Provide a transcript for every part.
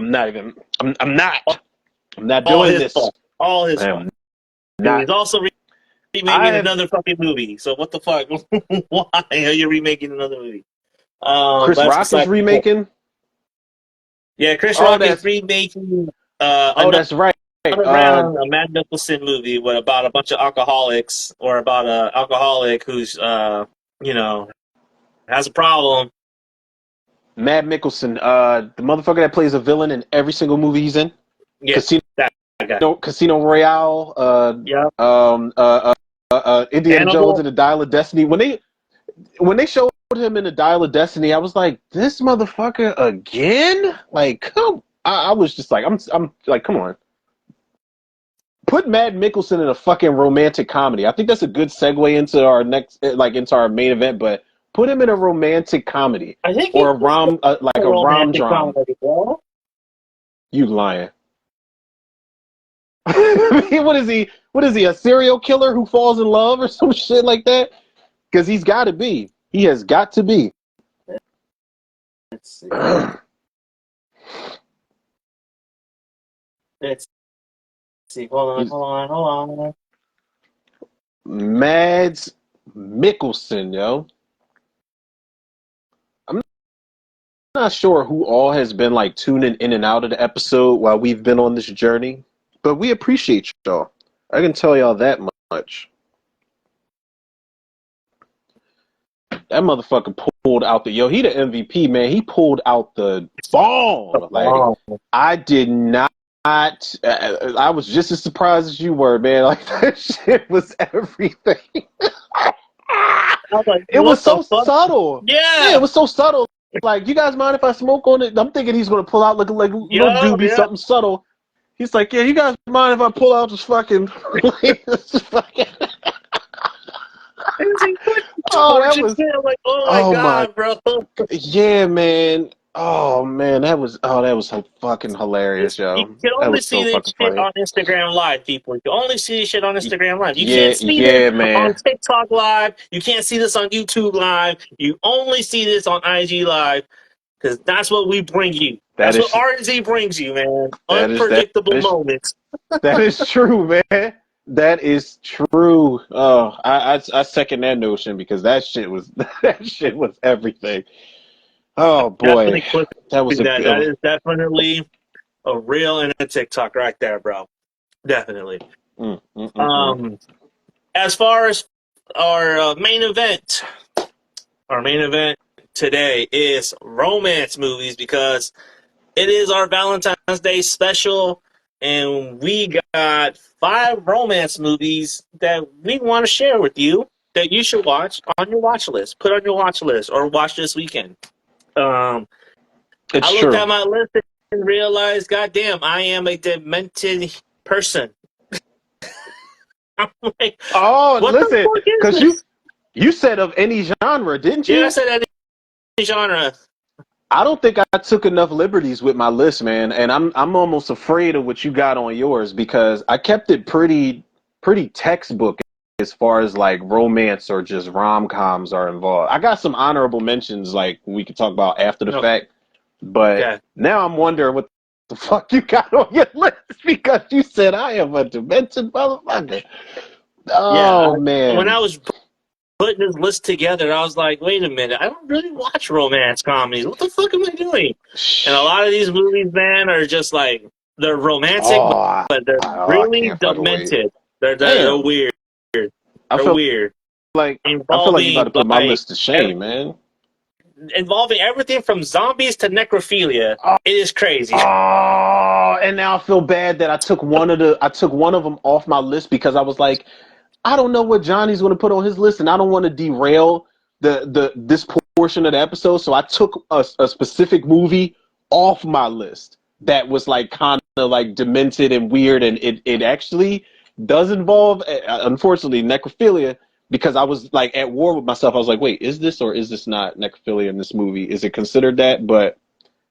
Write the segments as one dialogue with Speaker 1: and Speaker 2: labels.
Speaker 1: I'm not even. I'm not. I'm not
Speaker 2: All
Speaker 1: doing
Speaker 2: his
Speaker 1: this.
Speaker 2: fault. All his
Speaker 1: I
Speaker 2: fault.
Speaker 1: am
Speaker 2: Dude,
Speaker 1: not.
Speaker 2: he's also
Speaker 1: I
Speaker 2: remaking
Speaker 1: have
Speaker 2: another fucking movie. So what the fuck? Why are you remaking another movie?
Speaker 1: Chris
Speaker 2: That's
Speaker 1: Rock is
Speaker 2: beside the point.
Speaker 1: remaking.
Speaker 2: Yeah, Chris
Speaker 1: Oh,
Speaker 2: Rock is
Speaker 1: that's.
Speaker 2: remaking
Speaker 1: Oh,
Speaker 2: another
Speaker 1: that's right.
Speaker 2: round a Mad Nicholson movie with about a bunch of alcoholics or about a alcoholic who's you know has a problem.
Speaker 1: Mad Mickelson, the motherfucker that plays a villain in every single movie he's in.
Speaker 2: Yeah,
Speaker 1: Casino,
Speaker 2: that guy.
Speaker 1: Casino Royale,
Speaker 2: Yeah,
Speaker 1: Indiana Jones
Speaker 2: Hannibal.
Speaker 1: and the Dial of Destiny. When they showed him in the Dial of Destiny, I was like, this motherfucker again? Like, come. I was just like, I'm like, come on. Put Mad Mickelson in a fucking romantic comedy. I think that's a good segue into our next, like, into our main event. But put him in a romantic comedy
Speaker 2: I think
Speaker 1: or
Speaker 2: he's
Speaker 1: a rom,
Speaker 2: a
Speaker 1: like a rom
Speaker 2: romantic
Speaker 1: dram.
Speaker 2: comedy, bro.
Speaker 1: You lying? What is he? What is he? A serial killer who falls in love or some shit like that? Because he's got to be. He has got to be.
Speaker 2: Let's see. Let's see. Hold
Speaker 1: He's
Speaker 2: on, hold on.
Speaker 1: Mads Mikkelsen, yo. I'm not sure who all has been like tuning in and out of the episode while we've been on this journey, but we appreciate y'all. I can tell y'all that much. That motherfucker pulled out he the MVP, man. He pulled out the bomb. Like,
Speaker 2: Oh,
Speaker 1: I did not. I was just as surprised as you were, man. Like, that shit was everything.
Speaker 2: I was like,
Speaker 1: It was
Speaker 2: what the
Speaker 1: so
Speaker 2: fuck?
Speaker 1: subtle. Yeah, it
Speaker 2: Yeah,
Speaker 1: was so subtle. Like, you guys mind if I smoke on it? I'm thinking he's gonna pull out like little
Speaker 2: yeah,
Speaker 1: doobie,
Speaker 2: yeah.
Speaker 1: something subtle. He's like, yeah, you guys mind if I pull out this fucking, this fucking...
Speaker 2: And he put
Speaker 1: Oh, that
Speaker 2: torches
Speaker 1: was.
Speaker 2: in. I'm like, oh my
Speaker 1: Oh my.
Speaker 2: god, bro.
Speaker 1: Yeah, man. Oh man, that was so fucking hilarious,
Speaker 2: You
Speaker 1: yo.
Speaker 2: can
Speaker 1: That
Speaker 2: only
Speaker 1: was
Speaker 2: see
Speaker 1: so
Speaker 2: this
Speaker 1: fucking
Speaker 2: shit
Speaker 1: funny.
Speaker 2: on Instagram Live, people. You can only see this shit on Instagram Live. You can't
Speaker 1: Yeah,
Speaker 2: see this
Speaker 1: yeah,
Speaker 2: on
Speaker 1: man.
Speaker 2: TikTok Live. You can't see this on YouTube Live. You only see this on IG Live because that's what we bring you.
Speaker 1: That
Speaker 2: That's what
Speaker 1: is
Speaker 2: R&Z brings you, man.
Speaker 1: that
Speaker 2: Unpredictable
Speaker 1: is
Speaker 2: moments.
Speaker 1: that is true, man. That is true. Oh, I second that notion because that shit was that shit was everything. Oh boy,
Speaker 2: Definitely clip
Speaker 1: that was a
Speaker 2: that. That
Speaker 1: good.
Speaker 2: is definitely a real and a TikTok right there, bro. Definitely.
Speaker 1: Mm, mm, mm, mm.
Speaker 2: Um, as far as our our main event today is romance movies because it is our Valentine's Day special, and we got 5 romance movies that we want to share with you that you should watch on your watch list. Put on your watch list or watch this weekend. Um,
Speaker 1: It's
Speaker 2: I looked
Speaker 1: true.
Speaker 2: at my list and realized, goddamn, I am a demented person. I'm like,
Speaker 1: Oh,
Speaker 2: what the
Speaker 1: listen,
Speaker 2: fuck is
Speaker 1: because you
Speaker 2: this?
Speaker 1: you said of any genre, didn't
Speaker 2: Yeah, I
Speaker 1: you?
Speaker 2: said any genre.
Speaker 1: I don't think I took enough liberties with my list, man, and I'm almost afraid of what you got on yours because I kept it pretty textbook as far as like romance or just rom-coms are involved. I got some honorable mentions like we could talk about after the fact, but
Speaker 2: Okay.
Speaker 1: now I'm wondering what the fuck you got on your list because you said I am a demented motherfucker.
Speaker 2: Yeah.
Speaker 1: Oh
Speaker 2: When
Speaker 1: man.
Speaker 2: I was putting this list together, I was like, wait a minute, I don't really watch romance comedies. What the fuck am I doing? And a
Speaker 1: Shh.
Speaker 2: lot of these movies, man, are just like they're romantic,
Speaker 1: Oh,
Speaker 2: but they're
Speaker 1: I
Speaker 2: really
Speaker 1: can't fucking wait.
Speaker 2: demented. They're
Speaker 1: Damn.
Speaker 2: weird.
Speaker 1: I
Speaker 2: They're
Speaker 1: feel
Speaker 2: weird.
Speaker 1: like you about to
Speaker 2: Involving
Speaker 1: put my
Speaker 2: like
Speaker 1: list to shame, man.
Speaker 2: involving everything from zombies to necrophilia.
Speaker 1: Oh,
Speaker 2: It is crazy.
Speaker 1: and now I feel bad that I took one of them off my list because I was like, I don't know what Johnny's going to put on his list, and I don't want to derail this portion of the episode. So I took a specific movie off my list that was like kind of like demented and weird, and it actually does involve, unfortunately, necrophilia. Because I was like at war with myself. I was like, wait, is this or is this not necrophilia in this movie? Is it considered that? But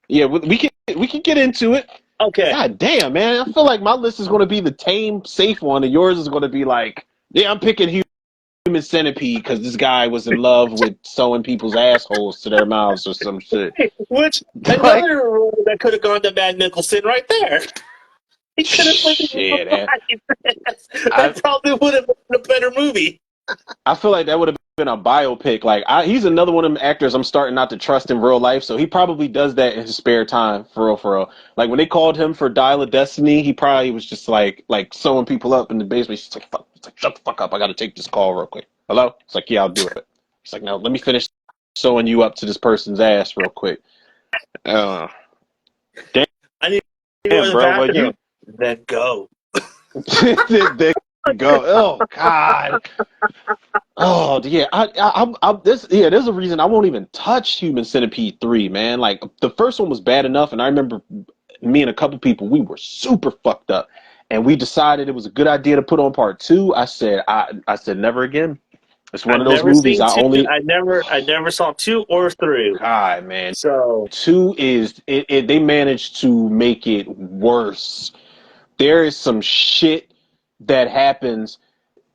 Speaker 1: yeah, we can get into it.
Speaker 2: Okay.
Speaker 1: God damn, man. I feel like my list is going to be the tame, safe one, and yours is going to be like, yeah, I'm picking Human Centipede because this guy was in love with sewing people's assholes to their mouths or some shit.
Speaker 2: Which
Speaker 1: Like,
Speaker 2: another role that could have gone to Matt Nicholson right there. He could have played
Speaker 1: shit.
Speaker 2: that probably would have been a better movie.
Speaker 1: I feel like that would have been a biopic. Like, he's another one of them actors I'm starting not to trust in real life. So he probably does that in his spare time, for real, for real. Like when they called him for Dial of Destiny, he probably was just like sewing people up in the basement. He's like, fuck, it's like, shut the fuck up. I got to take this call real quick. Hello? It's like, yeah, I'll do it. It's like, no, let me finish sewing you up to this person's ass real quick. Damn,
Speaker 2: I need to go to the
Speaker 1: bro. But
Speaker 2: bathroom. Then go.
Speaker 1: there go. Oh God. Oh yeah, there's a reason I won't even touch Human Centipede 3, man. Like the first one was bad enough, and I remember me and a couple people, we were super fucked up, and we decided it was a good idea to put on part 2. I said never again. It's one of those movies
Speaker 2: I never saw 2 or 3.
Speaker 1: God, man.
Speaker 2: So
Speaker 1: 2 is they managed to make it worse. There is some shit that happens.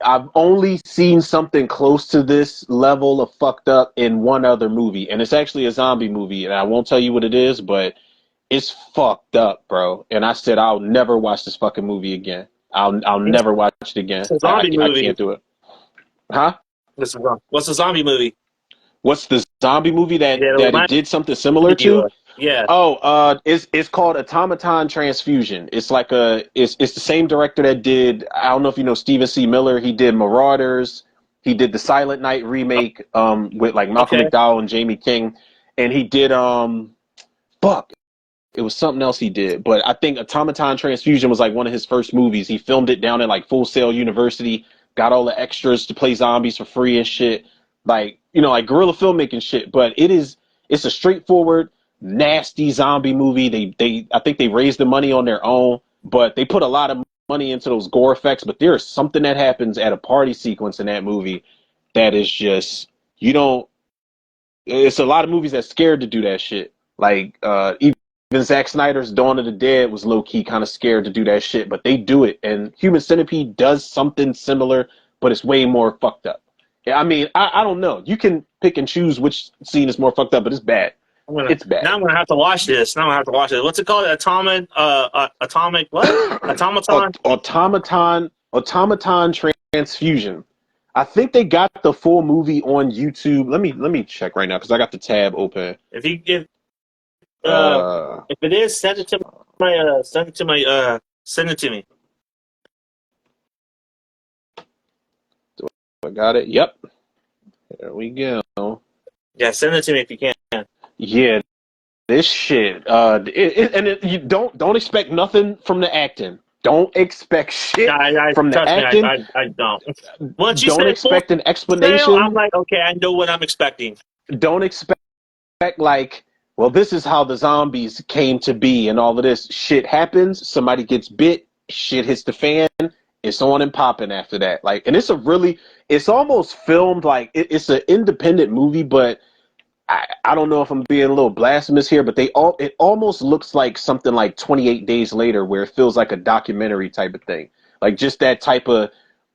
Speaker 1: I've only seen something close to this level of fucked up in one other movie, and it's actually a zombie movie, and I won't tell you what it is, but it's fucked up, bro. And I said I'll never watch this fucking movie again. I'll never watch it again.
Speaker 2: it's a zombie
Speaker 1: I
Speaker 2: movie.
Speaker 1: can't do it. Huh?
Speaker 2: What's a zombie movie?
Speaker 1: What's the zombie movie that it did something similar to?
Speaker 2: Yeah.
Speaker 1: Oh, it's called Automaton Transfusion. It's like it's the same director that did, I don't know if you know Stephen C. Miller. He did Marauders. He did the Silent Night remake with like Malcolm McDowell and Jamie King, and he did fuck. It was something else he did, but I think Automaton Transfusion was like one of his first movies. He filmed it down at like Full Sail University, got all the extras to play zombies for free and shit. Like, you know, like guerrilla filmmaking shit. But it's a straightforward, nasty zombie movie. I think they raised the money on their own, but they put a lot of money into those gore effects. But there is something that happens at a party sequence in that movie that is just, you don't. It's a lot of movies that's scared to do that shit. Like even Zack Snyder's Dawn of the Dead was low key kind of scared to do that shit, but they do it. And Human Centipede does something similar, but it's way more fucked up. I mean, I don't know. You can pick and choose which scene is more fucked up, but it's bad. It's bad.
Speaker 2: Now I'm gonna have to watch this. What's it called? Atomic what?
Speaker 1: Automaton Transfusion. I think they got the full movie on YouTube. Let me check right now because I got the tab open.
Speaker 2: If it is, send it to me.
Speaker 1: I got it. Yep. There we go.
Speaker 2: Yeah, send it to me if you can.
Speaker 1: Yeah, this shit. You don't expect nothing from the acting. Don't expect shit from the acting.
Speaker 2: I don't. Once you
Speaker 1: don't expect an explanation.
Speaker 2: I'm like, okay, I know what I'm expecting.
Speaker 1: Don't expect like, well, this is how the zombies came to be, and all of this shit happens. Somebody gets bit. Shit hits the fan. It's on and popping after that. Like, and it's almost filmed like it's an independent movie, but I don't know if I'm being a little blasphemous here, but it almost looks like something like 28 Days Later, where it feels like a documentary type of thing, like just that type of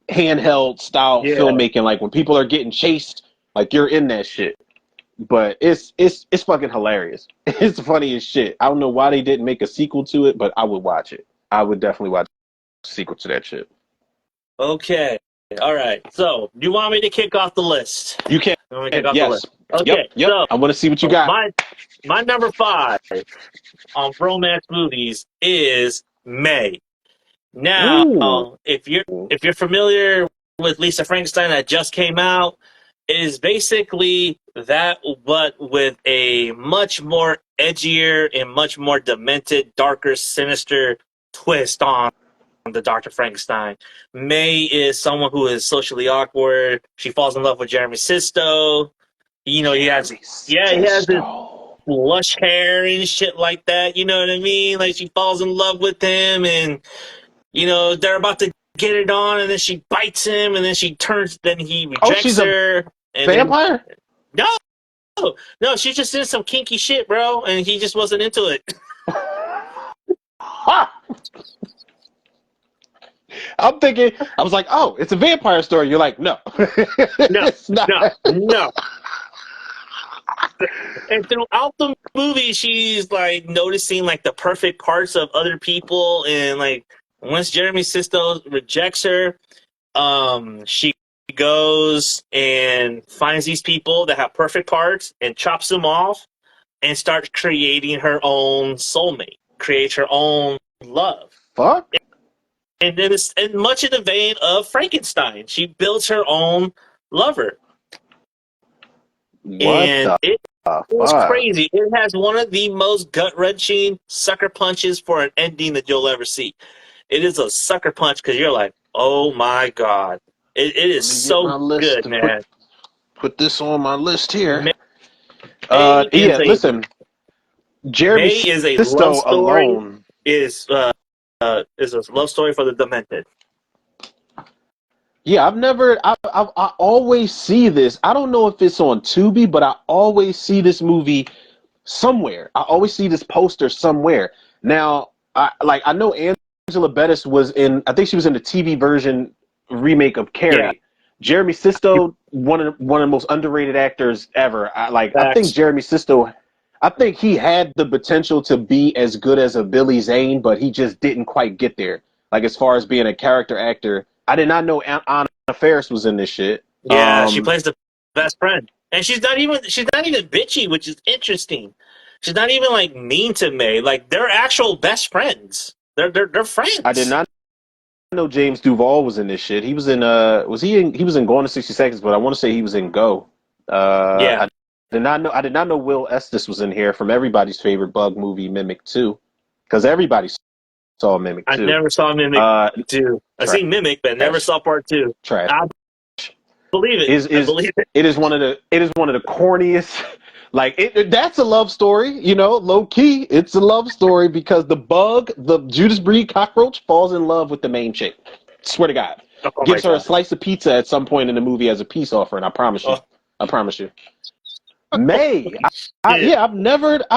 Speaker 1: handheld style filmmaking, like when people are getting chased, like you're in that shit. But it's fucking hilarious. It's funny as shit. I don't know why they didn't make a sequel to it, but I would watch it. I would definitely watch a sequel to that shit.
Speaker 2: Okay. All right. So, do you want me to kick off the list?
Speaker 1: You can. Yes.
Speaker 2: Okay.
Speaker 1: Yep.
Speaker 2: So,
Speaker 1: I want to see what you got.
Speaker 2: My number 5 on romance movies is May. Now, if you're familiar with Lisa Frankenstein that just came out, it is basically that, but with a much more edgier and much more demented, darker, sinister twist on the Dr. Frankenstein. May is someone who is socially awkward. She falls in love with Jeremy Sisto. You know, he has this lush hair and shit like that. You know what I mean? Like, she falls in love with him, and you know they're about to get it on, and then she bites him, and then he rejects her. And
Speaker 1: vampire?
Speaker 2: No, she's just in some kinky shit, bro, and he just wasn't into it.
Speaker 1: I'm thinking, I was like, oh, it's a vampire story. You're like, no,
Speaker 2: No,
Speaker 1: it's not.
Speaker 2: no. And throughout the movie, she's like noticing like the perfect parts of other people, and like once Jeremy Sisto rejects her, she goes and finds these people that have perfect parts and chops them off and starts creating her own soulmate, creates her own love.
Speaker 1: Fuck.
Speaker 2: And then it's in much in the vein of Frankenstein. She builds her own lover.
Speaker 1: What
Speaker 2: And
Speaker 1: the
Speaker 2: it was
Speaker 1: fuck?
Speaker 2: crazy. It has one of the most gut-wrenching sucker punches for an ending that you'll ever see. It is a sucker punch because you're like, oh my God. It is
Speaker 1: Let me get
Speaker 2: so
Speaker 1: my list
Speaker 2: good,
Speaker 1: to
Speaker 2: man.
Speaker 1: put this on my list here.
Speaker 2: May is
Speaker 1: Yeah,
Speaker 2: a
Speaker 1: listen, Jeremy
Speaker 2: May is a love
Speaker 1: Sisto
Speaker 2: story.
Speaker 1: alone.
Speaker 2: Is a love story for the demented.
Speaker 1: Yeah, I always see this. I don't know if it's on Tubi, but I always see this movie somewhere. I always see this poster somewhere. Now, I know Angela Bettis was in. I think she was in the TV version remake of
Speaker 2: Yeah,
Speaker 1: Carrie. Jeremy Sisto, one of the most underrated actors ever. I think
Speaker 2: facts.
Speaker 1: Jeremy Sisto. I think he had the potential to be as good as a Billy Zane, but he just didn't quite get there. Like as far as being a character actor, I did not know Anna Faris was in this shit.
Speaker 2: Yeah, she plays the best friend, and she's not even bitchy, which is interesting. She's not even like mean to May. Like they're actual best friends. They're
Speaker 1: I did
Speaker 2: friends.
Speaker 1: not know James Duval was in this shit. He was in he was in Gone in 60 Seconds, but I want to say he was in Go.
Speaker 2: Yeah,
Speaker 1: I did not know Will Estes was in here from everybody's favorite bug movie, Mimic 2. Because everybody saw Mimic
Speaker 2: I
Speaker 1: 2.
Speaker 2: never saw Mimic
Speaker 1: Uh
Speaker 2: 2. I seen Mimic, but never
Speaker 1: trash.
Speaker 2: saw part 2.
Speaker 1: Trash.
Speaker 2: I believe it. I believe it.
Speaker 1: It is one of the corniest that's a love story, low key. It's a love story because the Judas Breed cockroach falls in love with the main chick. Swear to God.
Speaker 2: Oh my
Speaker 1: Gives her a
Speaker 2: God.
Speaker 1: slice of pizza at some point in the movie as a peace offering. I promise you.
Speaker 2: Oh
Speaker 1: I promise you. May.
Speaker 2: shit.
Speaker 1: Yeah, I've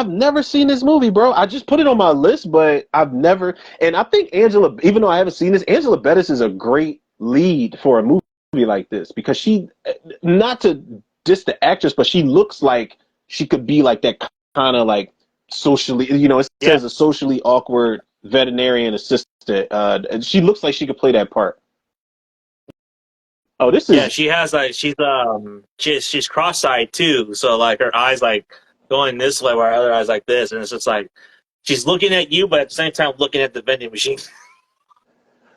Speaker 1: never seen this movie, bro. I just put it on my list, but I've never. And I think Angela, even though I haven't seen this, Angela Bettis is a great lead for a movie like this because she, not to diss the actress, but she looks like she could be like that kind of like socially, it
Speaker 2: Yeah.
Speaker 1: says a socially awkward veterinarian assistant. She looks like she could play that part. Oh, this
Speaker 2: Yeah,
Speaker 1: is
Speaker 2: she has like she's cross-eyed too, so like her eyes like going this way while her other eyes like this, and it's just like she's looking at you, but at the same time looking at the vending machine.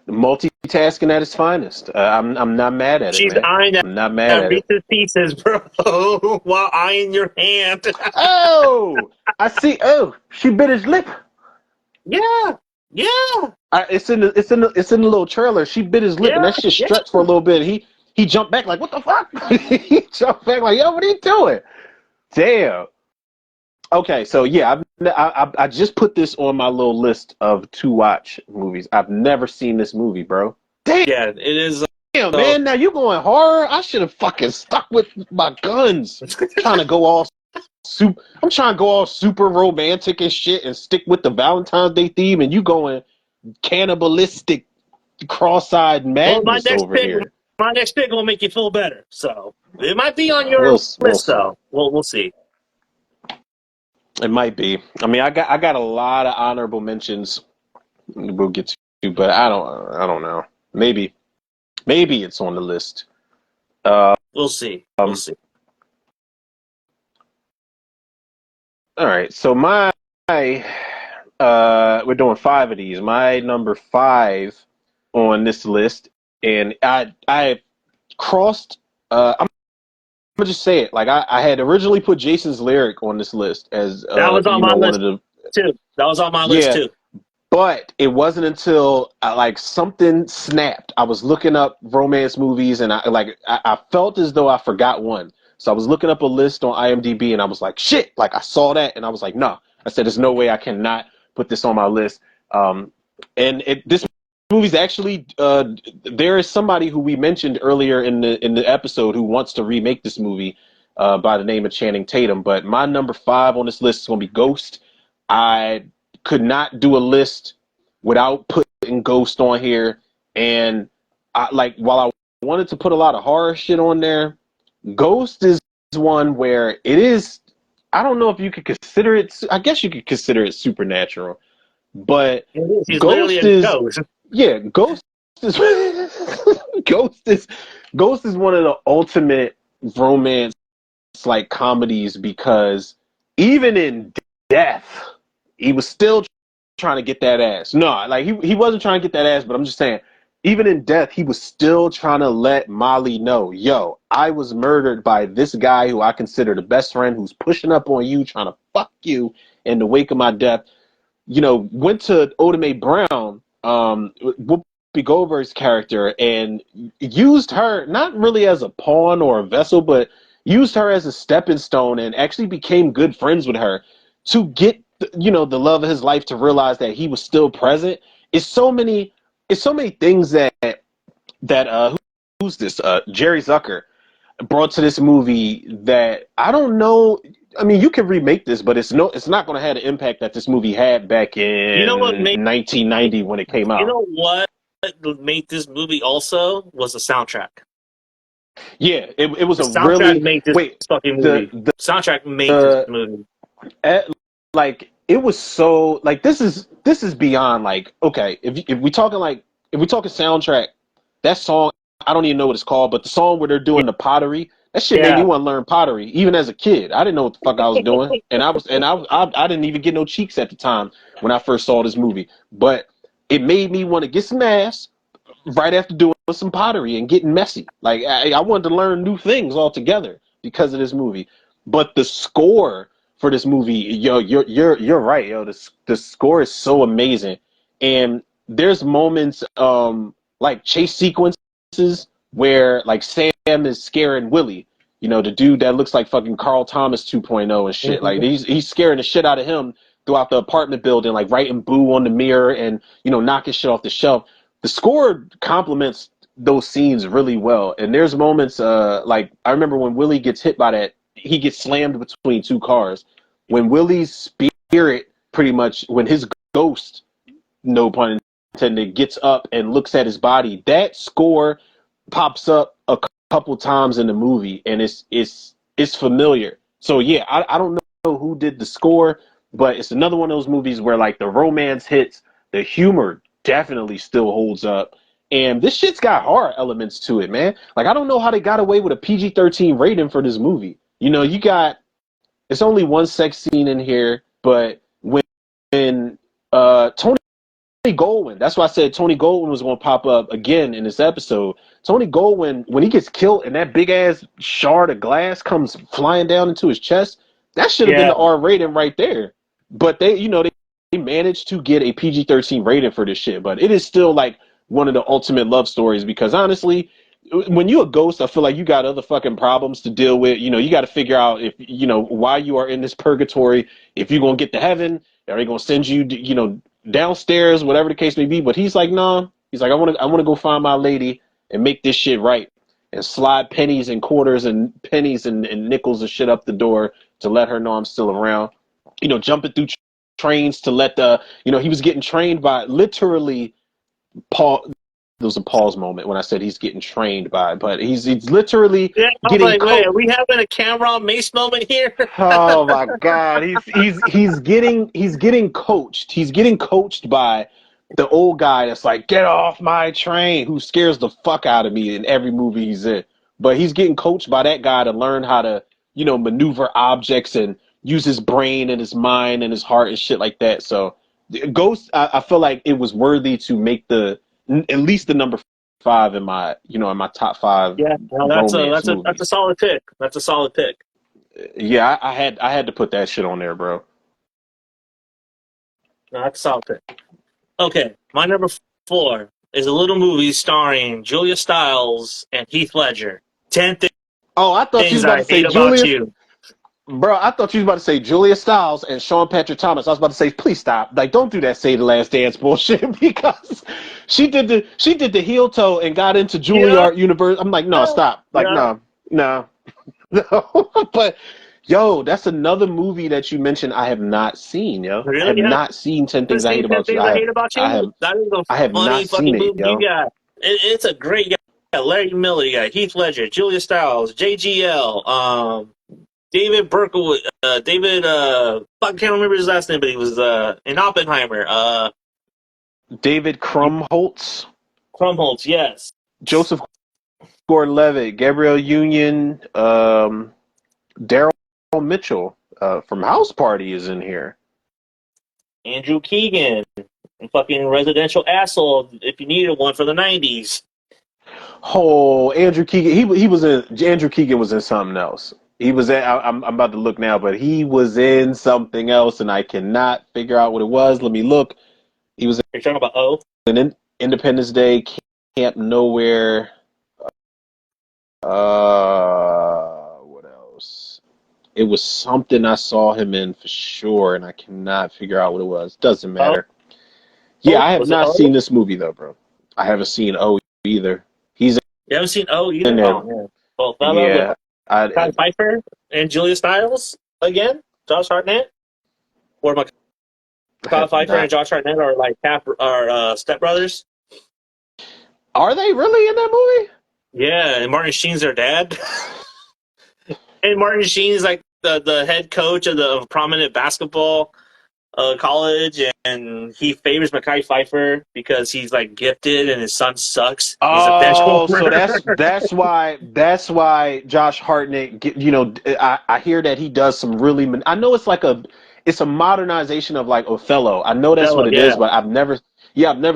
Speaker 1: multitasking at its finest. I'm not mad at it,
Speaker 2: She's
Speaker 1: man.
Speaker 2: eyeing
Speaker 1: I'm not mad
Speaker 2: that
Speaker 1: at it.
Speaker 2: Reese's Pieces, bro, while eyeing your hand.
Speaker 1: Oh, I see. Oh, she bit his lip.
Speaker 2: Yeah, yeah,
Speaker 1: It's in the little trailer. She bit his lip, and
Speaker 2: yeah,
Speaker 1: that shit
Speaker 2: yeah.
Speaker 1: stretched for a little bit. He jumped back like, what the fuck? He jumped back like, yo, what are you doing? Damn. Okay, so yeah, I just put this on my little list of to watch movies. I've never seen this movie, bro. Damn,
Speaker 2: Yeah, it is.
Speaker 1: man. Now you going horror? I should have fucking stuck with my guns. Trying to go all I'm trying to go all super romantic and shit and stick with the Valentine's Day theme, and you going cannibalistic, cross-eyed
Speaker 2: Well,
Speaker 1: madness over here.
Speaker 2: my next pick will make you feel better. So it might be on your
Speaker 1: We'll
Speaker 2: list,
Speaker 1: see.
Speaker 2: though. We'll see.
Speaker 1: It might be. I mean, I got a lot of honorable mentions. We'll get to, but I don't know. Maybe it's on the list.
Speaker 2: We'll see. We'll see.
Speaker 1: All right. So we're doing 5 of these. My number 5 on this list, and I crossed. I'm gonna just say it. Like I had originally put Jason's Lyric on this list as
Speaker 2: That was on my
Speaker 1: one
Speaker 2: list
Speaker 1: of the
Speaker 2: too. That was on my list
Speaker 1: yeah.
Speaker 2: too.
Speaker 1: But it wasn't until something snapped. I was looking up romance movies, and I felt as though I forgot one. So I was looking up a list on IMDb, and I was like, shit! Like I saw that, and I was like, no. I said, there's no way I cannot put this on my list. And this movie's actually there is somebody who we mentioned earlier in the episode who wants to remake this movie by the name of Channing Tatum. But my number 5 on this list is going to be Ghost. I could not do a list without putting Ghost on here, And while I wanted to put a lot of horror shit on there, Ghost is one where it is. I don't know if you could consider it. I guess you could consider it supernatural, but
Speaker 2: He's literally
Speaker 1: Ghost
Speaker 2: a
Speaker 1: is
Speaker 2: ghost.
Speaker 1: yeah. Ghost is Ghost is one of the ultimate romance like comedies because even in death, he was still trying to get that ass. No, like he wasn't trying to get that ass, but I'm just saying, even in death, he was still trying to let Molly know, yo, I was murdered by this guy who I consider the best friend who's pushing up on you, trying to fuck you in the wake of my death. You know, went to Oda Mae Brown, Whoopi Goldberg's character, and used her not really as a pawn or a vessel, but used her as a stepping stone and actually became good friends with her to get the love of his life, to realize that he was still present. It's so many things that who's this Jerry Zucker brought to this movie that I don't know. I mean, you can remake this, but it's not going to have the impact that this movie had back
Speaker 2: You know what
Speaker 1: in
Speaker 2: made
Speaker 1: 1990 when it came
Speaker 2: you
Speaker 1: out.
Speaker 2: know what made this movie also was the soundtrack.
Speaker 1: Yeah, it was
Speaker 2: The
Speaker 1: a
Speaker 2: soundtrack
Speaker 1: really
Speaker 2: made this
Speaker 1: wait
Speaker 2: fucking
Speaker 1: the
Speaker 2: movie. Soundtrack made this
Speaker 1: the
Speaker 2: movie.
Speaker 1: uh, like it was so like this is beyond like okay if we talking soundtrack, that song, I don't even know what it's called, but the song where they're
Speaker 2: Yeah.
Speaker 1: doing the pottery, that shit made me
Speaker 2: Yeah.
Speaker 1: want to learn pottery even as a kid. I didn't know what the fuck I was doing, and I didn't even get no cheeks at the time when I first saw this movie, but it made me want to get some ass right after doing some pottery and getting messy. Like I wanted to learn new things altogether because of this movie. But the score for this movie, yo, you're right, yo. The score is so amazing, and there's moments like chase sequences where like Sam is scaring Willie. You know, the dude that looks like fucking Carl Thomas 2.0 and shit. Like
Speaker 2: Mhm.
Speaker 1: he's scaring the shit out of him throughout the apartment building, like writing boo on the mirror and knocking shit off the shelf. The score complements those scenes really well. And there's moments like I remember when Willie gets hit by that, he gets slammed between two cars. When Willie's spirit pretty much when his ghost, no pun intended, gets up and looks at his body, that score pops up a couple times in the movie and it's familiar. So yeah, I don't know who did the score, but it's another one of those movies where like the romance hits, the humor definitely still holds up. And this shit's got horror elements to it, man. Like I don't know how they got away with a PG-13 rating for this movie. You got it's only one sex scene in here, but when Tony Goldwyn, that's why I said Tony Goldwyn was going to pop up again in this episode. Tony Goldwyn, when he gets killed and that big ass shard of glass comes flying down into his chest, that should have been
Speaker 2: Yeah.
Speaker 1: the R rating right there. But they managed to get a PG-13 rating for this shit. But it is still like one of the ultimate love stories because honestly, when you a ghost, I feel like you got other fucking problems to deal with. You got to figure out if why you are in this purgatory. If you're gonna get to heaven, are they gonna send you downstairs, whatever the case may be? But he's like, nah. He's like, I want to go find my lady and make this shit right and slide pennies and quarters and pennies and nickels and shit up the door to let her know I'm still around. Jumping through trains to let he was getting trained by literally Paul. There was a pause moment when I said he's getting trained by, but he's literally
Speaker 2: Yeah, I was
Speaker 1: getting
Speaker 2: like, wait, are we having a Cameron Mace moment here?
Speaker 1: Oh my God, he's getting coached. He's getting coached by the old guy that's like, get off my train, who scares the fuck out of me in every movie he's in. But he's getting coached by that guy to learn how to, maneuver objects and use his brain and his mind and his heart and shit like that. So Ghost, I feel like it was worthy to make at least the number five in my top five
Speaker 2: Yeah, no,
Speaker 1: romance
Speaker 2: that's a
Speaker 1: movies.
Speaker 2: solid pick. That's a solid pick.
Speaker 1: Yeah, I had to put that shit on there, bro.
Speaker 2: No, that's a solid pick. Okay, my number 4 is a little movie starring Julia Stiles and Heath Ledger. 10
Speaker 1: Oh, I thought you was
Speaker 2: things
Speaker 1: about
Speaker 2: I
Speaker 1: to say
Speaker 2: hate about
Speaker 1: Julius,
Speaker 2: you.
Speaker 1: bro. I thought you was about to say Julia Stiles and Sean Patrick Thomas. I was about to say, please stop. Like, don't do that. Say the Last Dance bullshit because she did the heel toe and got into
Speaker 2: Yeah,
Speaker 1: Juilliard Universe. I'm like, no, stop. Like,
Speaker 2: yeah.
Speaker 1: no, no, no. But yo, that's another movie that you mentioned I have not seen. Yo, I
Speaker 2: Really?
Speaker 1: have
Speaker 2: You
Speaker 1: not seen Ten
Speaker 2: haven't
Speaker 1: Things I
Speaker 2: seen
Speaker 1: Hate
Speaker 2: 10
Speaker 1: About You.
Speaker 2: things I hate about
Speaker 1: I
Speaker 2: you?
Speaker 1: have
Speaker 2: That is a
Speaker 1: I have not
Speaker 2: funny
Speaker 1: seen
Speaker 2: fucking
Speaker 1: it,
Speaker 2: movie you
Speaker 1: yo.
Speaker 2: got. It's a great. You got Larry Miller, you got Heath Ledger, Julia Stiles, JGL, David Berkowitz, David. I can't remember his last name, but he was in Oppenheimer.
Speaker 1: David Krumholtz,
Speaker 2: Krumholtz, yes.
Speaker 1: Joseph Gordon-Levitt, Gabrielle Union, Daryl Mitchell from House Party is in here.
Speaker 2: Andrew Keegan, fucking residential asshole. If you needed one for the '90s.
Speaker 1: Oh, Andrew Keegan. He was in. Andrew Keegan was in something else. He was in. I'm about to look now, but he was in something else, and I cannot figure out what it was. Let me look. He was
Speaker 2: You're talking about O?
Speaker 1: in Independence Day, Camp Nowhere. What else? It was something I saw him in for sure, and I cannot figure out what it was. Doesn't
Speaker 2: O?
Speaker 1: matter. Yeah, I have
Speaker 2: Was it
Speaker 1: not
Speaker 2: O?
Speaker 1: seen this movie though, bro. I haven't seen O either. He's
Speaker 2: You haven't seen O
Speaker 1: in
Speaker 2: either?
Speaker 1: there.
Speaker 2: Oh, man. Well, fellow with
Speaker 1: Yeah, I
Speaker 2: Todd Pfeiffer and Julia Stiles again? Josh Hartnett? Or Todd
Speaker 1: have
Speaker 2: Pfeiffer and
Speaker 1: not.
Speaker 2: Josh Hartnett are like stepbrothers?
Speaker 1: Are they really in that movie?
Speaker 2: Yeah, and Martin Sheen's their dad. And Martin Sheen is like the head coach of the prominent basketball college, and he favors Mekhi Pfeiffer because he's like gifted and his son sucks. He's a bench
Speaker 1: Oh, so
Speaker 2: warmer.
Speaker 1: that's why Josh Hartnett. I hear that he does some really. I know it's a modernization of like Othello. I know that's
Speaker 2: Fellow,
Speaker 1: what it
Speaker 2: yeah.
Speaker 1: is, but I've never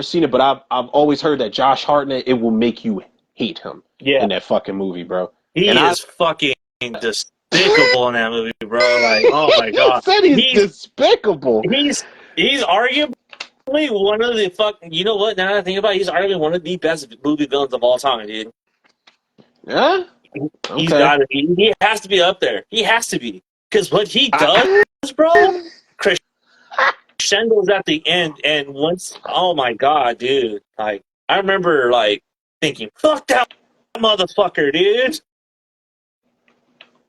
Speaker 1: seen it. But I've always heard that Josh Hartnett, it will make you hate him
Speaker 2: Yeah.
Speaker 1: in that fucking movie, bro. And
Speaker 2: He
Speaker 1: I
Speaker 2: is fucking despicable in that movie, bro. Like, oh my
Speaker 1: you
Speaker 2: god.
Speaker 1: said he's
Speaker 2: He's
Speaker 1: despicable.
Speaker 2: he's he's arguably one of the fucking, you know what, now that I think about it, he's arguably one of the best movie villains of all time, dude.
Speaker 1: Yeah.
Speaker 2: He's
Speaker 1: Okay.
Speaker 2: gotta be. He has to be up there. He has to be. Because what he does,
Speaker 1: I,
Speaker 2: bro, crescendos at the end, and once, oh my god, dude. Like, I remember, like, thinking, fuck that motherfucker, dude.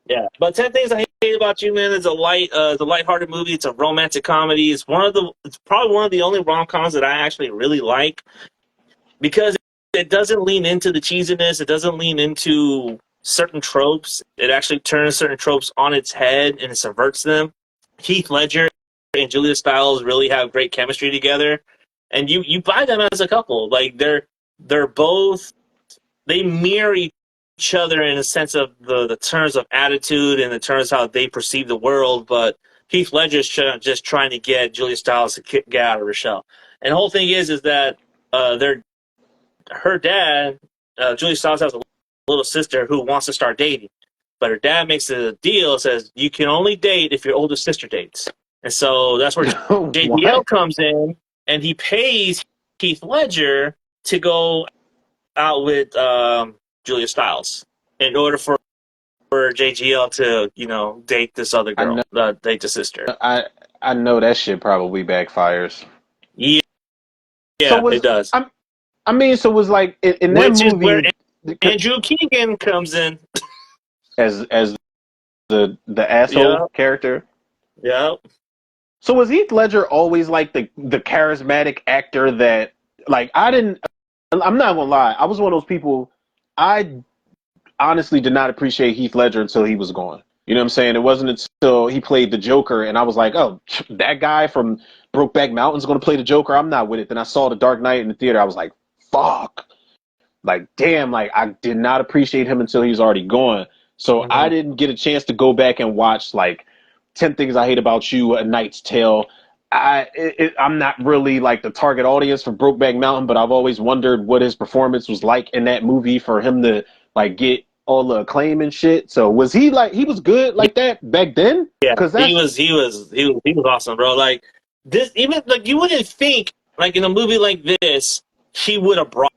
Speaker 2: Yeah, but 10 Things I Hate About You, man, is a lighthearted movie. It's a romantic comedy. It's probably one of the only rom-coms that I actually really like because it doesn't lean into the cheesiness. It doesn't lean into certain tropes. It actually turns certain tropes on its head and it subverts them. Heath Ledger and Julia Stiles really have great chemistry together, and you buy them as a couple. Like they're both, they mirror each other in a sense of the terms of attitude and the terms of how they perceive the world. But Heath Ledger's just trying to get Julia Stiles to get out of her shell. And the whole thing is that her dad, Julia Stiles has a little sister who wants to start dating, but her dad makes a deal, says you can only date if your older sister dates, and so that's where JBL
Speaker 1: what?
Speaker 2: comes in, and he pays Heath Ledger to go out with Julia Stiles in order for JGL to, date this other
Speaker 1: I
Speaker 2: girl,
Speaker 1: know.
Speaker 2: date the sister.
Speaker 1: I I know that shit probably backfires.
Speaker 2: Yeah,
Speaker 1: So
Speaker 2: yeah, it does.
Speaker 1: I mean, so was like in that
Speaker 2: Which is where
Speaker 1: movie
Speaker 2: Andrew Keegan comes in.
Speaker 1: as the asshole
Speaker 2: Yeah,
Speaker 1: character.
Speaker 2: yeah.
Speaker 1: So was Heath Ledger always like the charismatic actor that like I didn't? I'm not gonna lie. I was one of those people. I honestly did not appreciate Heath Ledger until he was gone. You know what I'm saying? It wasn't until he played the Joker, and I was like, oh, that guy from Brokeback Mountain's going to play the Joker. I'm not with it. Then I saw The Dark Knight in the theater. I was like, fuck. Like, damn, like, I did not appreciate him until he was already gone. So I
Speaker 2: Mm-hmm.
Speaker 1: didn't get a chance to go back and watch, like, 10 Things I Hate About You, A Knight's Tale. I'm not really, like, the target audience for Brokeback Mountain, but I've always wondered what his performance was like in that movie for him to, like, get all the acclaim and shit. So was he like he was good like that back then?
Speaker 2: Yeah,
Speaker 1: Because
Speaker 2: he
Speaker 1: that's
Speaker 2: was he was he was he was awesome, bro. Like this, even like you wouldn't think like in a movie like this he would have brought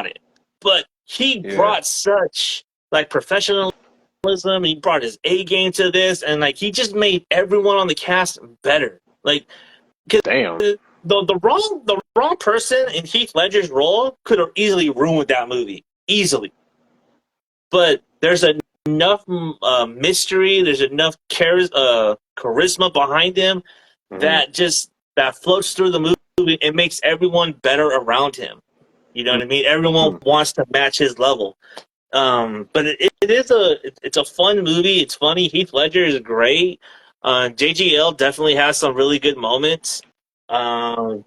Speaker 2: it, but he
Speaker 1: yeah.
Speaker 2: brought such like professionalism. He brought his A game to this, and like he just made everyone on the cast better. Like because
Speaker 1: Damn.
Speaker 2: the wrong person in Heath Ledger's role could have easily ruined that movie easily, but there's enough mystery. There's enough charisma behind him
Speaker 1: Mm-hmm.
Speaker 2: that floats through the movie. It makes everyone better around him. You know what I mean? Everyone wants to match his level. But it's a fun movie. It's funny. Heath Ledger is great. JGL definitely has some really good moments. Um,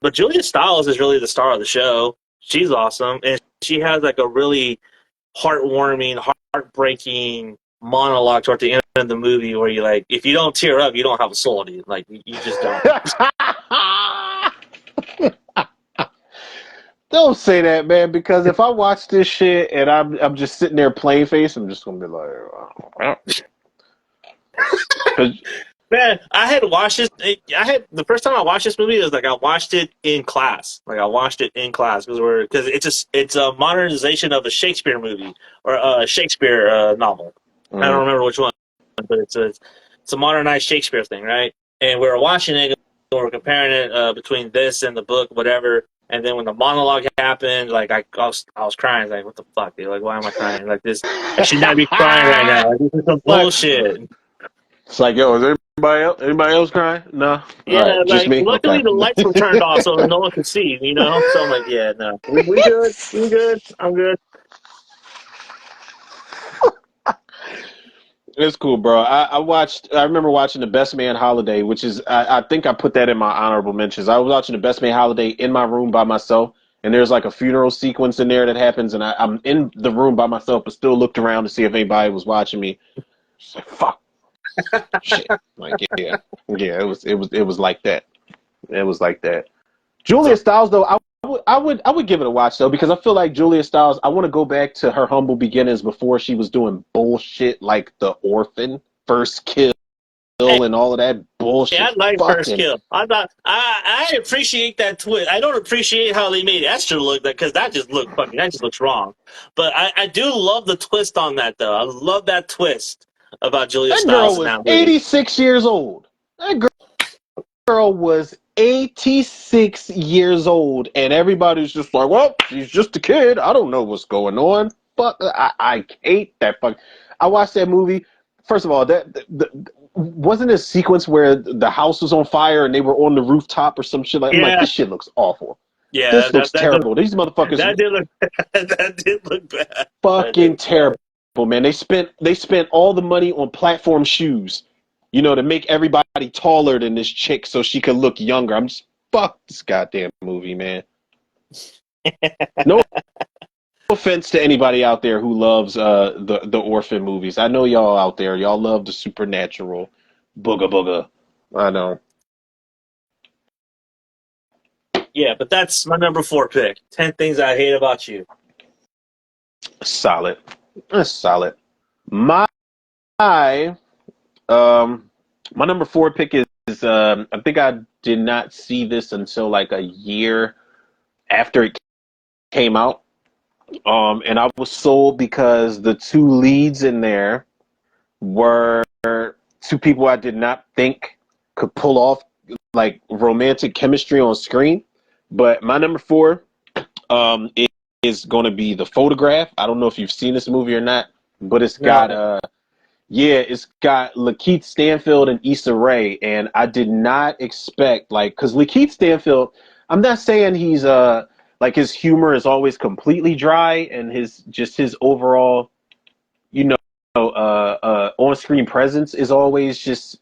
Speaker 2: but Julia Stiles is really the star of the show. She's awesome, and she has like a really heartwarming, heartbreaking monologue toward the end of the movie where you like, if you don't tear up, you don't have a soul, dude. Like you just don't.
Speaker 1: Don't say that, man, because if I watch this shit and I'm just sitting there plain face, I'm just gonna be like, oh.
Speaker 2: Man, I had watched this. I had the first time I watched this movie was like I watched it in class. Like I watched it in class because it's a modernization of a Shakespeare movie or a Shakespeare novel. I don't remember which one, but it's a modernized Shakespeare thing, right? And we were watching it, and we were comparing it between this and the book, whatever. And then when the monologue happened, like I was crying. Like, what the fuck, dude? Like, why am I crying? Like this, I should not be crying right now. Like, this is some bullshit.
Speaker 1: It's like, yo, is anybody else crying? No.
Speaker 2: Yeah,
Speaker 1: All right, just
Speaker 2: like
Speaker 1: me.
Speaker 2: luckily
Speaker 1: Okay.
Speaker 2: the lights were turned off so no one could see, you know? So I'm like, yeah, no. We good. We good. I'm good.
Speaker 1: It's cool, bro. I remember watching The Best Man Holiday, which is, I think I put that in my honorable mentions. I was watching The Best Man Holiday in my room by myself, and there's like a funeral sequence in there that happens, and I'm in the room by myself, but still looked around to see if anybody was watching me. Just like, fuck. Shit. Like, yeah. Yeah, it was like that. It was like that. Julia Stiles, though, I would give it a watch though, because I feel like Julia Stiles. I want to go back to her humble beginnings before she was doing bullshit like The Orphan, First Kill,
Speaker 2: Hey,
Speaker 1: and all of that bullshit.
Speaker 2: I like First
Speaker 1: Fucking
Speaker 2: Kill. I appreciate that twist. I don't appreciate how they made Esther look because that just looked fucking. That just looks wrong. But I do love the twist on that though. I love that twist about Julia
Speaker 1: that girl
Speaker 2: Stiles in
Speaker 1: was
Speaker 2: that movie.
Speaker 1: 86 years old. That girl was 86 years old, and everybody's just like, well, she's just a kid. I don't know what's going on. Fuck, I hate that fuck. I watched that movie. First of all, wasn't a sequence where the house was on fire and they were on the rooftop or some shit like. I'm like, this shit looks awful.
Speaker 2: Yeah,
Speaker 1: This looks terrible. These motherfuckers.
Speaker 2: That did look. That did look bad.
Speaker 1: Fucking terrible, man. They spent all the money on platform shoes, to make everybody taller than this chick so she could look younger. I'm just fuck this goddamn movie, man. No offense to anybody out there who loves the orphan movies. I know y'all out there. Y'all love the supernatural booga booga. I know.
Speaker 2: Yeah, but that's my number 4 pick. 10 Things I Hate About You.
Speaker 1: Solid. That's solid. My my number 4 pick is I think I did not see this until like a year after it came out. And I was sold because the 2 leads in there were 2 people I did not think could pull off like romantic chemistry on screen. But my number 4 is going to be The Photograph. I don't know if you've seen this movie or not, but it's got it's got Lakeith Stanfield and Issa Rae, and I did not expect because Lakeith Stanfield, I'm not saying he's like his humor is always completely dry, and his overall, on-screen presence is always just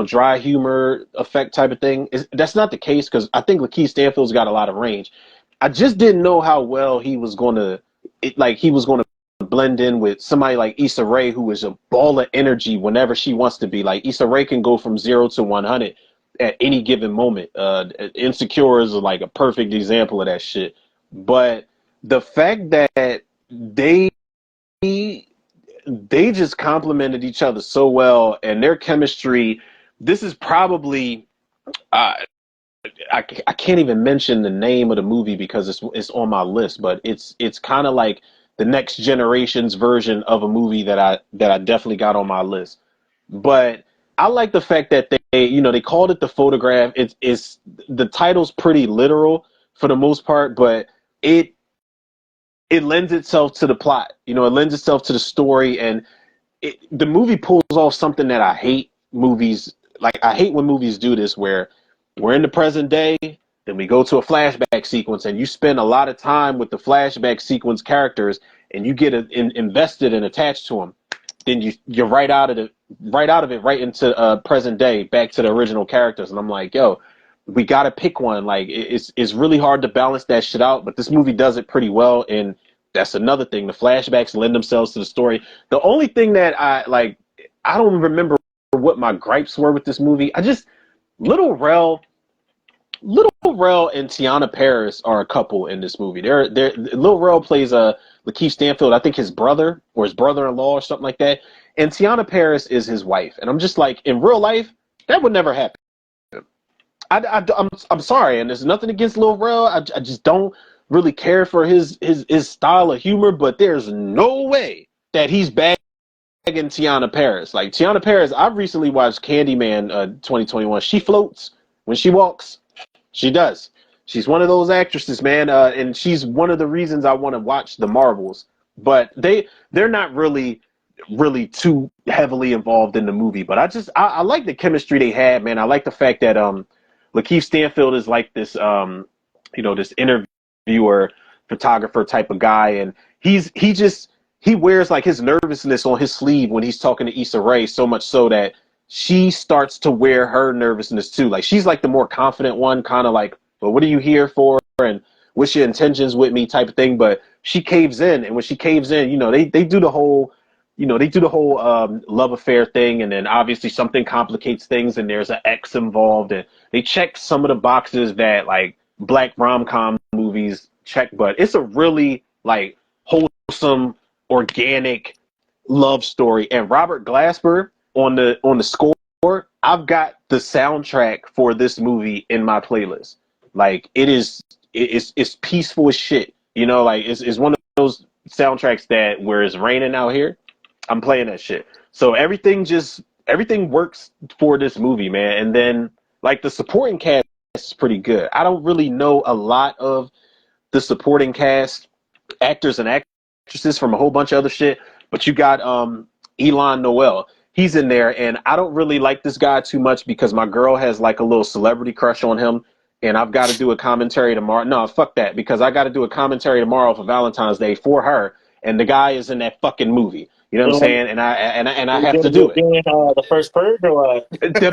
Speaker 1: dry humor effect type of thing. That's not the case because I think Lakeith Stanfield's got a lot of range. I just didn't know how well he was going to blend in with somebody like Issa Rae, who is a ball of energy whenever she wants to be. Like Issa Rae can go from 0 to 100 at any given moment. Insecure is like a perfect example of that shit. But the fact that they just complemented each other so well, and their chemistry. This is probably I can't even mention the name of the movie because it's on my list, but it's kind of like the next generation's version of a movie that I definitely got on my list. But I like the fact that they called it The Photograph. It's the title's pretty literal for the most part, but it lends itself to the plot. It lends itself to the story, and the movie pulls off something that I hate movies. Like I hate when movies do this, where we're in the present day. Then we go to a flashback sequence, and you spend a lot of time with the flashback sequence characters, and you get invested and attached to them. Then you're right out of it, right into present day, back to the original characters. And I'm like, yo, we got to pick one. Like, it's really hard to balance that shit out, but this movie does it pretty well. And that's another thing. The flashbacks lend themselves to the story. The only thing that I don't remember what my gripes were with this movie. Little Rel and Tiana Paris are a couple in this movie. Lil Rel plays Lakeith Stanfield, I think his brother or his brother-in-law or something like that. And Tiana Paris is his wife. And I'm just like, in real life, that would never happen. I'm sorry, and there's nothing against Lil Rel. I just don't really care for his style of humor, but there's no way that he's bagging Tiana Paris. Like, Tiana Paris, I've recently watched Candyman 2021. She floats when she walks. She does. She's one of those actresses, man, and she's one of the reasons I want to watch the Marvels. But they're not really too heavily involved in the movie. But I like the chemistry they had, man. I like the fact that Lakeith Stanfield is like this this interviewer, photographer type of guy, and he wears like his nervousness on his sleeve when he's talking to Issa Rae, so much so that she starts to wear her nervousness too. Like, she's like the more confident one, kind of like, well, what are you here for? And what's your intentions with me type of thing. But she caves in. And when she caves in, they do the whole, love affair thing. And then obviously something complicates things and there's an ex involved. And they check some of the boxes that like black rom-com movies check. But it's a really like wholesome, organic love story. And Robert Glasper, on the score, I've got the soundtrack for this movie in my playlist. Like, it's peaceful as shit. Like, it's one of those soundtracks that where it's raining out here, I'm playing that shit. So everything works for this movie, man. And then like the supporting cast is pretty good. I don't really know a lot of the supporting cast, actors and actresses from a whole bunch of other shit, but you got Elon Noel. He's in there, and I don't really like this guy too much because my girl has like a little celebrity crush on him, and I've got to do a commentary tomorrow. No, fuck that, because I got to do a commentary tomorrow for Valentine's Day for her, and the guy is in that fucking movie. You know what I'm saying? And I have to do it.
Speaker 2: The first purge or what?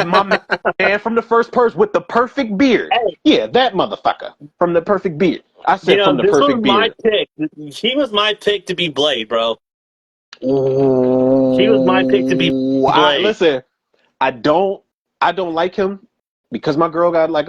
Speaker 1: My man from the first purge with the perfect beard.
Speaker 2: Hey.
Speaker 1: Yeah, that motherfucker from the perfect beard. I said from the
Speaker 2: this
Speaker 1: perfect
Speaker 2: was
Speaker 1: beard.
Speaker 2: my pick. He was my pick to be Blade, bro.
Speaker 1: Ooh,
Speaker 2: he was my pick to be Blade.
Speaker 1: Listen, I don't like him because my girl got like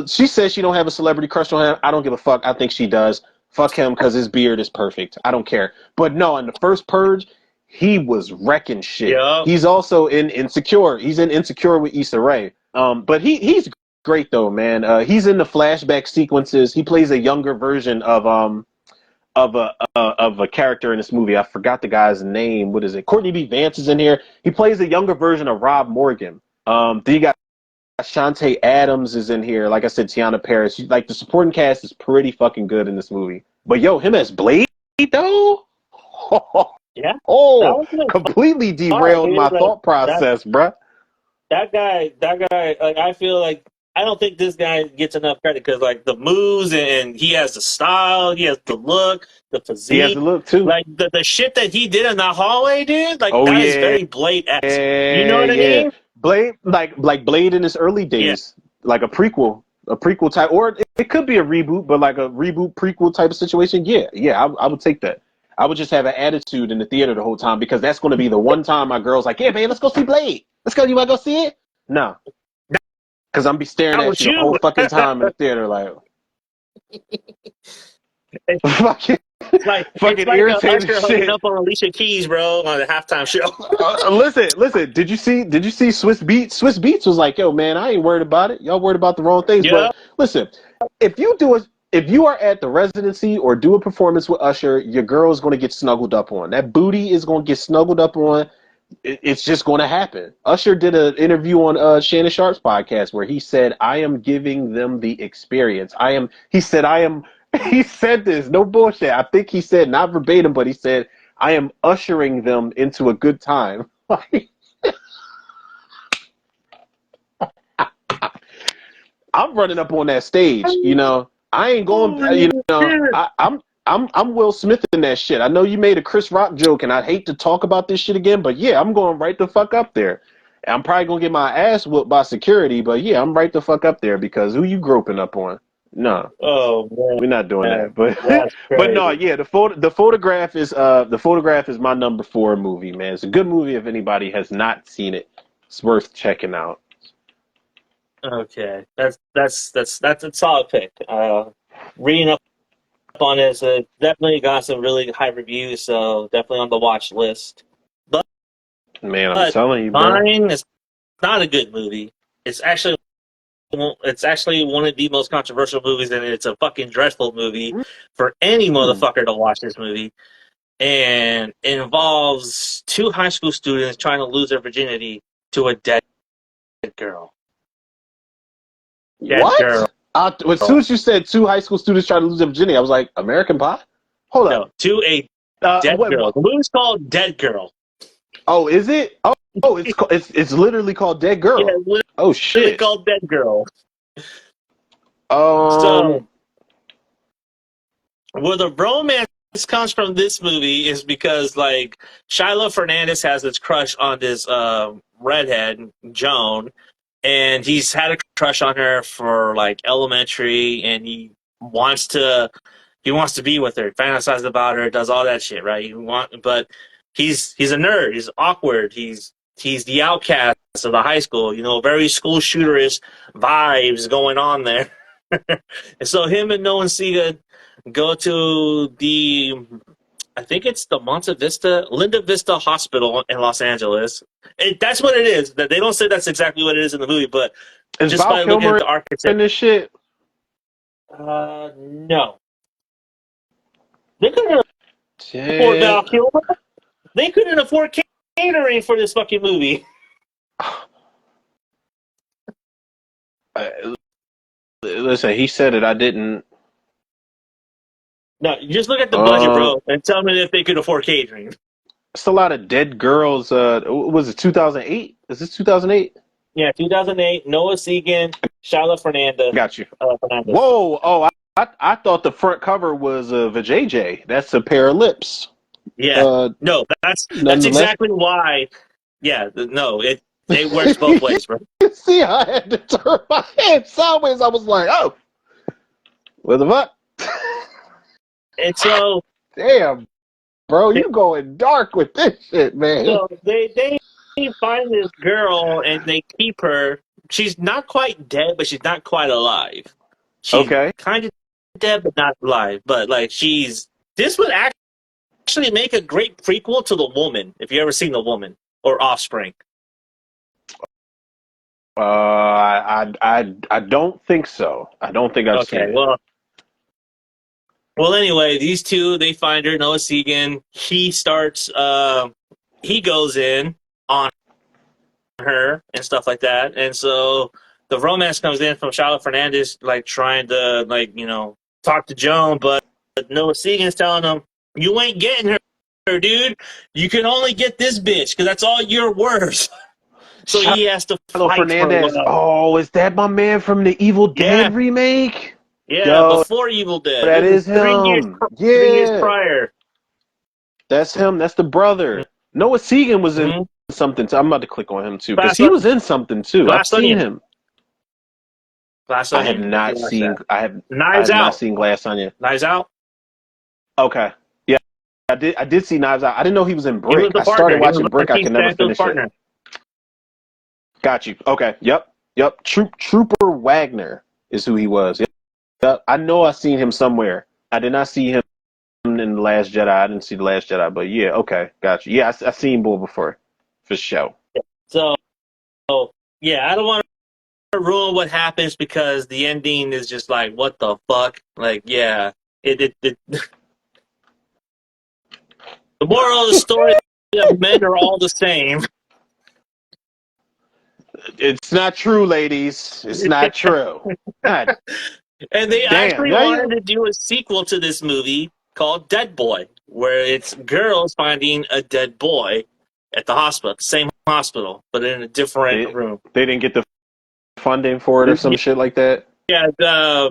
Speaker 1: she says she don't have a celebrity crush on him. I don't give a fuck. I think she does. Fuck him because his beard is perfect. I don't care. But no, in the first purge, he was wrecking shit.
Speaker 2: Yep.
Speaker 1: He's also in Insecure. He's in Insecure with Issa Rae. But he's great though, man. He's in the flashback sequences. He plays a younger version of a character in this movie. I forgot the guy's name. What is it? Courtney B. Vance is in here. He plays a younger version of Rob Morgan. Then you got Shantae Adams is in here. Like I said, Tiana Paris. Like, the supporting cast is pretty fucking good in this movie. But yo, him as Blade though?
Speaker 2: Yeah.
Speaker 1: Oh, completely derailed my thought process, bruh.
Speaker 2: That guy, like, I feel like I don't think this guy gets enough credit because, like, the moves and he has the style, he has the look, the physique.
Speaker 1: He has the look too.
Speaker 2: Like the shit that he did in the hallway, dude. Like, that is very Blade-esque. You know what I mean?
Speaker 1: Blade, like Blade in his early days, like a prequel type, or it could be a reboot, but like a reboot prequel type of situation. Yeah, I would take that. I would just have an attitude in the theater the whole time because that's going to be the one time my girl's like, "Yeah, babe, let's go see Blade. Let's go. You want to go see it?" No, because I'm be staring at you the whole fucking time in the theater, like fucking irritating shit.
Speaker 2: Up on Alicia Keys, bro, on the halftime show.
Speaker 1: Listen. Did you see Swiss Beats? Swiss Beats was like, "Yo, man, I ain't worried about it. Y'all worried about the wrong things."
Speaker 2: Yeah.
Speaker 1: But listen, if you are at the residency or do a performance with Usher, your girl is going to get snuggled up on. That booty is going to get snuggled up on. It's just going to happen. Usher did an interview on Shannon Sharp's podcast where he said, "I am giving them the experience. He said this, no bullshit. I think he said, not verbatim, but he said, I am ushering them into a good time." I'm running up on that stage. You know, I ain't going. You know, I'm Will Smith in that shit. I know you made a Chris Rock joke, and I'd hate to talk about this shit again, but yeah, I'm going right the fuck up there. I'm probably gonna get my ass whooped by security, but yeah, I'm right the fuck up there because who you groping up on? No,
Speaker 2: Oh
Speaker 1: we're not doing
Speaker 2: man,
Speaker 1: that. But
Speaker 2: that's
Speaker 1: but no,
Speaker 2: crazy.
Speaker 1: yeah, the photograph is my number 4 movie, man. It's a good movie if anybody has not seen it. It's worth checking out.
Speaker 2: Okay, that's a solid pick. Reading up on it, definitely got some really high reviews, so definitely on the watch list.
Speaker 1: Man, I'm
Speaker 2: But
Speaker 1: telling you, bro.
Speaker 2: mine is not a good movie. It's actually one of the most controversial movies, and it's a fucking dreadful movie for any
Speaker 1: Hmm.
Speaker 2: motherfucker to watch this movie. And it involves two high school students trying to lose their virginity to a dead girl. Dead girl.
Speaker 1: What? As soon as you said 2 high school students try to lose their virginity, I was like, American Pie? Hold
Speaker 2: No,
Speaker 1: up.
Speaker 2: to a dead girl.
Speaker 1: What?
Speaker 2: The movie's called Dead Girl.
Speaker 1: Oh, is it? Oh, it's literally called Dead
Speaker 2: Yeah,
Speaker 1: Girl.
Speaker 2: it's
Speaker 1: Oh
Speaker 2: literally
Speaker 1: shit.
Speaker 2: called Dead Girl.
Speaker 1: Um.
Speaker 2: So, where the romance comes from this movie is because, like, Shiloh Fernandez has this crush on this redhead, Joan, and he's had a crush on her for, like, elementary, and he wants to be with her, fantasizes about her, does all that shit, right? But he's a nerd. He's awkward. He's the outcast of the high school. You know, very school shooterish vibes going on there. And so him and Noah Seega go to I think it's the Linda Vista Hospital in Los Angeles. That's what it is. They don't say that's exactly what it is in the movie, but
Speaker 1: Is
Speaker 2: just
Speaker 1: Val
Speaker 2: by looking at
Speaker 1: Kilmer
Speaker 2: the architect,
Speaker 1: in this shit?
Speaker 2: no, they couldn't afford Val
Speaker 1: Shit.
Speaker 2: Kilmer. They couldn't afford catering for this fucking movie.
Speaker 1: Uh, Listen, he said it. I didn't.
Speaker 2: No, you just look at the budget,
Speaker 1: Uh,
Speaker 2: bro, and tell me if they could afford catering.
Speaker 1: it's a lot of dead girls. Was it 2008? Is this 2008?
Speaker 2: Yeah, 2008, Noah Segan, Shiloh
Speaker 1: Got you.
Speaker 2: Fernandez.
Speaker 1: Whoa. Oh, I thought the front cover was a JJ. That's a pair of lips.
Speaker 2: Yeah,
Speaker 1: Uh,
Speaker 2: no, that's
Speaker 1: Nonetheless.
Speaker 2: exactly why. Yeah, no, it works both ways, bro.
Speaker 1: See, I had to turn my head sideways. I was like, oh, what the fuck?
Speaker 2: And so,
Speaker 1: Damn, bro,
Speaker 2: they,
Speaker 1: you going dark with this shit, man.
Speaker 2: so they find this girl and they keep her. She's not quite dead, but she's not quite alive. She's
Speaker 1: Okay.
Speaker 2: kind of dead, but not alive. But like this would actually make a great prequel to The Woman, if you ever seen The Woman or Offspring.
Speaker 1: I don't think so. I don't think I've
Speaker 2: Okay,
Speaker 1: seen it.
Speaker 2: well, anyway, these two, they find her, Noah Segan. He goes in on her and stuff like that. And so the romance comes in from Shiloh Fernandez, like trying to, like, talk to Joan, but Noah Segan's telling him, you ain't getting her, dude. You can only get this bitch because that's all you're worth. So he has to
Speaker 1: Shiloh
Speaker 2: fight for
Speaker 1: Fernandez.
Speaker 2: love.
Speaker 1: Oh, is that my man from the Evil
Speaker 2: Yeah,
Speaker 1: Dead remake?
Speaker 2: yeah,
Speaker 1: Yo,
Speaker 2: before Evil Dead.
Speaker 1: that
Speaker 2: This is
Speaker 1: is him.
Speaker 2: 3 years
Speaker 1: Yeah,
Speaker 2: prior.
Speaker 1: that's him. That's the brother. Noah Segan was in
Speaker 2: Mm-hmm.
Speaker 1: something too. I'm about to click on him too because
Speaker 2: Glass,
Speaker 1: he was in something too. I've
Speaker 2: Glass
Speaker 1: seen
Speaker 2: Onion.
Speaker 1: him.
Speaker 2: Glass
Speaker 1: I have
Speaker 2: Onion. You
Speaker 1: not
Speaker 2: can watch
Speaker 1: seen.
Speaker 2: that.
Speaker 1: I
Speaker 2: Knives
Speaker 1: have not
Speaker 2: Out.
Speaker 1: seen Glass Onion.
Speaker 2: Knives Out.
Speaker 1: Okay. Yeah, I did see Knives Out. I didn't know he was in
Speaker 2: He was
Speaker 1: Brick.
Speaker 2: the
Speaker 1: I started
Speaker 2: partner. He was
Speaker 1: watching Brick. I
Speaker 2: Lakeith
Speaker 1: could never
Speaker 2: Stanfield's
Speaker 1: finish it.
Speaker 2: partner.
Speaker 1: Got you. Okay. Yep. Trooper Wagner is who he was. Yep. I know I seen him somewhere. I did not see him in the Last Jedi. I didn't see the Last Jedi, but yeah. Okay. Got you. Yeah, I seen Bull before, for sure.
Speaker 2: So, yeah, I don't want to ruin what happens because the ending is just like, what the fuck? Like, yeah. It the moral of the story is that men are all the same.
Speaker 1: It's not true, ladies. It's not true. God
Speaker 2: And they
Speaker 1: damn.
Speaker 2: actually
Speaker 1: Now
Speaker 2: wanted
Speaker 1: you.
Speaker 2: to do a sequel to this movie called Dead Boy, where it's girls finding a dead boy at the hospital, the same hospital, but in a different
Speaker 1: They
Speaker 2: room.
Speaker 1: they didn't get the funding for it or some shit like that.
Speaker 2: Yeah,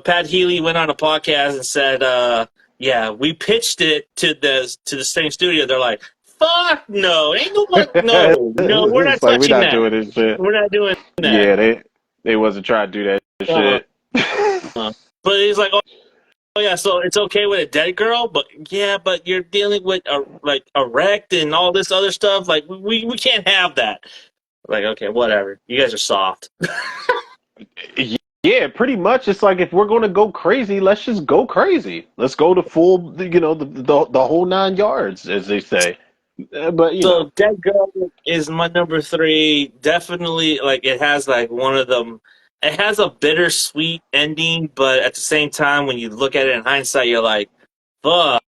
Speaker 2: Pat Healy went on a podcast and said, "Yeah, we pitched it to the same studio. They're like, fuck no, ain't no one, no, we're not
Speaker 1: It's like we're
Speaker 2: touching
Speaker 1: not
Speaker 2: that.
Speaker 1: doing this shit.
Speaker 2: We're not doing that."
Speaker 1: Yeah, they wasn't trying to do that
Speaker 2: Uh,
Speaker 1: shit.
Speaker 2: but he's like, "Oh yeah, so it's okay with a dead girl, but yeah, but you're dealing with like erect and all this other stuff. Like we can't have that." Like, okay, whatever. You guys are soft.
Speaker 1: Yeah, pretty much. It's like if we're gonna go crazy, let's just go crazy. Let's go to full, the whole 9 yards, as they say. But
Speaker 2: So Dead Girl is my number three. Definitely, like it has like one of them. It has a bittersweet ending, but at the same time, when you look at it in hindsight, you're like, "Fuck!"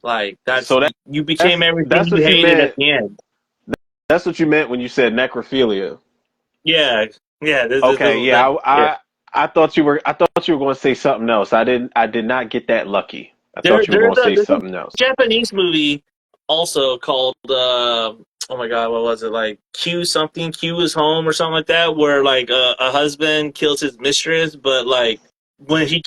Speaker 2: Like
Speaker 1: so
Speaker 2: you became everything
Speaker 1: that's
Speaker 2: you
Speaker 1: what you
Speaker 2: hated at
Speaker 1: meant.
Speaker 2: the end.
Speaker 1: That's what you meant when you said necrophilia.
Speaker 2: Yeah, yeah.
Speaker 1: Okay, yeah,
Speaker 2: Yeah.
Speaker 1: I thought you were going to say something else. I did not get that lucky. I thought you were going to say
Speaker 2: There's a
Speaker 1: something else.
Speaker 2: Japanese movie also called oh my god, what was it, like Q something? Q is home or something like that, where like a husband kills his mistress, but like when he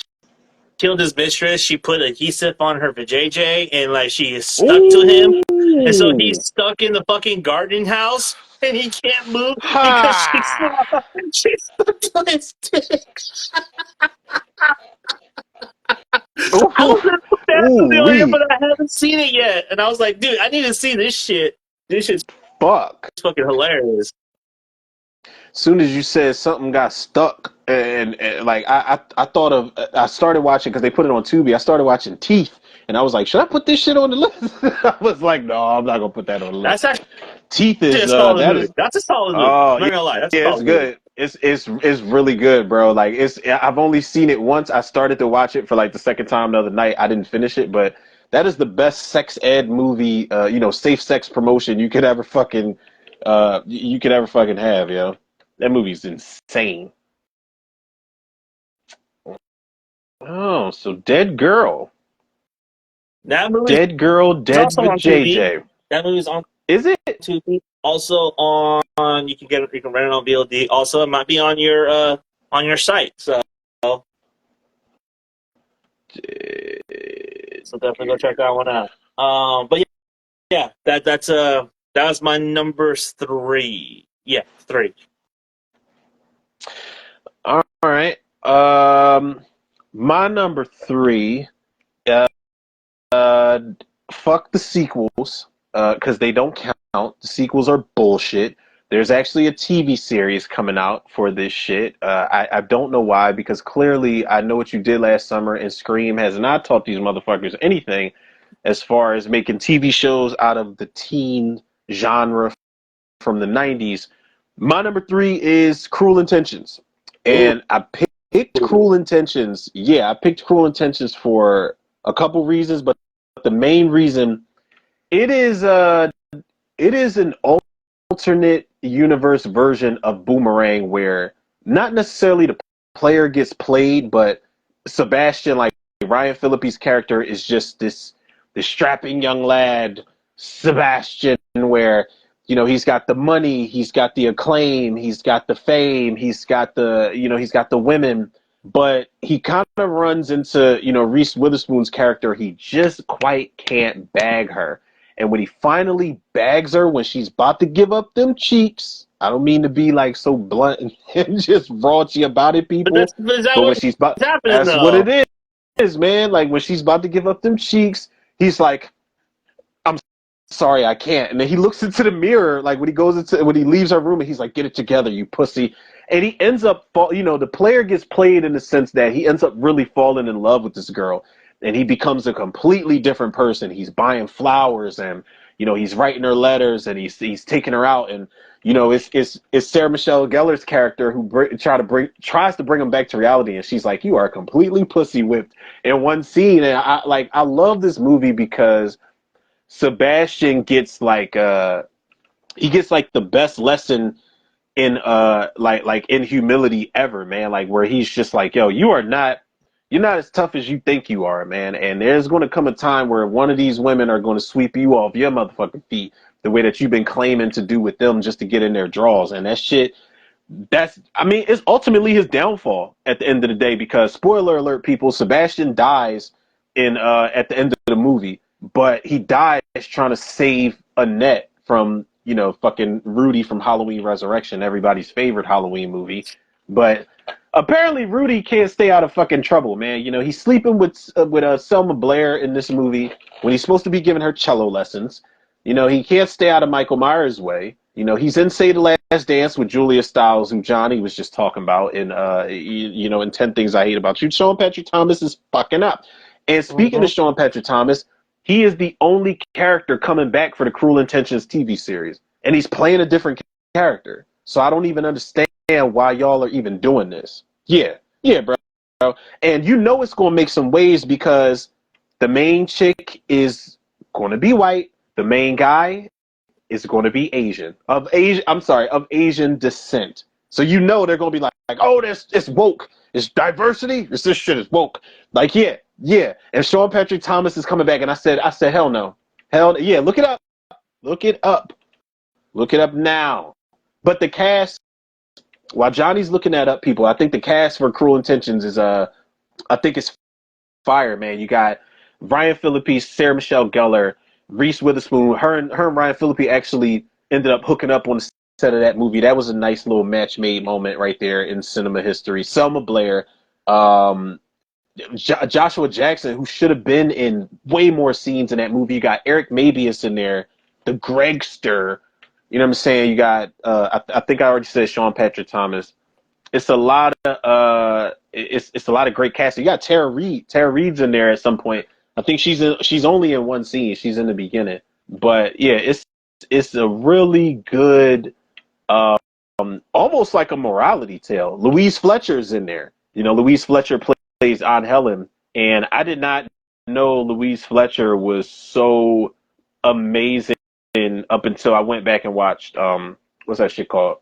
Speaker 2: killed his mistress, she put adhesive on her vajayjay and like she is stuck to him, and so
Speaker 1: Ooh,
Speaker 2: he's stuck in the fucking garden house and he can't move because
Speaker 1: ha!
Speaker 2: she's stuck to his dick. I
Speaker 1: Ooh,
Speaker 2: was gonna put that
Speaker 1: ooh,
Speaker 2: on there,
Speaker 1: wee,
Speaker 2: but I haven't seen it yet. And I was like, dude, I need to see this shit. This shit's
Speaker 1: fuck.
Speaker 2: fucking hilarious.
Speaker 1: Soon as you said something got stuck, and like I thought of, I started watching because they put it on Tubi. I started watching Teeth, and I was like, should I put this shit on the list? I was like, no, I'm not gonna put that on the list.
Speaker 2: That's actually
Speaker 1: Teeth
Speaker 2: a
Speaker 1: is
Speaker 2: solid
Speaker 1: that
Speaker 2: movie.
Speaker 1: is
Speaker 2: That's a solid movie.
Speaker 1: oh
Speaker 2: I'm not gonna lie, that's a
Speaker 1: yeah, it's
Speaker 2: solid movie.
Speaker 1: good. It's really good, bro. Like I've only seen it once. I started to watch it for like the second time the other night. I didn't finish it, but that is the best sex ed movie, safe sex promotion you could ever fucking have, yo. That movie's insane. Oh, so Dead Girl.
Speaker 2: That movie's
Speaker 1: Dead Girl, Dead
Speaker 2: also
Speaker 1: with
Speaker 2: on Tubi.
Speaker 1: JJ.
Speaker 2: That movie's on
Speaker 1: Is it?
Speaker 2: Tubi. Also on you can rent it on VOD. Also, it might be on your site. So definitely go check that one out. But yeah, that was my number three. Yeah, three.
Speaker 1: All right. My number three. Uh, uh, Fuck the sequels. Because they don't count. The sequels are bullshit. There's actually a TV series coming out for this shit. I don't know why, because clearly I Know What You Did Last Summer and Scream has not taught these motherfuckers anything as far as making TV shows out of the teen genre from the 90s. My number three is Cruel Intentions.
Speaker 2: Ooh.
Speaker 1: And I picked Cruel Intentions. Yeah, I picked Cruel Intentions for a couple reasons, but the main reason it is an alternate universe version of Boomerang where not necessarily the player gets played, but Sebastian, like Ryan Phillippe's character, is just this strapping young lad, Sebastian, where he's got the money, he's got the acclaim, he's got the fame, he's got the women, but he kind of runs into Reese Witherspoon's character. He just quite can't bag her. And when he finally bags her, when she's about to give up them cheeks, I don't mean to be like so blunt and just raunchy about it,
Speaker 2: But
Speaker 1: people.
Speaker 2: is that
Speaker 1: But when
Speaker 2: what's
Speaker 1: she's about,
Speaker 2: happening
Speaker 1: that's what
Speaker 2: though?
Speaker 1: it is, man. Like when she's about to give up them cheeks, he's like, I'm sorry, I can't. And then he looks into the mirror, like when he leaves her room, and he's like, get it together, you pussy. And he ends up, the player gets played in the sense that he ends up really falling in love with this girl. And he becomes a completely different person. He's buying flowers, and he's writing her letters, and he's taking her out, and it's Sarah Michelle Gellar's character who tries to bring him back to reality, and she's like, you are completely pussy whipped in one scene. And I love this movie because Sebastian gets he gets like the best lesson in like in humility ever, man. Like where he's just like, yo, you're not as tough as you think you are, man. And there's going to come a time where one of these women are going to sweep you off your motherfucking feet the way that you've been claiming to do with them just to get in their draws. And that shit I mean, it's ultimately his downfall at the end of the day because spoiler alert, people, Sebastian dies in at the end of the movie, but he dies trying to save Annette from, you know, fucking Rudy from Halloween Resurrection, everybody's favorite Halloween movie. But apparently Rudy can't stay out of fucking trouble, man. You know, he's sleeping with Selma Blair in this movie when he's supposed to be giving her cello lessons. You know, he can't stay out of Michael Myers' way. You know, he's in Say the Last Dance with Julia Stiles, who Johnny was just talking about in, you know, in 10 Things I Hate About You. Sean Patrick Thomas is fucking up. And speaking
Speaker 2: Mm-hmm.
Speaker 1: of Sean Patrick Thomas, he is the only character coming back for the Cruel Intentions TV series. And he's playing a different character. So I don't even understand why y'all are even doing this. Yeah. Yeah, bro. And you know it's going to make some waves because the main chick is going to be white. The main guy is going to be of Asian descent. So you know they're going to be like, oh, it's woke. It's diversity. This shit is woke. Like, yeah, yeah. And Sean Patrick Thomas is coming back, and I said, hell no. Yeah, look it up. Look it up. Look it up now. But the cast, while Johnny's looking that up, people, I think the cast for Cruel Intentions is I think it's fire, man. You got Ryan Phillippe, Sarah Michelle Gellar, Reese Witherspoon. Her and Ryan Phillippe actually ended up hooking up on the set of that movie. That was a nice little match made moment right there in cinema history. Selma Blair, Joshua Jackson, who should have been in way more scenes in that movie. You got Eric Mabius in there, the Gregster. You know what I'm saying? You got I think I already said Sean Patrick Thomas. It's a lot of it's a lot of great casting. You got Tara Reid. Tara Reid's in there at some point. I think she's only in one scene. She's in the beginning. But yeah, it's a really good almost like a morality tale. Louise Fletcher's in there. You know, Louise Fletcher plays Aunt Helen, and I did not know Louise Fletcher was so amazing up until I went back and watched what's that shit called?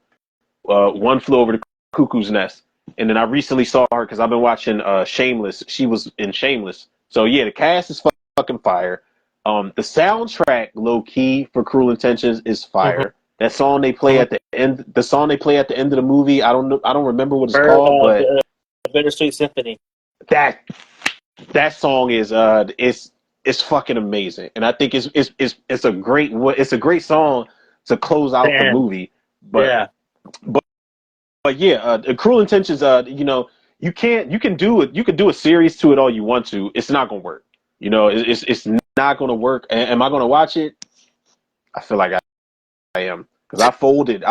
Speaker 1: One Flew Over the Cuckoo's Nest. And then I recently saw her because I've been watching Shameless. She was in Shameless. So yeah, the cast is fucking fire. The soundtrack, low key, for Cruel Intentions is
Speaker 2: Mm-hmm.
Speaker 1: fire. That song they play at the end, the song they play at the end of the movie. I don't know. I don't remember what it's called, but
Speaker 2: Bittersweet Symphony.
Speaker 1: that that song is it's fucking amazing, and I think it's a great song to close out the
Speaker 2: Damn.
Speaker 1: movie. But
Speaker 2: Yeah.
Speaker 1: but but yeah, Cruel Intentions. You know, you can do it. You can do a series to it all you want to. It's not gonna work. You know, it's not gonna work. Am I gonna watch it? I feel like I am because I folded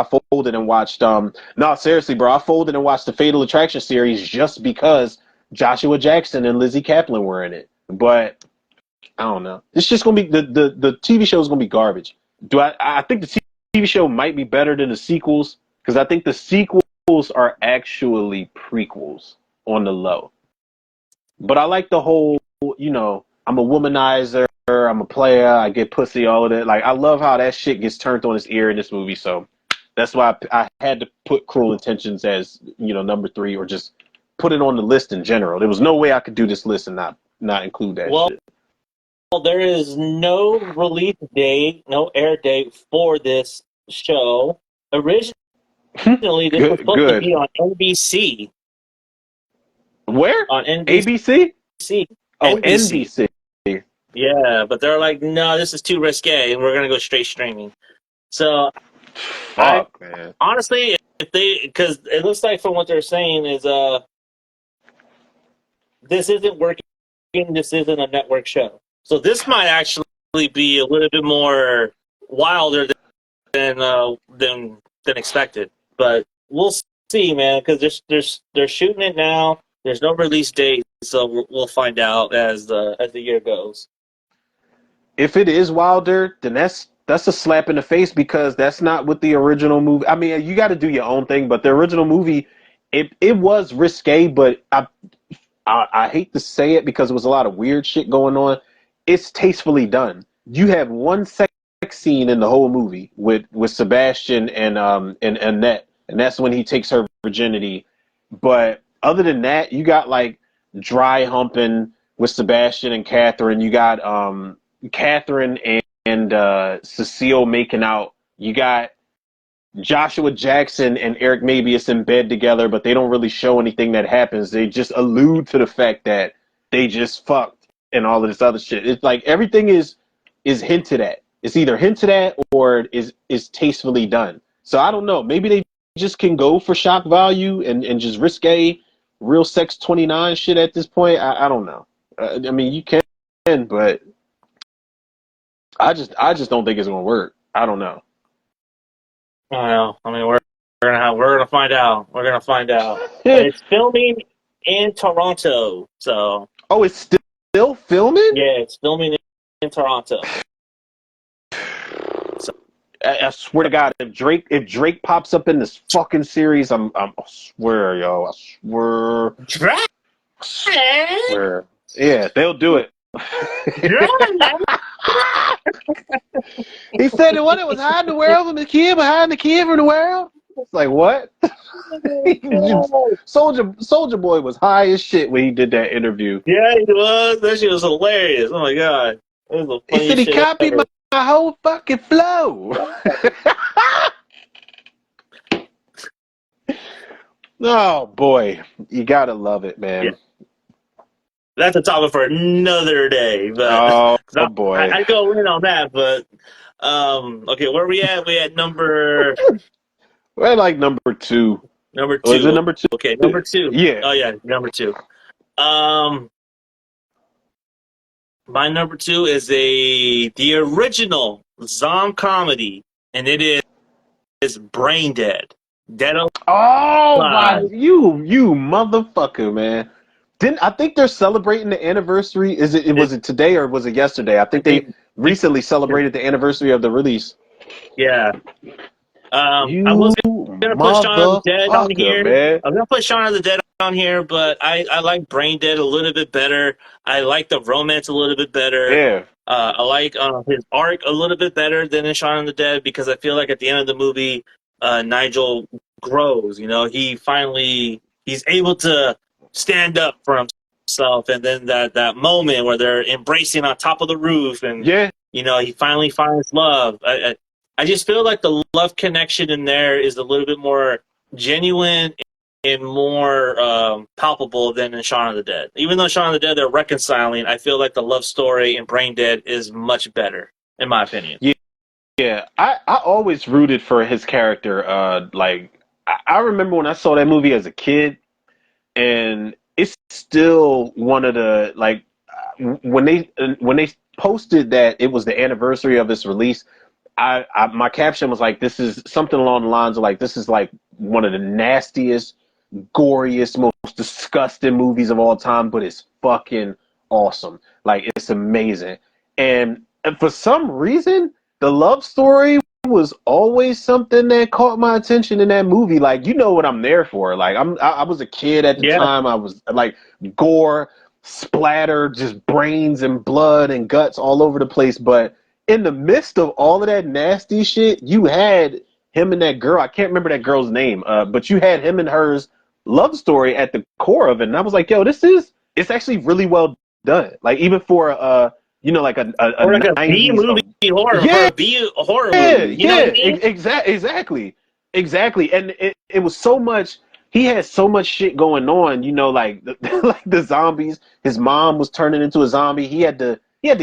Speaker 1: and watched. No, seriously, bro, I folded and watched the Fatal Attraction series just because Joshua Jackson and Lizzie Kaplan were in it. But I don't know. It's just gonna be the TV show is gonna be garbage. I think the TV show might be better than the sequels because I think the sequels are actually prequels on the low. But I like the whole, you know, I'm a womanizer, I'm a player, I get pussy, all of that. Like I love how that shit gets turned on its ear in this movie. So that's why I had to put Cruel Intentions as, you know, number 3 or just put it on the list in general. There was no way I could do this list and not include that
Speaker 2: Well,
Speaker 1: shit.
Speaker 2: there is no release date, no air date for this show. Originally, this was supposed to
Speaker 1: Good.
Speaker 2: be on NBC.
Speaker 1: Where?
Speaker 2: On NBC.
Speaker 1: ABC? Oh,
Speaker 2: NBC.
Speaker 1: NBC.
Speaker 2: Yeah, but they're like, no, this is too risque. We're gonna go straight streaming. So I
Speaker 1: Fuck, man.
Speaker 2: honestly, if they, because it looks like from what they're saying is, this isn't working. This isn't a network show. So this might actually be a little bit more wilder than expected. But we'll see, man, because they're shooting it now. There's no release date, so we'll find out as the year goes.
Speaker 1: If it is Wilder, then that's a slap in the face because that's not what the original movie. I mean, you got to do your own thing, but the original movie, it was risque, but I hate to say it because there was a lot of weird shit going on. It's tastefully done. You have one sex scene in the whole movie with Sebastian and Annette, and that's when he takes her virginity. But other than that, you got like dry humping with Sebastian and Catherine. You got Catherine and Cecile making out. You got Joshua Jackson and Eric Mabius in bed together, but they don't really show anything that happens. They just allude to the fact that they just fucked and all of this other shit. It's like everything is hinted at. It's either hinted at or is tastefully done. So I don't know. Maybe they just can go for shock value and just risque real sex 29 shit at this point. I don't know. I mean, you can, but I just don't think it's gonna work. I don't know.
Speaker 2: I don't know. I mean, we're gonna find out. We're gonna find out. And it's filming in Toronto, so.
Speaker 1: Oh, it's still filming?
Speaker 2: Yeah, it's filming in Toronto.
Speaker 1: So, I swear to God, if Drake pops up in this fucking series, I swear, yo, I swear.
Speaker 2: Drake.
Speaker 1: I swear. Yeah, they'll do it. He said the one that was hiding the world from the kid behind the kid from the world. It's like, what? Soldier Boy was high as shit when he did that interview.
Speaker 2: Yeah, he was. That shit was hilarious. Oh my god, it was the funniest
Speaker 1: He said he
Speaker 2: shit
Speaker 1: copied
Speaker 2: ever.
Speaker 1: my whole fucking flow. Oh boy, you gotta love it, man.
Speaker 2: Yeah. That's a topic for another day. But
Speaker 1: oh boy,
Speaker 2: I go in on that. But okay, where are we at? We at number.
Speaker 1: We're like number 2.
Speaker 2: Number 2.
Speaker 1: Oh, is it number 2?
Speaker 2: Okay, number 2.
Speaker 1: Yeah.
Speaker 2: Oh yeah, number 2. My number 2 is the original zombie comedy, and it is Brain Dead. Dead Alive.
Speaker 1: Oh my, you motherfucker, man! I think they're celebrating the anniversary? Was it today or was it yesterday? I think they recently celebrated the anniversary of the release.
Speaker 2: Yeah. I was gonna put Shaun of the Dead on here.
Speaker 1: Man.
Speaker 2: I'm gonna put Shaun of the Dead on here, but I like Brain Dead a little bit better. I like the romance a little bit better.
Speaker 1: Yeah.
Speaker 2: I like his arc a little bit better than in Shaun of the Dead because I feel like at the end of the movie, Nigel grows. You know, he's able to stand up for himself, and then that moment where they're embracing on top of the roof, and you know, he finally finds love. I just feel like the love connection in there is a little bit more genuine and more palpable than in Shaun of the Dead. Even though Shaun of the Dead they're reconciling, I feel like the love story in Brain Dead is much better, in my opinion.
Speaker 1: Yeah. I always rooted for his character. I remember when I saw that movie as a kid, and it's still one of the when they posted that it was the anniversary of its release. My caption was like, this is something along the lines of like, this is like one of the nastiest, goriest, most disgusting movies of all time, but it's fucking awesome. Like, it's amazing. And for some reason, the love story was always something that caught my attention in that movie. Like, you know what I'm there for. Like, I was a kid at the time. I was like gore, splatter, just brains and blood and guts all over the place. But in the midst of all of that nasty shit, you had him and that girl. I can't remember that girl's name, but you had him and her's love story at the core of it. And I was like, yo, it's actually really well done. Like, even for like a
Speaker 2: B movie horror,
Speaker 1: yeah,
Speaker 2: or a B horror movie. You know what I mean?
Speaker 1: Exactly. And it was so much. He had so much shit going on. You know, like like the zombies. His mom was turning into a zombie. He had to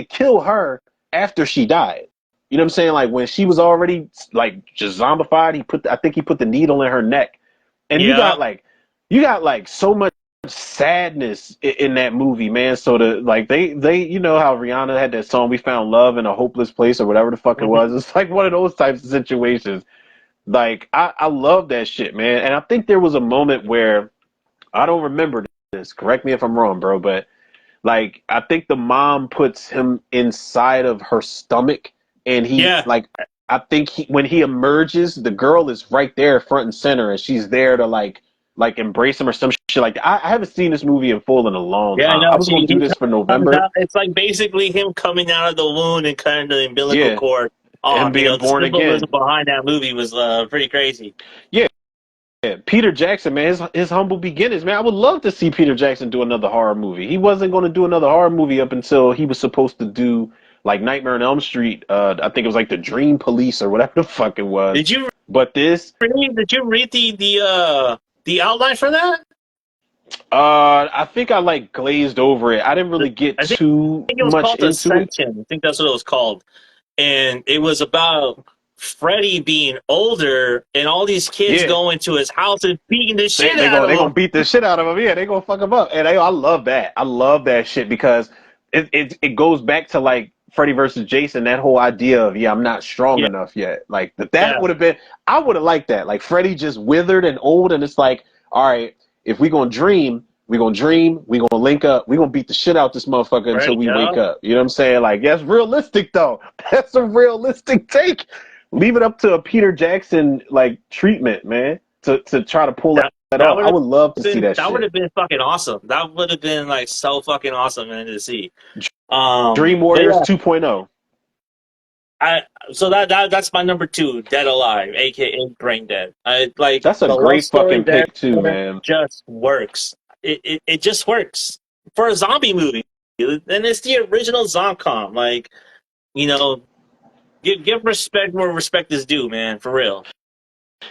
Speaker 1: kill her after she died. You know what I'm saying? Like, when she was already like just zombified, I think he put the needle in her neck. And you got like so much sadness in that movie, man. So they you know how Rihanna had that song "We Found Love in a Hopeless Place" or whatever the fuck it was. It's like one of those types of situations. Like, I love that shit, man. And I think there was a moment where, I don't remember this, correct me if I'm wrong, bro, but like, I think the mom puts him inside of her stomach, and I think when he emerges, the girl is right there front and center, and she's there to like embrace him or some shit like that. I haven't seen this movie in full in a long time. I was going to do this for November.
Speaker 2: It's like basically him coming out of the wound and cutting the umbilical cord.
Speaker 1: And being born again.
Speaker 2: The behind that movie was pretty crazy.
Speaker 1: Yeah. Peter Jackson, man, his humble beginnings, man. I would love to see Peter Jackson do another horror movie. He wasn't going to do another horror movie up until he was supposed to do like Nightmare on Elm Street. I think it was like The Dream Police or whatever the fuck it was.
Speaker 2: Did you
Speaker 1: But this,
Speaker 2: Did you read the outline for that?
Speaker 1: I think I like glazed over it. I didn't really get
Speaker 2: I
Speaker 1: too
Speaker 2: think it was
Speaker 1: much
Speaker 2: called
Speaker 1: into it.
Speaker 2: Ascension. I think that's what it was called. And it was about Freddy being older and all these kids
Speaker 1: Yeah,
Speaker 2: going to his house and beating the
Speaker 1: they
Speaker 2: shit
Speaker 1: they
Speaker 2: out
Speaker 1: go they
Speaker 2: of
Speaker 1: gonna
Speaker 2: him.
Speaker 1: beat the shit out of him. Yeah, they gonna fuck him up. And I love that. I love that shit because it goes back to like Freddy versus Jason. That whole idea of I'm not strong
Speaker 2: Yeah,
Speaker 1: enough yet. Like that
Speaker 2: yeah,
Speaker 1: would have been. I would have liked that. Like Freddy just withered and old, and it's like, all right, if we gonna dream. We gonna dream. We gonna link up. We gonna beat the shit out this motherfucker
Speaker 2: right,
Speaker 1: until we
Speaker 2: yeah.
Speaker 1: wake up. You know what I'm saying? Like that's realistic though. That's a realistic take. Leave it up to a Peter Jackson like treatment, man, to try to pull
Speaker 2: That
Speaker 1: that
Speaker 2: that
Speaker 1: off.
Speaker 2: would
Speaker 1: I
Speaker 2: have
Speaker 1: would love to see
Speaker 2: been
Speaker 1: that
Speaker 2: that would
Speaker 1: shit.
Speaker 2: have been fucking awesome. That would have been like so fucking awesome, man, to see.
Speaker 1: Dream
Speaker 2: But
Speaker 1: Warriors
Speaker 2: yeah,
Speaker 1: 2.0.
Speaker 2: I so that's my number two, Dead Alive, aka Brain Dead. I like
Speaker 1: That's a
Speaker 2: the love
Speaker 1: great
Speaker 2: story
Speaker 1: fucking
Speaker 2: there
Speaker 1: pick too, man.
Speaker 2: just works. It just works for a zombie movie, and it's the original Zomcom. Like, you know, give respect where respect is due, man, for real.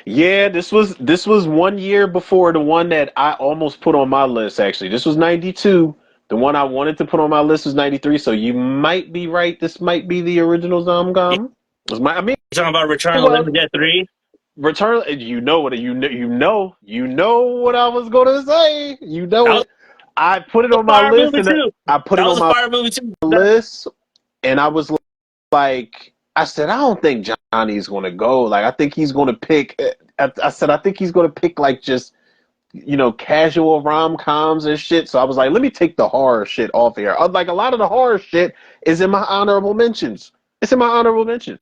Speaker 1: Yeah, this was 1 year before the one that I almost put on my list. Actually, this was 92. The one I wanted to put on my list was 93. So you might be right. This might be the original
Speaker 2: You
Speaker 1: Zomgom. I mean,
Speaker 2: talking about Return of the
Speaker 1: well,
Speaker 2: Living Dead 3?
Speaker 1: Return. You know what you know what I was gonna say. You know
Speaker 2: That was
Speaker 1: it. I put it
Speaker 2: a
Speaker 1: on my
Speaker 2: fire
Speaker 1: list,
Speaker 2: movie
Speaker 1: and
Speaker 2: too.
Speaker 1: I put
Speaker 2: That
Speaker 1: it
Speaker 2: was
Speaker 1: on
Speaker 2: a
Speaker 1: my
Speaker 2: fire movie too.
Speaker 1: list, and I was like, I said, I don't think Johnny's gonna go. Like, I think he's gonna pick. I said, I think he's gonna pick like just casual rom coms and shit. So I was like, let me take the horror shit off here. Like a lot of the horror shit is in my honorable mentions. It's in my honorable mentions.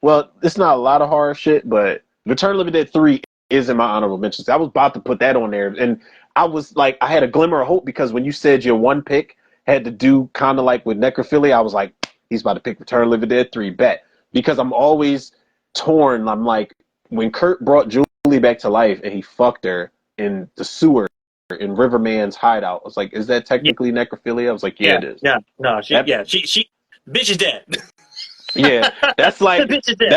Speaker 1: Well, it's not a lot of horror shit, but Return of the Living Dead 3 is in my honorable mentions. I was about to put that on there, and I was like, I had a glimmer of hope because when you said your one pick had to do kind of like with Necrophilia, I was like, he's about to pick Return of the Living Dead 3, bet. Because I'm always torn. I'm like, when Kurt brought Julie back to life and he fucked her in the sewer in Riverman's hideout, I was like, is that
Speaker 2: Yeah,
Speaker 1: technically Necrophilia? I was like, yeah,
Speaker 2: yeah,
Speaker 1: it is.
Speaker 2: yeah. No,
Speaker 1: That
Speaker 2: she bitch is dead.
Speaker 1: Yeah, that's
Speaker 2: The
Speaker 1: like
Speaker 2: bitch is dead.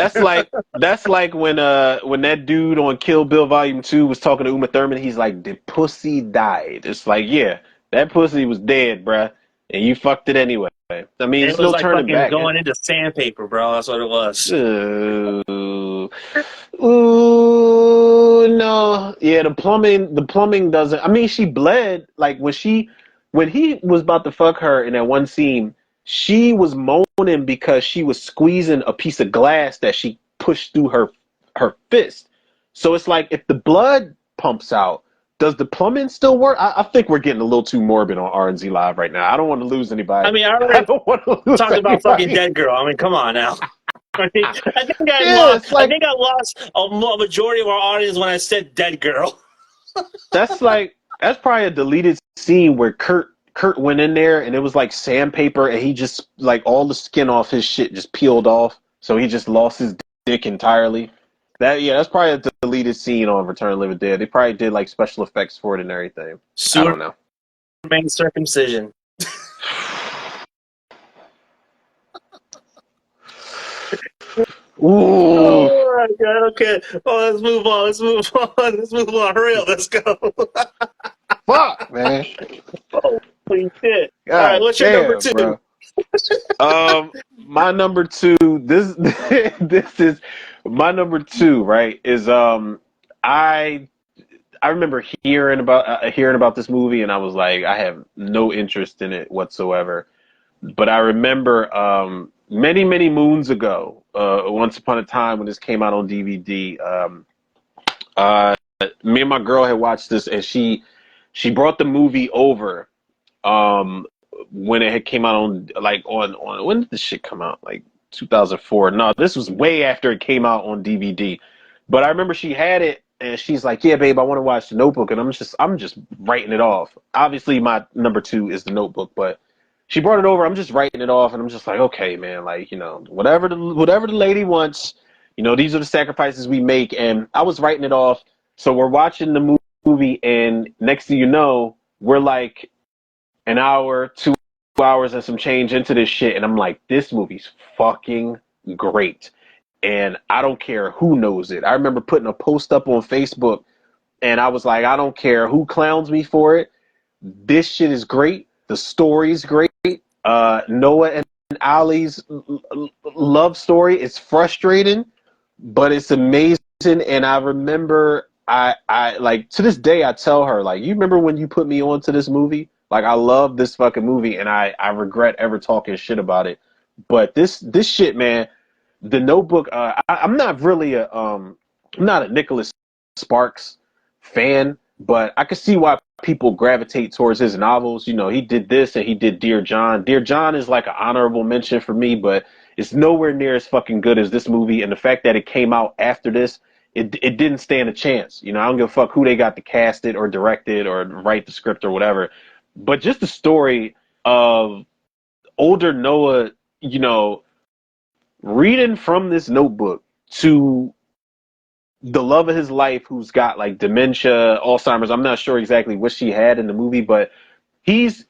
Speaker 1: that's like when that dude on Kill Bill Volume 2 was talking to Uma Thurman. He's like, the pussy died. It's like, yeah, that pussy was dead, bruh, and you fucked it anyway. I mean,
Speaker 2: It
Speaker 1: there's
Speaker 2: was
Speaker 1: no
Speaker 2: like
Speaker 1: turning
Speaker 2: fucking
Speaker 1: back.
Speaker 2: going into sandpaper, bro. That's what it was.
Speaker 1: Ooh, ooh, no, yeah, the plumbing doesn't. I mean, she bled like when he was about to fuck her in that one scene. She was moaning because she was squeezing a piece of glass that she pushed through her fist. So it's like if the blood pumps out, does the plumbing still work? I think we're getting a little too morbid on R&Z Live right now. I don't want to lose
Speaker 2: I
Speaker 1: anybody.
Speaker 2: mean, I
Speaker 1: I
Speaker 2: already
Speaker 1: don't want to lose
Speaker 2: talked about fucking
Speaker 1: anybody.
Speaker 2: Dead Girl. I mean, come on now. I think I
Speaker 1: Yeah,
Speaker 2: lost.
Speaker 1: it's
Speaker 2: I
Speaker 1: like
Speaker 2: think I lost a majority of our audience when I said Dead Girl.
Speaker 1: that's probably a deleted scene where Kurt went in there and it was like sandpaper and he just like all the skin off his shit just peeled off, so he just lost his dick entirely. That's probably a deleted scene on Return of the Living Dead. They probably did like special effects for it and everything. I
Speaker 2: Sewer
Speaker 1: don't know.
Speaker 2: main circumcision.
Speaker 1: Ooh,
Speaker 2: Oh my god. Okay. Oh, let's move on. Let's move on. Let's move on. Hurry up. Let's go.
Speaker 1: fuck, man.
Speaker 2: Holy shit. All right.
Speaker 1: God
Speaker 2: What's your number
Speaker 1: damn,
Speaker 2: two?
Speaker 1: bro. My number two. This this is my number two. Right? Is I I remember hearing about this movie, and I was like, I have no interest in it whatsoever. But I remember many moons ago, once upon a time when this came out on DVD. Uh, Me and my girl had watched this, and she brought the movie over when it had came out on when did this shit come out? Like 2004. No, this was way after it came out on DVD. But I remember she had it and she's like, "Yeah, babe, I want to watch The Notebook." And I'm just writing it off. Obviously my number 2 is The Notebook, but she brought it over. I'm just writing it off and I'm just like, "Okay, man, like, whatever the lady wants, these are the sacrifices we make." And I was writing it off. So we're watching the movie and next thing you know, we're like an hour, 2 hours and some change into this shit, and I'm like, this movie's fucking great. and I don't care who knows it. I remember putting a post up on Facebook, and I was like, I don't care who clowns me for it. This shit is great. The story's great. Noah and Ali's love story is frustrating, but it's amazing. And I remember, I like to this day, I tell her, like, you remember when you put me onto this movie? Like, I love this fucking movie, and I regret ever talking shit about it. But this shit, man, The Notebook. I'm not really I'm not a Nicholas Sparks fan, but I can see why people gravitate towards his novels. You know, he did this and he did Dear John. Dear John is like an honorable mention for me, but it's nowhere near as fucking good as this movie. And the fact that it came out after this, it didn't stand a chance. You know, I don't give a fuck who they got to cast it or direct it or write the script or whatever. But just the story of older Noah, you know, reading from this notebook to the love of his life, who's got like dementia, Alzheimer's. I'm not sure exactly what she had in the movie, but he's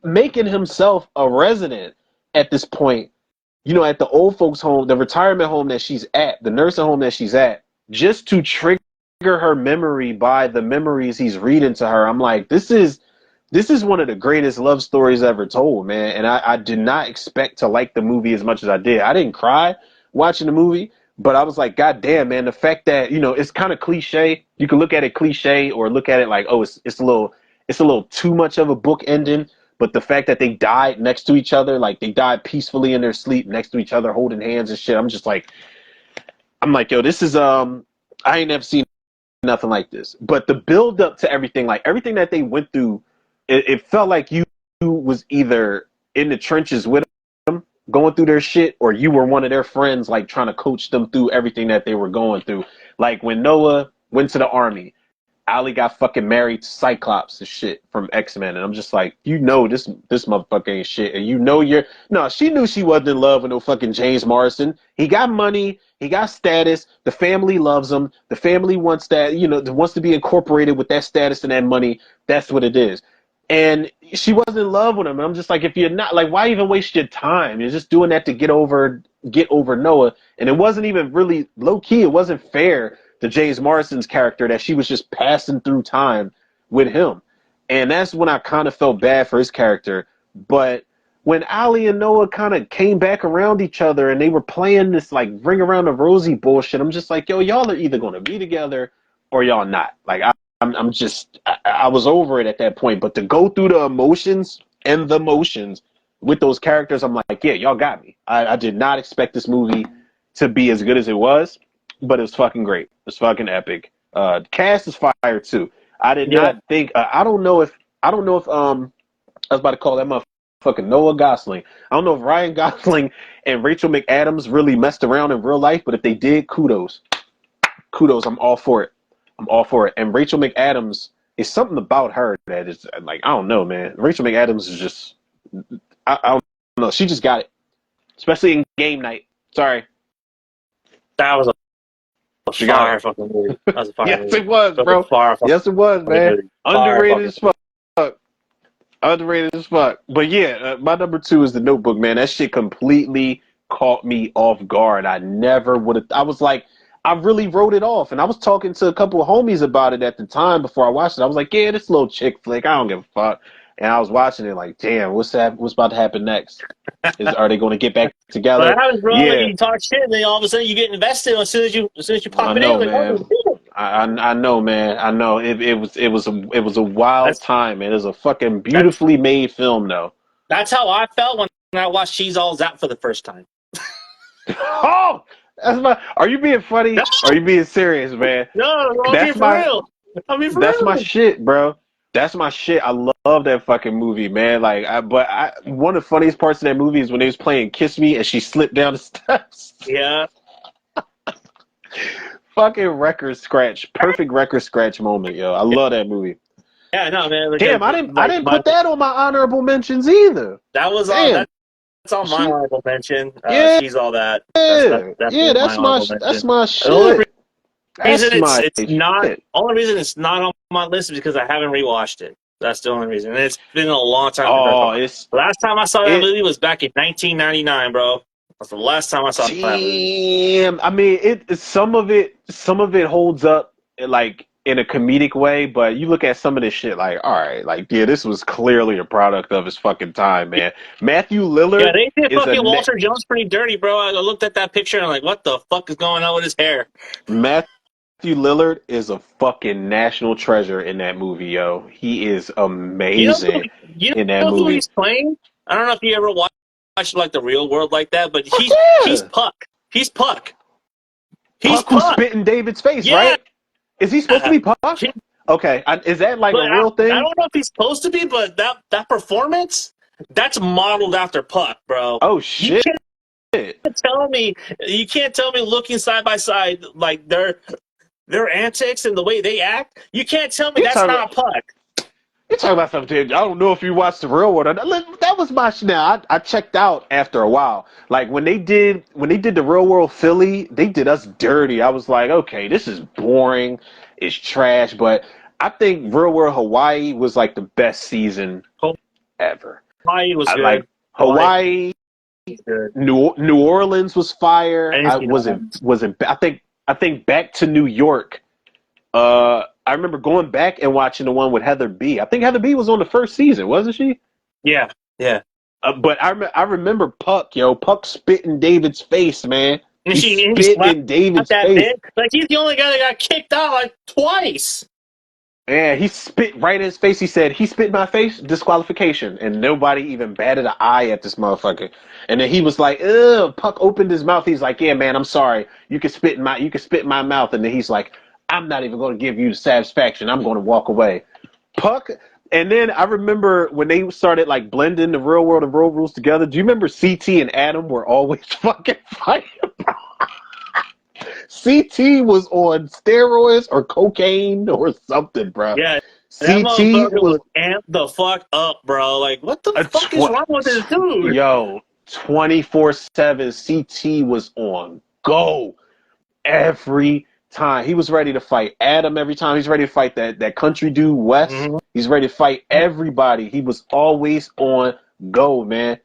Speaker 1: making himself a resident at this point, you know, at the old folks home, the retirement home that she's at, the nursing home that she's at, just to trigger her memory by the memories he's reading to her. I'm like, this is one of the greatest love stories ever told, man. And I did not expect to like the movie as much as I did. I didn't cry watching the movie, but I was like, God damn, man, the fact that, you know, it's kind of cliche. You can look at it cliche or look at it like, oh, it's a little too much of a book ending. But the fact that they died next to each other, like they died peacefully in their sleep next to each other, holding hands and shit. I'm like, yo, this is I ain't never seen nothing like this. But the build up to everything, like everything that they went through, it felt like you was either in the trenches with them, going through their shit, or you were one of their friends, like trying to coach them through everything that they were going through. Like when Noah went to the army, Ali got fucking married to Cyclops and shit from X-Men, and I'm just like, you know, this motherfucker ain't shit, and you know she knew she wasn't in love with no fucking James Morrison. He got money, he got status, the family loves him, the family wants that, you know, wants to be incorporated with that status and that money. That's what it is. And she wasn't in love with him. And I'm just like, if you're not, like, why even waste your time? You're just doing that to get over Noah. And it wasn't even really low key. It wasn't fair to James Morrison's character that she was just passing through time with him. And that's when I kind of felt bad for his character. But when Ali and Noah kind of came back around each other and they were playing this like ring around the rosy bullshit, I'm just like, yo, y'all are either going to be together or y'all not. Like, I was over it at that point. But to go through the emotions and the motions with those characters, I'm like, yeah, y'all got me. I did not expect this movie to be as good as it was, but it was fucking great. It's fucking epic. The cast is fire too. I did not think. I don't know if I was about to call that motherfucking Noah Gosling. I don't know if Ryan Gosling and Rachel McAdams really messed around in real life, but if they did, kudos. I'm all for it. And Rachel McAdams, is something about her that is like, I don't know, man. Rachel McAdams is just, I don't know. She just got it, especially in Game Night. Sorry.
Speaker 2: That was a fire fucking movie. That was a fire
Speaker 1: Yes,
Speaker 2: movie.
Speaker 1: it was, bro. Yes, it was, man. Underrated as fuck. Underrated as fuck. But yeah, my number 2 is The Notebook, man. That shit completely caught me off guard. I never would have. I was like, I really wrote it off. And I was talking to a couple of homies about it at the time before I watched it. I was like, yeah, this little chick flick. I don't give a fuck. And I was watching it like, damn, what's about to happen next? Are they going to get back together?
Speaker 2: But happens, bro. Yeah. Like you talk shit, and then all of a sudden you get invested as soon as you pop it in. Like,
Speaker 1: man. I know, man. I know. It was a wild time, man. It was a fucking beautifully made film, though.
Speaker 2: That's how I felt when I watched She's All That for the first time.
Speaker 1: Oh, are you being funny? No. Or are you being serious, man?
Speaker 2: No, I'm being for real.
Speaker 1: That's my shit, bro. That's my shit. I love that fucking movie, man. Like, one of the funniest parts of that movie is when they was playing "Kiss Me" and she slipped down the steps.
Speaker 2: Yeah.
Speaker 1: Fucking record scratch, perfect record scratch moment, yo. I love that movie.
Speaker 2: Yeah, no, man. Like,
Speaker 1: damn, I didn't put that on my honorable mentions either.
Speaker 2: That was all. That's on my honorable mention.
Speaker 1: Yeah,
Speaker 2: She's All That.
Speaker 1: That's my shit.
Speaker 2: Only reason it's not on my list is because I haven't rewatched it. That's the only reason. And it's been a long time.
Speaker 1: Oh,
Speaker 2: the last time I saw that movie was back in 1999, bro. That's the last time I saw that movie.
Speaker 1: Damn. I mean, some of it holds up like in a comedic way, but you look at some of this shit like, all right, like yeah, this was clearly a product of his fucking time, man. Matthew
Speaker 2: Yeah,
Speaker 1: Lillard
Speaker 2: they did
Speaker 1: is a
Speaker 2: fucking Walter Jones pretty dirty, bro. I looked at that picture and I'm like, what the fuck is going on with his hair?
Speaker 1: Matthew Lillard is a fucking national treasure in that movie, yo. He is
Speaker 2: You know who,
Speaker 1: amazing
Speaker 2: you
Speaker 1: in that
Speaker 2: know who
Speaker 1: movie.
Speaker 2: he's playing? I don't know if you ever watched like the Real World like that, but
Speaker 1: Fuck
Speaker 2: he's
Speaker 1: yeah.
Speaker 2: Puck. He's Puck. He's
Speaker 1: Puck who
Speaker 2: Puck.
Speaker 1: spit in David's face,
Speaker 2: Yeah.
Speaker 1: right? Is he supposed to be Puck?
Speaker 2: He-
Speaker 1: Okay, is that like
Speaker 2: but
Speaker 1: a real
Speaker 2: I
Speaker 1: thing?
Speaker 2: don't know if he's supposed to be, but that performance, that's modeled after Puck, bro.
Speaker 1: Oh
Speaker 2: You
Speaker 1: shit.
Speaker 2: can't you can't tell me looking side by side like their antics and the way they act. You can't tell me
Speaker 1: You're
Speaker 2: that's
Speaker 1: talking
Speaker 2: not Puck.
Speaker 1: You're talking about something. I don't know if you watched the real world. That was my shit. Now I checked out after a while. Like when they did the real world Philly, they did us dirty. I was like, okay, this is boring. It's trash. But I think real world Hawaii was like the best season ever.
Speaker 2: Hawaii was
Speaker 1: I
Speaker 2: good.
Speaker 1: like Hawaii.
Speaker 2: Was good.
Speaker 1: New Orleans was
Speaker 2: I
Speaker 1: fire.
Speaker 2: didn't
Speaker 1: I
Speaker 2: see that.
Speaker 1: wasn't. I think Back to New York. I remember going back and watching the one with Heather B. I think Heather B was on the first season, wasn't she?
Speaker 2: Yeah, yeah.
Speaker 1: But I remember Puck, yo. Puck spit in David's face, man.
Speaker 2: And
Speaker 1: He
Speaker 2: he
Speaker 1: spit
Speaker 2: slapped
Speaker 1: in David's
Speaker 2: that
Speaker 1: face.
Speaker 2: bit. Like he's the only guy that got kicked out like twice.
Speaker 1: Yeah, he spit right in his face. He said, he spit in my face, disqualification. And nobody even batted an eye at this motherfucker. And then he was like, ugh, Puck opened his mouth. He's like, yeah, man, I'm sorry. You can spit in my mouth. And then he's like, I'm not even going to give you the satisfaction. I'm going to walk away. Puck. And then I remember when they started like blending the real world and road rules together. Do you remember CT and Adam were always fucking fighting? CT was on steroids or cocaine or something, bro.
Speaker 2: Yeah, that
Speaker 1: CT
Speaker 2: motherfucker
Speaker 1: was
Speaker 2: was amped the fuck up, bro. Like, what the
Speaker 1: a
Speaker 2: fuck is wrong with this dude?
Speaker 1: yo 24/7. CT was on go every time. He was ready to fight Adam every time. He's ready to fight that country dude Wes.
Speaker 2: Mm-hmm.
Speaker 1: He's ready to fight everybody. He was always on go, man.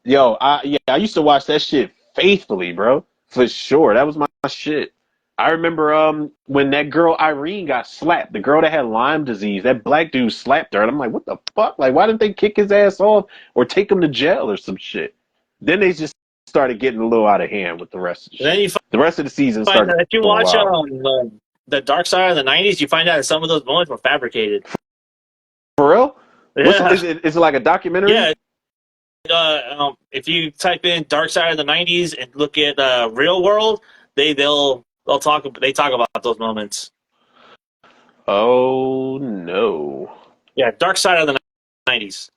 Speaker 1: Yo, I used to watch that shit faithfully, bro. For sure. That was my shit. I remember when that girl Irene got slapped, the girl that had Lyme disease, that black dude slapped her, and I'm like, what the fuck? Like, why didn't they kick his ass off or take him to jail or some shit? Then they just started getting a little out of hand with the rest of the
Speaker 2: Then
Speaker 1: shit.
Speaker 2: you
Speaker 1: The rest of the season
Speaker 2: find
Speaker 1: started
Speaker 2: that if you
Speaker 1: going
Speaker 2: watch
Speaker 1: wild.
Speaker 2: the Dark Side of the '90s, you find out that some of those moments were fabricated.
Speaker 1: For real?
Speaker 2: Yeah,
Speaker 1: Is it like a documentary?
Speaker 2: yeah. If you type in Dark Side of the '90s and look at Real World, they'll talk about those moments.
Speaker 1: Oh no.
Speaker 2: Yeah, Dark Side of the '90s.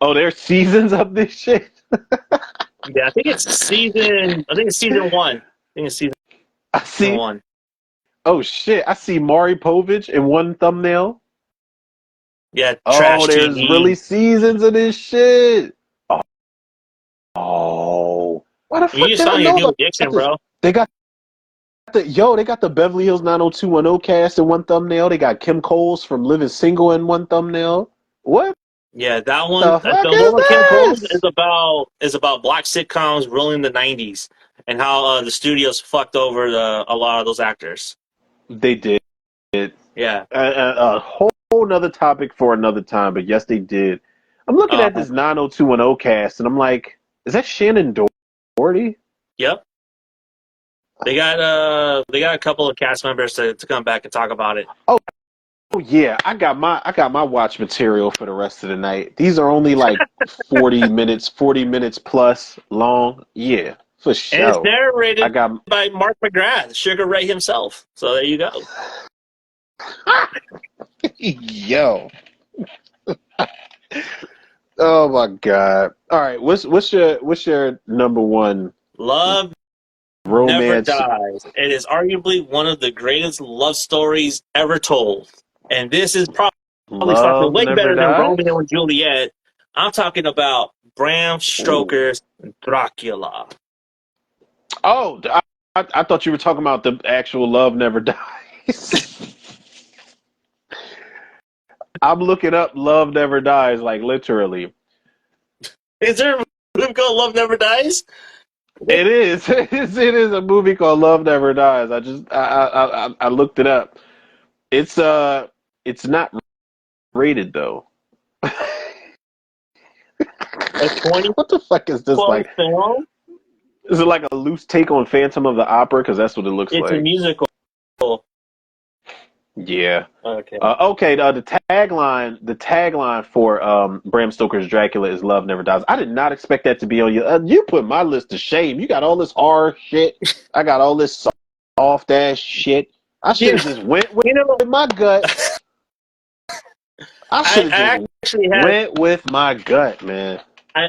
Speaker 1: Oh, there's seasons of this shit.
Speaker 2: Yeah, I think it's season one. I think it's season
Speaker 1: I see.
Speaker 2: one.
Speaker 1: Oh shit! I see Maury Povich in one thumbnail.
Speaker 2: Yeah,
Speaker 1: Oh,
Speaker 2: Trash
Speaker 1: there's
Speaker 2: TV.
Speaker 1: really seasons of this shit. Oh, why the
Speaker 2: You
Speaker 1: fuck
Speaker 2: just
Speaker 1: did I
Speaker 2: found your
Speaker 1: know
Speaker 2: new
Speaker 1: about
Speaker 2: addiction,
Speaker 1: this?
Speaker 2: bro.
Speaker 1: They got they got the Beverly Hills 90210 cast in one thumbnail. They got Kim Coles from Living Single in one thumbnail. What
Speaker 2: Yeah, that one.
Speaker 1: the fuck
Speaker 2: The
Speaker 1: is
Speaker 2: one with Kim Coles
Speaker 1: this?
Speaker 2: is about black sitcoms ruling the '90s and how the studios fucked over a lot of those actors.
Speaker 1: They did.
Speaker 2: Yeah.
Speaker 1: A whole nother topic for another time, but yes, they did. I'm looking at this 90210 cast, and I'm like, is that Shannon Doherty?
Speaker 2: Yep. They got a couple of cast members to come back and talk about it.
Speaker 1: Oh yeah, I got my watch material for the rest of the night. These are only like 40 minutes plus long. Yeah, for
Speaker 2: And it's
Speaker 1: sure.
Speaker 2: narrated
Speaker 1: I got
Speaker 2: by Mark McGrath, Sugar Ray himself. So there you go.
Speaker 1: yo. Oh my god. All right, what's your number one
Speaker 2: Love
Speaker 1: romance?
Speaker 2: Never Dies. It is arguably one of the greatest love stories ever told. And this is probably fucking
Speaker 1: Love
Speaker 2: way
Speaker 1: Never
Speaker 2: better than
Speaker 1: Dies?
Speaker 2: Romeo and Juliet. I'm talking about Bram Stoker's Dracula.
Speaker 1: Oh, I thought you were talking about the actual Love Never Dies. I'm looking up Love Never Dies, like literally.
Speaker 2: Is there a movie called Love Never Dies?
Speaker 1: It is. It is a movie called Love Never Dies. I looked it up. It's not rated though.
Speaker 2: A
Speaker 1: What the fuck is this
Speaker 2: 2012
Speaker 1: like?
Speaker 2: film?
Speaker 1: Is it like a loose take on Phantom of the Opera? Because that's what it looks
Speaker 2: It's a
Speaker 1: like.
Speaker 2: musical.
Speaker 1: Yeah.
Speaker 2: Okay.
Speaker 1: Okay. The tagline for Bram Stoker's Dracula is "Love Never Dies." I did not expect that to be on you. You put my list to shame. You got all this horror shit. I got all this soft ass shit. I should
Speaker 2: You,
Speaker 1: have just went
Speaker 2: you know,
Speaker 1: with my gut. I should have
Speaker 2: I
Speaker 1: just
Speaker 2: actually had
Speaker 1: went with my gut, man.
Speaker 2: I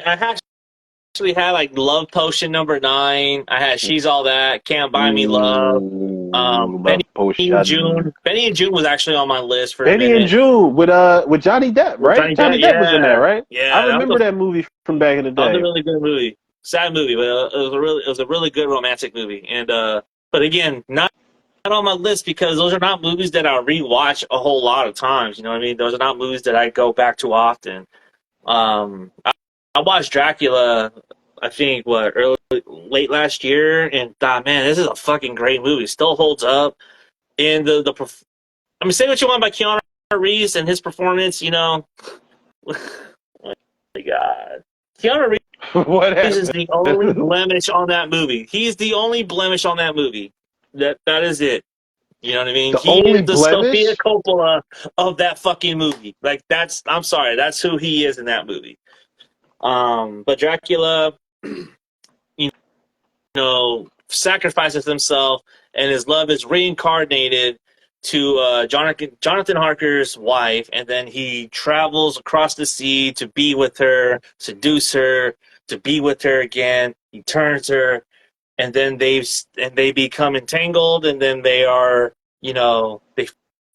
Speaker 2: actually had like Love Potion #9. I had She's All That, Can't Buy Me Love.
Speaker 1: Ooh,
Speaker 2: Benny
Speaker 1: Love
Speaker 2: and
Speaker 1: Potion.
Speaker 2: June. Benny and June was actually on my list for a
Speaker 1: Benny and
Speaker 2: minute.
Speaker 1: June with Johnny Depp,
Speaker 2: With
Speaker 1: right?
Speaker 2: Johnny Depp,
Speaker 1: Johnny Depp was in that,
Speaker 2: yeah,
Speaker 1: right? I
Speaker 2: yeah,
Speaker 1: remember that movie from back in the
Speaker 2: that was a
Speaker 1: day.
Speaker 2: really good movie. Sad movie, but it was a really good romantic movie. And but again, not on my list because those are not movies that I rewatch a whole lot of times. You know what I mean? Those are not movies that I go back to often. I watched Dracula, I think late last year, and thought, man, this is a fucking great movie. Still holds up. And I mean, say what you want about Keanu Reeves and his performance, you know. Oh my God, Keanu
Speaker 1: What
Speaker 2: Reeves is
Speaker 1: happened?
Speaker 2: the only blemish on that movie. He's the only blemish on that movie. That is it. You know what I mean?
Speaker 1: The
Speaker 2: He
Speaker 1: only
Speaker 2: is the Sofia
Speaker 1: blemish?
Speaker 2: Coppola of that fucking movie. Like I'm sorry, that's who he is in that movie. But Dracula, you sacrifices himself, and his love is reincarnated to Jonathan Harker's wife, and then he travels across the sea to be with her, seduce her, to be with her again. He turns her, and then they become entangled, and then they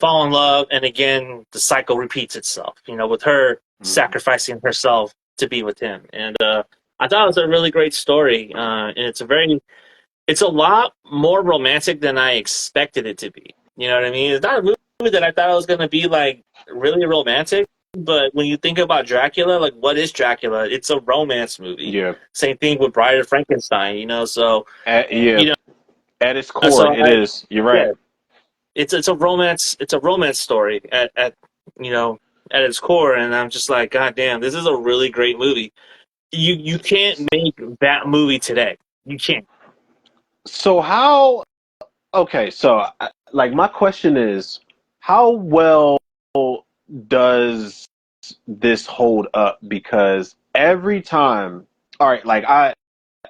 Speaker 2: fall in love, and again the cycle repeats itself. With her
Speaker 1: Mm.
Speaker 2: sacrificing herself to be with him, and I thought it was a really great story, and it's a lot more romantic than I expected it to be. You know what I mean? It's not a movie that I thought it was going to be like really romantic, but when you think about Dracula, like what is Dracula? It's a romance movie.
Speaker 1: Yeah.
Speaker 2: Same thing with Bride of Frankenstein, so
Speaker 1: Yeah.
Speaker 2: you
Speaker 1: At its
Speaker 2: know,
Speaker 1: core, it is. You're right.
Speaker 2: yeah, it's a romance story you know at its core, and I'm just like, God damn, this is a really great movie. You can't make that movie today. You can't.
Speaker 1: So how? Okay. So like my question is, how well does this hold up? Because every time, all right, like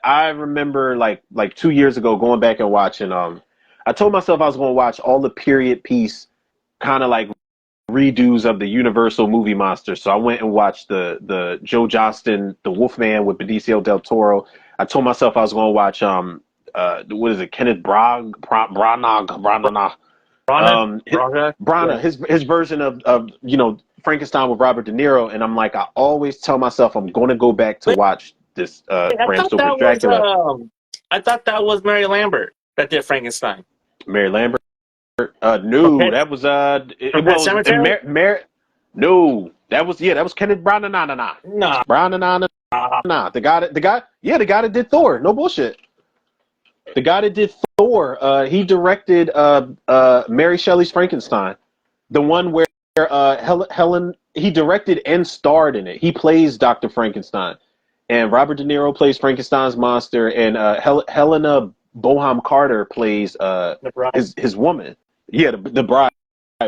Speaker 1: I remember like 2 years ago going back and watching I told myself I was going to watch all the period piece kind of like redos of the Universal movie monsters. So I went and watched the Joe Johnston, The Wolfman with Benicio del Toro. I told myself I was going to watch what is it, Kenneth Branagh,
Speaker 2: Rana, Braga,
Speaker 1: Branagh,
Speaker 2: yeah.
Speaker 1: his version of Frankenstein with Robert De Niro, and I'm like, I always tell myself I'm going to go back to watch this
Speaker 2: I
Speaker 1: Bram
Speaker 2: thought
Speaker 1: Stoker's
Speaker 2: that was
Speaker 1: Dracula.
Speaker 2: Mary Lambert that did Frankenstein.
Speaker 1: Mary Lambert.
Speaker 2: From
Speaker 1: No, that was
Speaker 2: from Pet Cemetery?
Speaker 1: No, that was Kenneth Branagh. Nah, nah, nah.
Speaker 2: Nah.
Speaker 1: Branagh, nah, nah, nah. The guy that did Thor. No bullshit. The guy that did Thor. He directed Mary Shelley's Frankenstein, the one where Helen. He directed and starred in it. He plays Dr. Frankenstein, and Robert De Niro plays Frankenstein's monster, and Helena Bonham Carter plays
Speaker 2: The Bride.
Speaker 1: his woman. Yeah, the bride,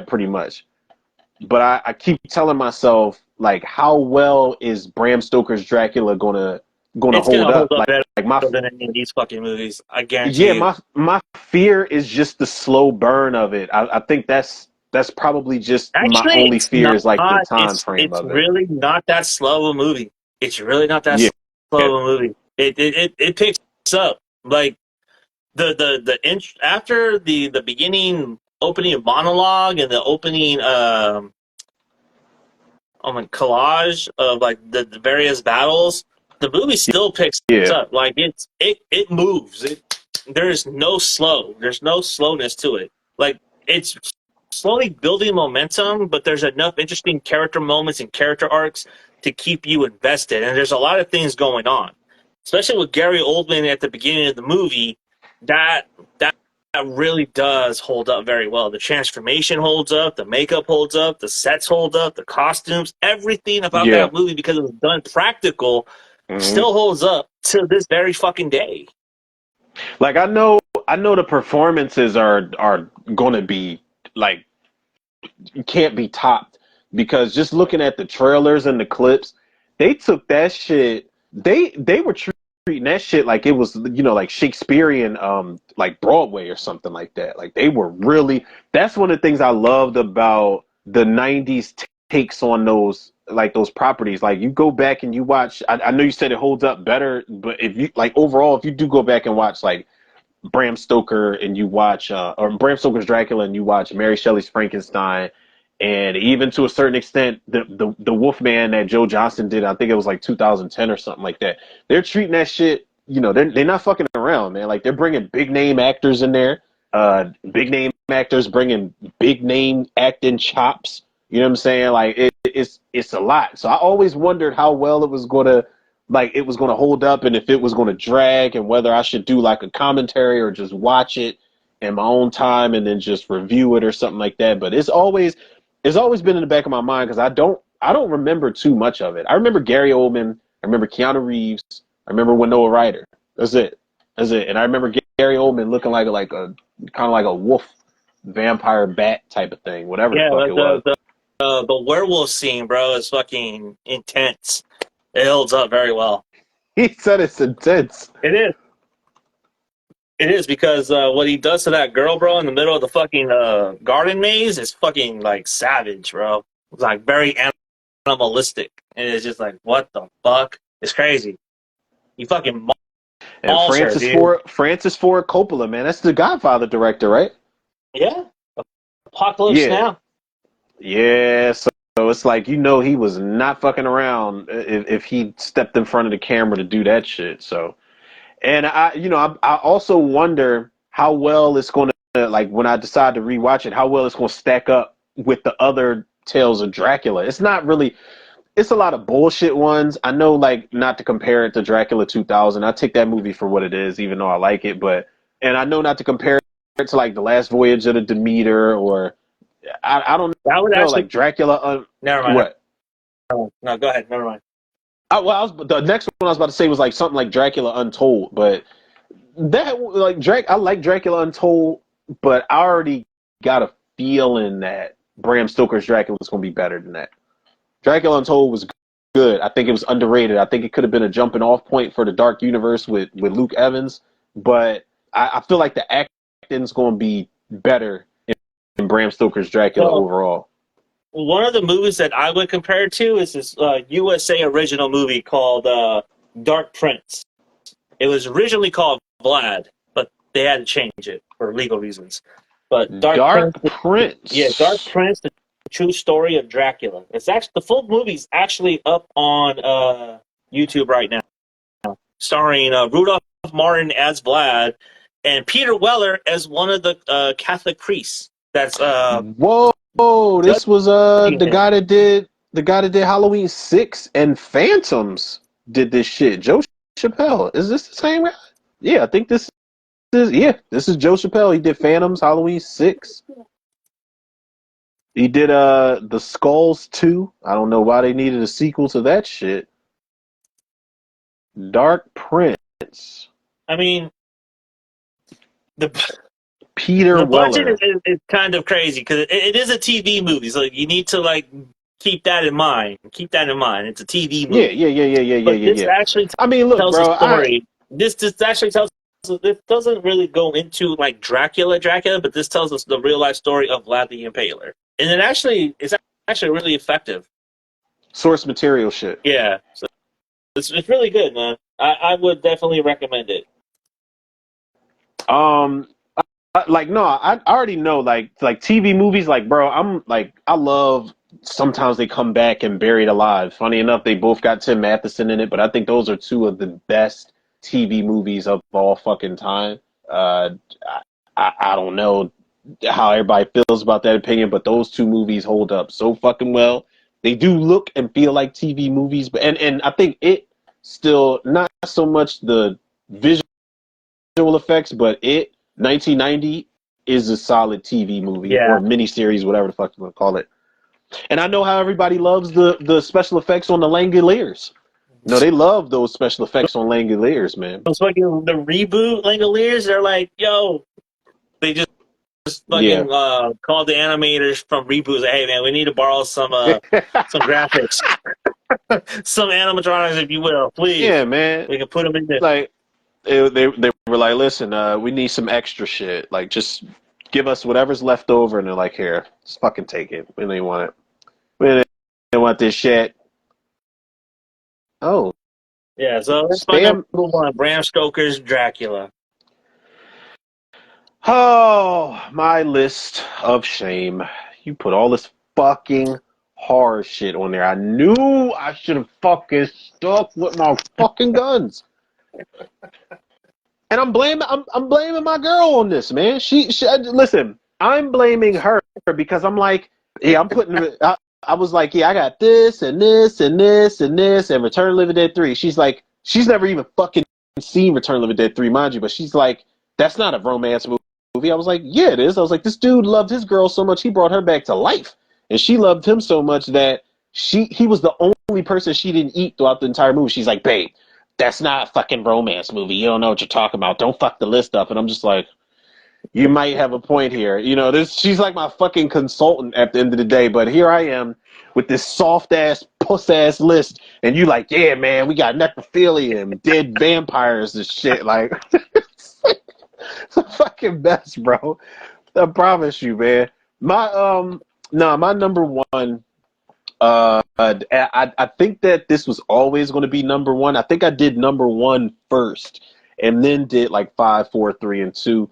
Speaker 1: pretty much. But I keep telling myself, like, how well is Bram Stoker's Dracula gonna
Speaker 2: It's
Speaker 1: hold
Speaker 2: gonna hold
Speaker 1: up?
Speaker 2: up better
Speaker 1: Like my
Speaker 2: than any of these fucking movies. I guarantee
Speaker 1: yeah,
Speaker 2: you.
Speaker 1: my fear is just the slow burn of it. I think that's probably just my
Speaker 2: Actually,
Speaker 1: only
Speaker 2: it's
Speaker 1: fear
Speaker 2: not.
Speaker 1: is like the time frame
Speaker 2: It's
Speaker 1: of it.
Speaker 2: really not that slow of a movie. It's really not that
Speaker 1: Yeah,
Speaker 2: slow of a movie. It picks up like after the beginning opening monologue and the opening collage of like the various battles. The movie still picks
Speaker 1: yeah,
Speaker 2: up. Like it moves. There's no slow. There's no slowness to it. Like it's slowly building momentum, but there's enough interesting character moments and character arcs to keep you invested. And there's a lot of things going on, especially with Gary Oldman at the beginning of the movie. That really does hold up very well. The transformation holds up, the makeup holds up, the sets hold up, the costumes, everything about
Speaker 1: Yeah.
Speaker 2: that movie, because it was done practical,
Speaker 1: Mm-hmm.
Speaker 2: still holds up to this very fucking day.
Speaker 1: Like I know the performances are going to be like can't be topped because just looking at the trailers and the clips, they took that shit. They were treating that shit like it was like Shakespearean like Broadway or something like that. Like they were really. That's one of the things I loved about the '90s takes on those properties. Like you go back and you watch. I know you said it holds up better, but if you like overall, if you do go back and watch like Bram Stoker and you watch or Bram Stoker's Dracula and you watch Mary Shelley's Frankenstein, and even to a certain extent the Wolfman that Joe Johnston did, I think it was like 2010 or something like that. They're treating that shit, they're not fucking around, man. Like they're bringing big name actors in there, big name actors bringing big name acting chops. You know what I'm saying? Like it's a lot. So I always wondered how well it was gonna hold up and if it was gonna drag and whether I should do like a commentary or just watch it in my own time and then just review it or something like that. But it's always been in the back of my mind because I don't remember too much of it. I remember Gary Oldman, I remember Keanu Reeves, I remember Winona Ryder. That's it. And I remember Gary Oldman looking like a kind of like a wolf vampire bat type of thing, whatever the fuck it was.
Speaker 2: The werewolf scene, bro, is fucking intense. It holds up very well.
Speaker 1: He said it's intense.
Speaker 2: It is. It is because what he does to that girl, bro, in the middle of the fucking garden maze is fucking like savage, bro. It's like very animalistic, and it's just like, what the fuck? It's crazy. He fucking
Speaker 1: and Francis Ford Coppola, man, that's the Godfather director, right?
Speaker 2: Yeah, Apocalypse Now.
Speaker 1: Yeah, so it's like he was not fucking around if he stepped in front of the camera to do that shit. So, and I also wonder how well it's going to, like when I decide to rewatch it, how well it's going to stack up with the other tales of Dracula. It's not really. It's a lot of bullshit ones. I know, like, not to compare it to Dracula 2000. I take that movie for what it is, even though I like it. And I know not to compare it to like The Last Voyage of the Demeter or I don't know, actually, like Dracula.
Speaker 2: Never mind.
Speaker 1: What?
Speaker 2: No, go ahead. Never mind.
Speaker 1: The next one I was about to say was like something like Dracula Untold, but that like I like Dracula Untold, but I already got a feeling that Bram Stoker's Dracula was going to be better than that. Dracula Untold was good. I think it was underrated. I think it could have been a jumping off point for the Dark Universe with Luke Evans, but I feel like the acting's going to be better in Bram Stoker's Dracula overall.
Speaker 2: One of the movies that I would compare it to is this USA original movie called Dark Prince. It was originally called Vlad, but they had to change it for legal reasons. But Dark
Speaker 1: Prince.
Speaker 2: Yeah, Dark Prince, the true story of Dracula. It's actually the full movie's actually up on YouTube right now, starring Rudolph Martin as Vlad and Peter Weller as one of the Catholic priests. That's
Speaker 1: whoa! This was the guy that did Halloween 6 and Phantoms did this shit. Joe Chappelle. Is this the same guy? Yeah, I think this is Joe Chappelle. He did Phantoms, Halloween 6. He did The Skulls 2. I don't know why they needed a sequel to that shit. Dark Prince.
Speaker 2: I mean, the
Speaker 1: Peter Weller.
Speaker 2: budget is kind of crazy because it is a TV movie, so you need to like keep that in mind. Keep that in mind. It's a TV movie.
Speaker 1: Yeah.
Speaker 2: This actually tells a story. This actually tells. It doesn't really go into like Dracula, but this tells us the real life story of Vlad the Impaler, and it's actually really effective.
Speaker 1: Source material shit.
Speaker 2: Yeah, so it's really good, man. I would definitely recommend it.
Speaker 1: I already know, like TV movies, like, bro, I'm like, I love, sometimes they come back and Buried Alive. Funny enough, they both got Tim Matheson in it, but I think those are two of the best TV movies of all fucking time. I don't know how everybody feels about that opinion, but those two movies hold up so fucking well. They do look and feel like TV movies, but and I think it still not so much the visual effects, but it 1990 is a solid TV movie
Speaker 2: Yeah.
Speaker 1: or miniseries, whatever the fuck you want to call it. And I know how everybody loves the special effects on the Langoliers. No, they love those special effects on Langoliers, man.
Speaker 2: It's fucking the reboot Langoliers. They're like, yo, they just
Speaker 1: Yeah.
Speaker 2: fucking called the animators from reboots. Like, hey man, we need to borrow some graphics, some animatronics, if you will, please.
Speaker 1: Yeah, man.
Speaker 2: We can put them in there.
Speaker 1: Like they were like, listen, we need some extra shit. Like, just give us whatever's left over, and they're like, here, just fucking take it. We don't want it. We don't want this shit. Oh,
Speaker 2: Yeah, so that's my number
Speaker 1: spam.
Speaker 2: one, Bram Stoker's Dracula.
Speaker 1: Oh, my list of shame. You put all this fucking horror shit on there. I knew I should have fucking stuck with my fucking guns. And I'm blaming my girl on this, man. She listen, I'm blaming her because I'm like, yeah, I was like, yeah, I got this and this and this and this and Return of the Living Dead 3. She's like, she's never even fucking seen Return of the Living Dead 3, mind you, but she's like, that's not a romance movie. I was like, yeah, it is. I was like, this dude loved his girl so much he brought her back to life. And she loved him so much that he was the only person she didn't eat throughout the entire movie. She's like, babe, that's not a fucking romance movie. You don't know what you're talking about. Don't fuck the list up. And I'm just like, you might have a point here. You know, she's like my fucking consultant at the end of the day, but here I am with this soft ass, puss ass list, and you like, yeah, man, we got necrophilia and dead vampires and shit. Like, it's the fucking best, bro. I promise you, man. My number one. I think that this was always going to be number one. I think I did number one first, and then did like 5, 4, 3, and 2.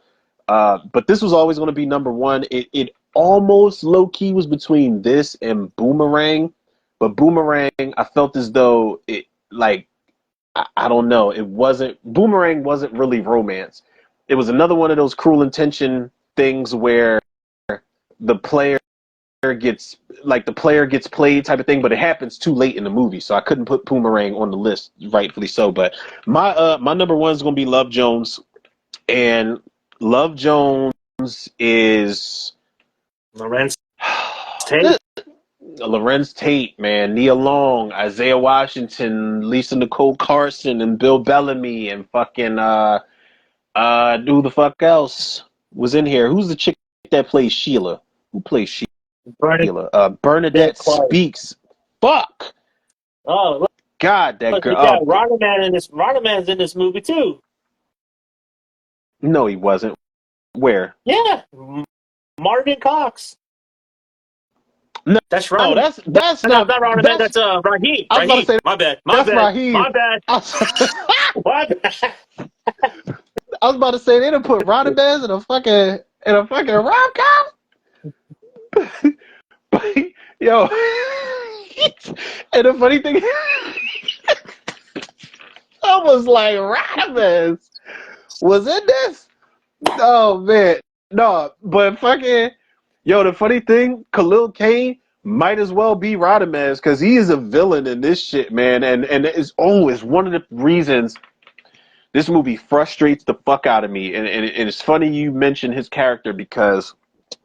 Speaker 1: But this was always going to be number one. It almost low key was between this and Boomerang, but Boomerang, I felt as though it like I don't know. It wasn't Boomerang wasn't really romance. It was another one of those Cruel Intention things where the player gets played type of thing, but it happens too late in the movie, so I couldn't put Boomerang on the list, rightfully so. But my number one is gonna be Love Jones, and Love Jones is
Speaker 2: Lorenz Tate.
Speaker 1: Lorenz Tate, man, Nia Long, Isaiah Washington, Lisa Nicole Carson, and Bill Bellamy, and fucking who the fuck else was in here? Who's the chick that plays Sheila? Who plays Sheila? Bernadette Speaks. Fuck.
Speaker 2: Oh, look,
Speaker 1: God, that
Speaker 2: look,
Speaker 1: girl.
Speaker 2: we got Rodderman in this. Rodderman's in this movie too.
Speaker 1: No, he wasn't. Where?
Speaker 2: Yeah, Marvin Cox.
Speaker 1: No,
Speaker 2: that's Rodderman.
Speaker 1: That's not
Speaker 2: Rodderman. That's Raheem.
Speaker 1: I was about to say,
Speaker 2: my bad.
Speaker 1: That's Raheem.
Speaker 2: My bad.
Speaker 1: My bad. I was about to say they done put Rodderman in a fucking rom-com. Yo, and the funny thing, I was like, Rodderman was in this. Oh man, no, but fucking, yo, the funny thing, Khalil Kain might as well be Rodderman because he is a villain in this shit, man, and it's always one of the reasons this movie frustrates the fuck out of me, and it's funny you mentioned his character because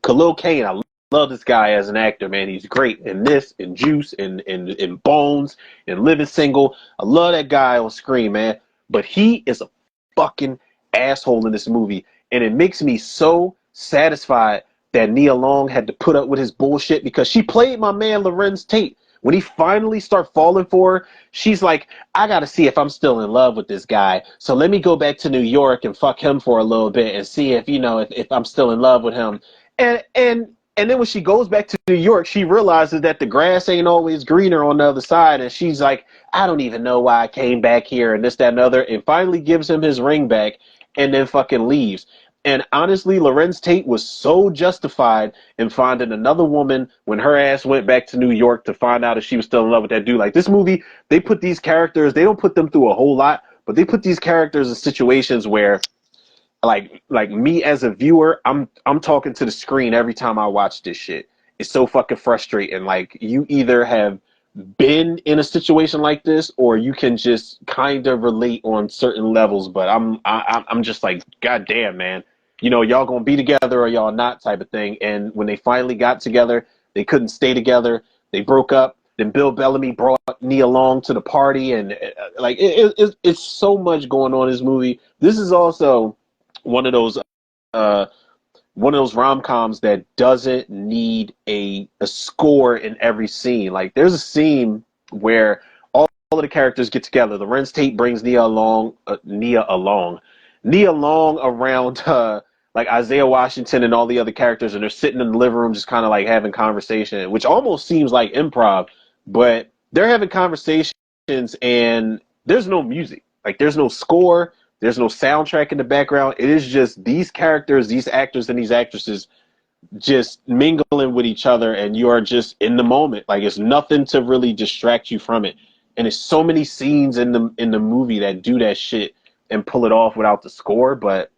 Speaker 1: Khalil Kain, I love this guy as an actor, man. He's great in this, in Juice, in Bones, in Living Single. I love that guy on screen, man. But he is a fucking asshole in this movie, and it makes me so satisfied that Nia Long had to put up with his bullshit because she played my man Lorenz Tate. When he finally start falling for her, she's like, I gotta see if I'm still in love with this guy. So let me go back to New York and fuck him for a little bit and see if, if I'm still in love with him. And then when she goes back to New York, she realizes that the grass ain't always greener on the other side. And she's like, I don't even know why I came back here and this, that, and other. And finally gives him his ring back and then fucking leaves. And honestly, Lorenz Tate was so justified in finding another woman when her ass went back to New York to find out if she was still in love with that dude. Like this movie, they put these characters, they don't put them through a whole lot, but they put these characters in situations where like me as a viewer, I'm talking to the screen every time I watch this shit. is so fucking frustrating. Like, you either have been in a situation like this, or you can just kind of relate on certain levels. But I'm just like, God damn, man. You know, y'all gonna be together or y'all not, type of thing. And when they finally got together, they couldn't stay together. They broke up. Then Bill Bellamy brought Nia along to the party, and like it's so much going on in this movie. This is also one of those uh, rom-coms that doesn't need a score in every scene. Like, there's a scene where all of the characters get together. Lorenz Tate brings Nia along around like Isaiah Washington and all the other characters, and they're sitting in the living room just kind of like having conversation, which almost seems like improv, but they're having conversations and there's no music. Like, there's no score. There's no soundtrack in the background. It is just these characters, these actors, and these actresses just mingling with each other, and you are just in the moment. Like, it's nothing to really distract you from it. And there's so many scenes in the movie that do that shit and pull it off without the score. But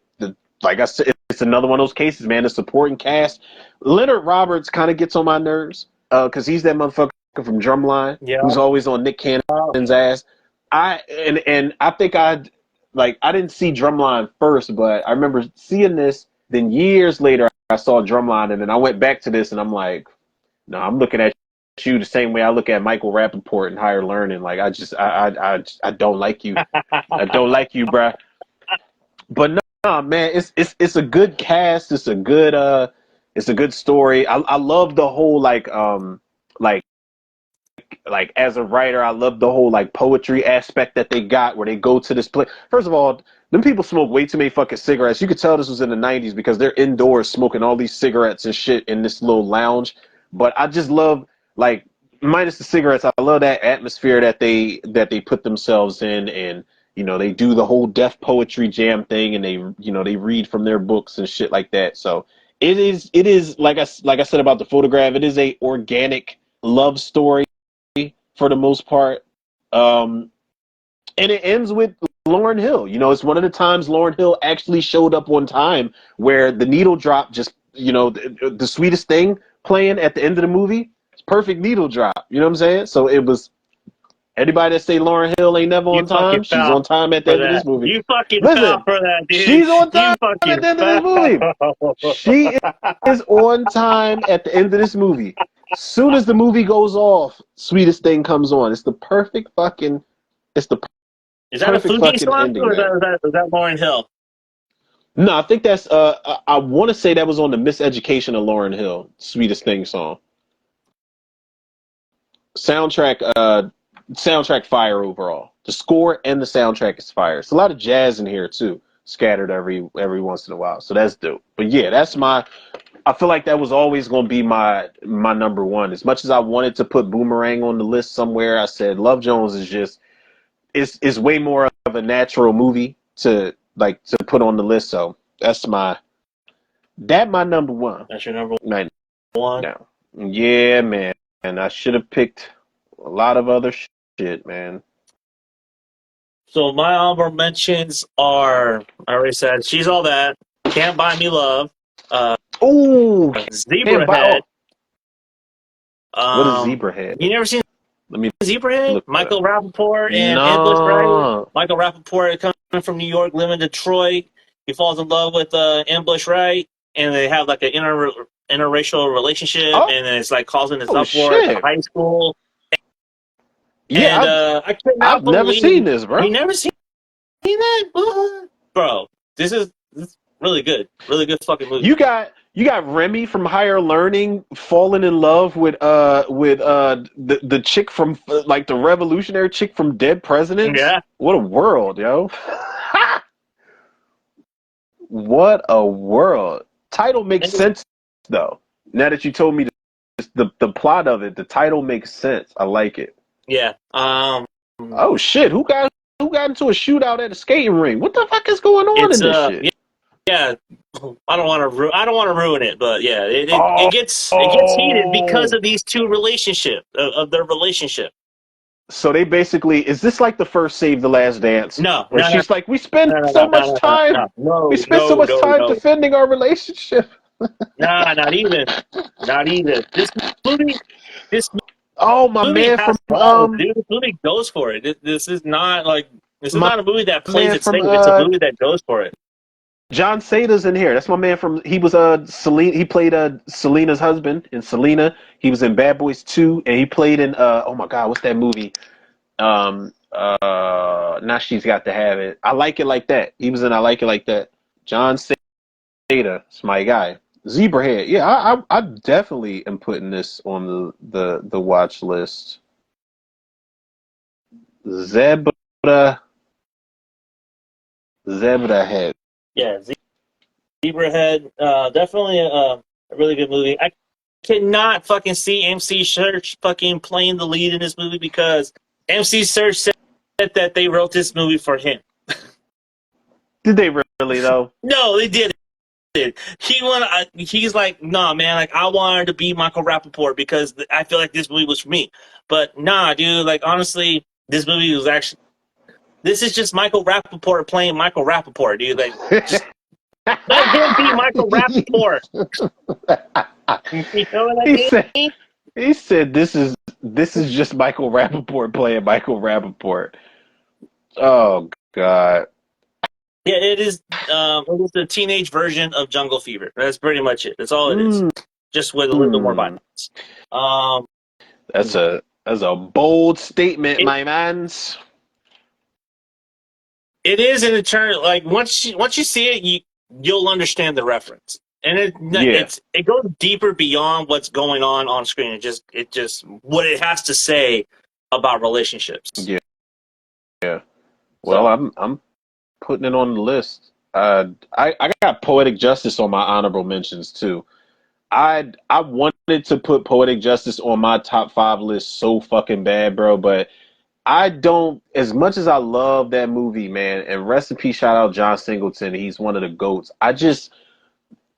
Speaker 1: like I said, it's another one of those cases, man. The supporting cast, Leonard Roberts kind of gets on my nerves because he's that motherfucker from Drumline who's always on Nick Cannon's ass. I think I didn't see Drumline first, but I remember seeing this. Then years later, I saw Drumline, and then I went back to this, and I'm like, no, I'm looking at you the same way I look at Michael Rappaport in Higher Learning. Like, I don't like you. I don't like you, bruh. But no, man, it's a good cast. It's a good story. I love the whole like as a writer, I love the whole like poetry aspect that they got, where they go to this place. First of all, them people smoke way too many fucking cigarettes. You could tell this was in the 90s because they're indoors smoking all these cigarettes and shit in this little lounge. But I just love, like, minus the cigarettes, I love that atmosphere that they put themselves in, and you know, they do the whole deaf poetry jam thing, and they read from their books and shit like that. So it is like I said about The Photograph, it is a organic love story for the most part. And it ends with Lauryn Hill. You know, it's one of the times Lauryn Hill actually showed up on time, where the needle drop just, you know, the sweetest thing playing at the end of the movie. It's perfect needle drop. You know what I'm saying? So it was, anybody that say Lauryn Hill ain't never on time, she's on time at the end of this movie.
Speaker 2: You fucking fell
Speaker 1: Listen,
Speaker 2: for that, dude.
Speaker 1: she's on time
Speaker 2: You
Speaker 1: at the
Speaker 2: fucking
Speaker 1: end of this movie. She is on time at the end of this movie. Soon as the movie goes off, sweetest thing comes on. It's the perfect fucking. It's the
Speaker 2: Is that a
Speaker 1: perfect
Speaker 2: Fugees
Speaker 1: fucking
Speaker 2: song,
Speaker 1: ending,
Speaker 2: or is
Speaker 1: man.
Speaker 2: that Lauryn Hill?
Speaker 1: No, I think that's. I want to say that was on the Miseducation of Lauryn Hill, sweetest thing song. Soundtrack fire overall. The score and the soundtrack is fire. It's a lot of jazz in here too, scattered every once in a while. So that's dope. But yeah, that's my. I feel like that was always going to be my number one. As much as I wanted to put Boomerang on the list somewhere, I said Love Jones is just is way more of a natural movie to put on the list. So that's my number one.
Speaker 2: That's your number
Speaker 1: Right
Speaker 2: one.
Speaker 1: now. Yeah, man. And I should have picked a lot of other shit, man.
Speaker 2: So my honorable mentions are, I already said, She's All That, Can't Buy Me Love,
Speaker 1: Oh,
Speaker 2: Zebrahead.
Speaker 1: What is Zebrahead?
Speaker 2: You never seen
Speaker 1: Let me
Speaker 2: Zebrahead?
Speaker 1: look
Speaker 2: Michael Rappaport and Ambush
Speaker 1: No.
Speaker 2: Wright. Michael Rappaport coming from New York, living in Detroit. He falls in love with Ambush Wright, and they have like an interracial relationship, and then it's like causing this uproar at the high school.
Speaker 1: Yeah,
Speaker 2: and I cannot
Speaker 1: I've never
Speaker 2: believe
Speaker 1: seen this, bro.
Speaker 2: You never seen that? What? Bro, this is really good. Really good fucking movie.
Speaker 1: You got Remy from Higher Learning falling in love with the chick from like the revolutionary chick from Dead Presidents.
Speaker 2: Yeah.
Speaker 1: What a world, yo. What a world. Title makes sense though. Now that you told me the plot of it, the title makes sense. I like it.
Speaker 2: Yeah.
Speaker 1: Oh shit! Who got into a shootout at a skating ring? What the fuck is going on in this shit?
Speaker 2: Yeah. I don't want to ruin it, but yeah, it gets heated because of these two of their relationship.
Speaker 1: So they basically, is this like the first Save the Last Dance?
Speaker 2: No.
Speaker 1: Where she's like, we spend so much time. We spend so much time defending our relationship.
Speaker 2: Nah, not even. Not even. Movie, this
Speaker 1: Oh, my
Speaker 2: movie
Speaker 1: man from
Speaker 2: has flaws, dude. This movie goes for it. This is not like this is
Speaker 1: my
Speaker 2: not a movie that plays
Speaker 1: man
Speaker 2: it
Speaker 1: from
Speaker 2: safe. It's a movie that goes for it.
Speaker 1: John Sada's in here. That's my man from. He was Selena. He played Selena's husband in Selena. He was in Bad Boys 2, and he played in oh my god, what's that movie? Now she's got to have it. I Like It Like That. He was in I Like It Like That. John Sada, it's my guy. Zebrahead. Yeah, I definitely am putting this on the watch list. Zebra Zebra Head.
Speaker 2: Yeah, Zebrahead. Definitely a really good movie. I cannot fucking see MC Search fucking playing the lead in this movie because MC Search said that they wrote this movie for him.
Speaker 1: Did they really though?
Speaker 2: No, they didn't. He's like, nah, man. Like, I wanted to be Michael Rappaport because I feel like this movie was for me. But nah, dude. Like, honestly, this movie was actually. This is just Michael Rappaport playing Michael Rappaport, dude. Like, just let him be Michael Rappaport. You know what I
Speaker 1: he
Speaker 2: mean?
Speaker 1: said he said this is just Michael Rappaport playing Michael Rappaport. Oh God.
Speaker 2: Yeah, it is. It is the teenage version of Jungle Fever. That's pretty much it. That's all it is. Just with a little bit more
Speaker 1: Mm.
Speaker 2: violence. Um,
Speaker 1: That's a bold statement,
Speaker 2: it,
Speaker 1: my mans.
Speaker 2: it is in a turn. Like once you see it, you'll understand the reference, and
Speaker 1: Yeah,
Speaker 2: it goes deeper beyond what's going on screen. It just what it has to say about relationships.
Speaker 1: yeah, yeah. Well,
Speaker 2: So
Speaker 1: I'm putting it on the list. I got Poetic Justice on my honorable mentions too. I wanted to put Poetic Justice on my top five list so fucking bad, bro, but I don't. As much as I love that movie, man, and rest in peace, shout out John Singleton. He's one of the goats. I just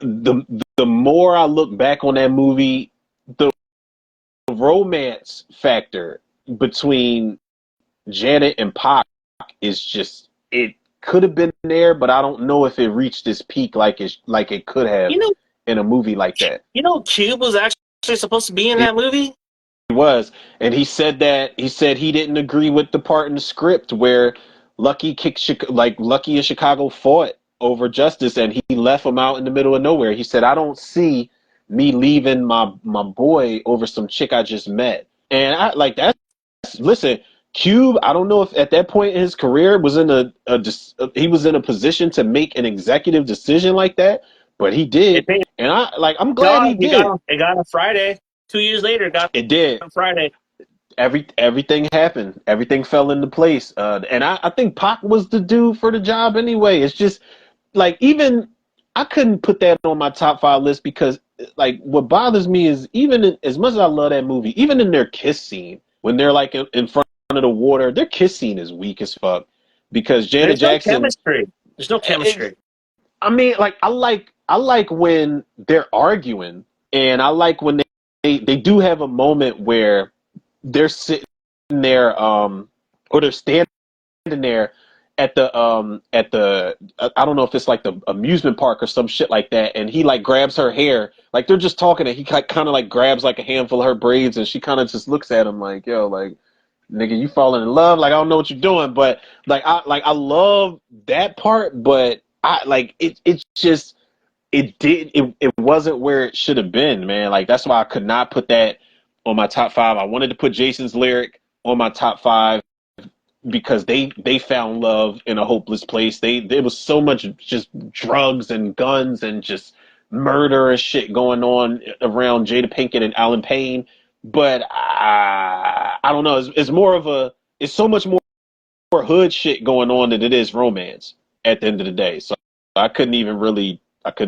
Speaker 1: the the more I look back on that movie, the romance factor between Janet and Pac is just it could have been there, but I don't know if it reached its peak like it could have
Speaker 2: you know,
Speaker 1: in a movie like that.
Speaker 2: Cube was actually supposed to be in that movie.
Speaker 1: He was, and he said he didn't agree with the part in the script where Lucky in Chicago fought over justice, and he left him out in the middle of nowhere. He said, "I don't see me leaving my boy over some chick I just met," and I like that. Listen, Cube. I don't know if at that point in his career was in he was in a position to make an executive decision like that, but he
Speaker 2: It
Speaker 1: did,
Speaker 2: paid
Speaker 1: and I'm glad he did.
Speaker 2: off. It got on Friday. 2 years later, it got
Speaker 1: It did.
Speaker 2: on Friday.
Speaker 1: Everything happened. Everything fell into place. And I think Pac was the dude for the job anyway. It's just like even I couldn't put that on my top five list because like what bothers me is as much as I love that movie, even in their kiss scene when they're like in front of the water, their kiss scene is weak as fuck because Janet
Speaker 2: There's no
Speaker 1: Jackson.
Speaker 2: chemistry. There's no
Speaker 1: It,
Speaker 2: chemistry.
Speaker 1: I mean, like I like when they're arguing, and I like when they do have a moment where they're sitting there, or they're standing there at the I don't know if it's like the amusement park or some shit like that, and he like grabs her hair, like they're just talking, and he kind of like grabs like a handful of her braids, and she kind of just looks at him like, yo, like nigga, you falling in love, like I don't know what you're doing, but I love that part, but I like it's just it wasn't where it should have been, man. Like that's why I could not put that on my top five. I wanted to put Jason's Lyric on my top five because they found love in a hopeless place. There was so much just drugs and guns and just murder and shit going on around Jada Pinkett and Alan Payne. But I don't know. It's more of it's so much more hood shit going on than it is romance at the end of the day. So I couldn't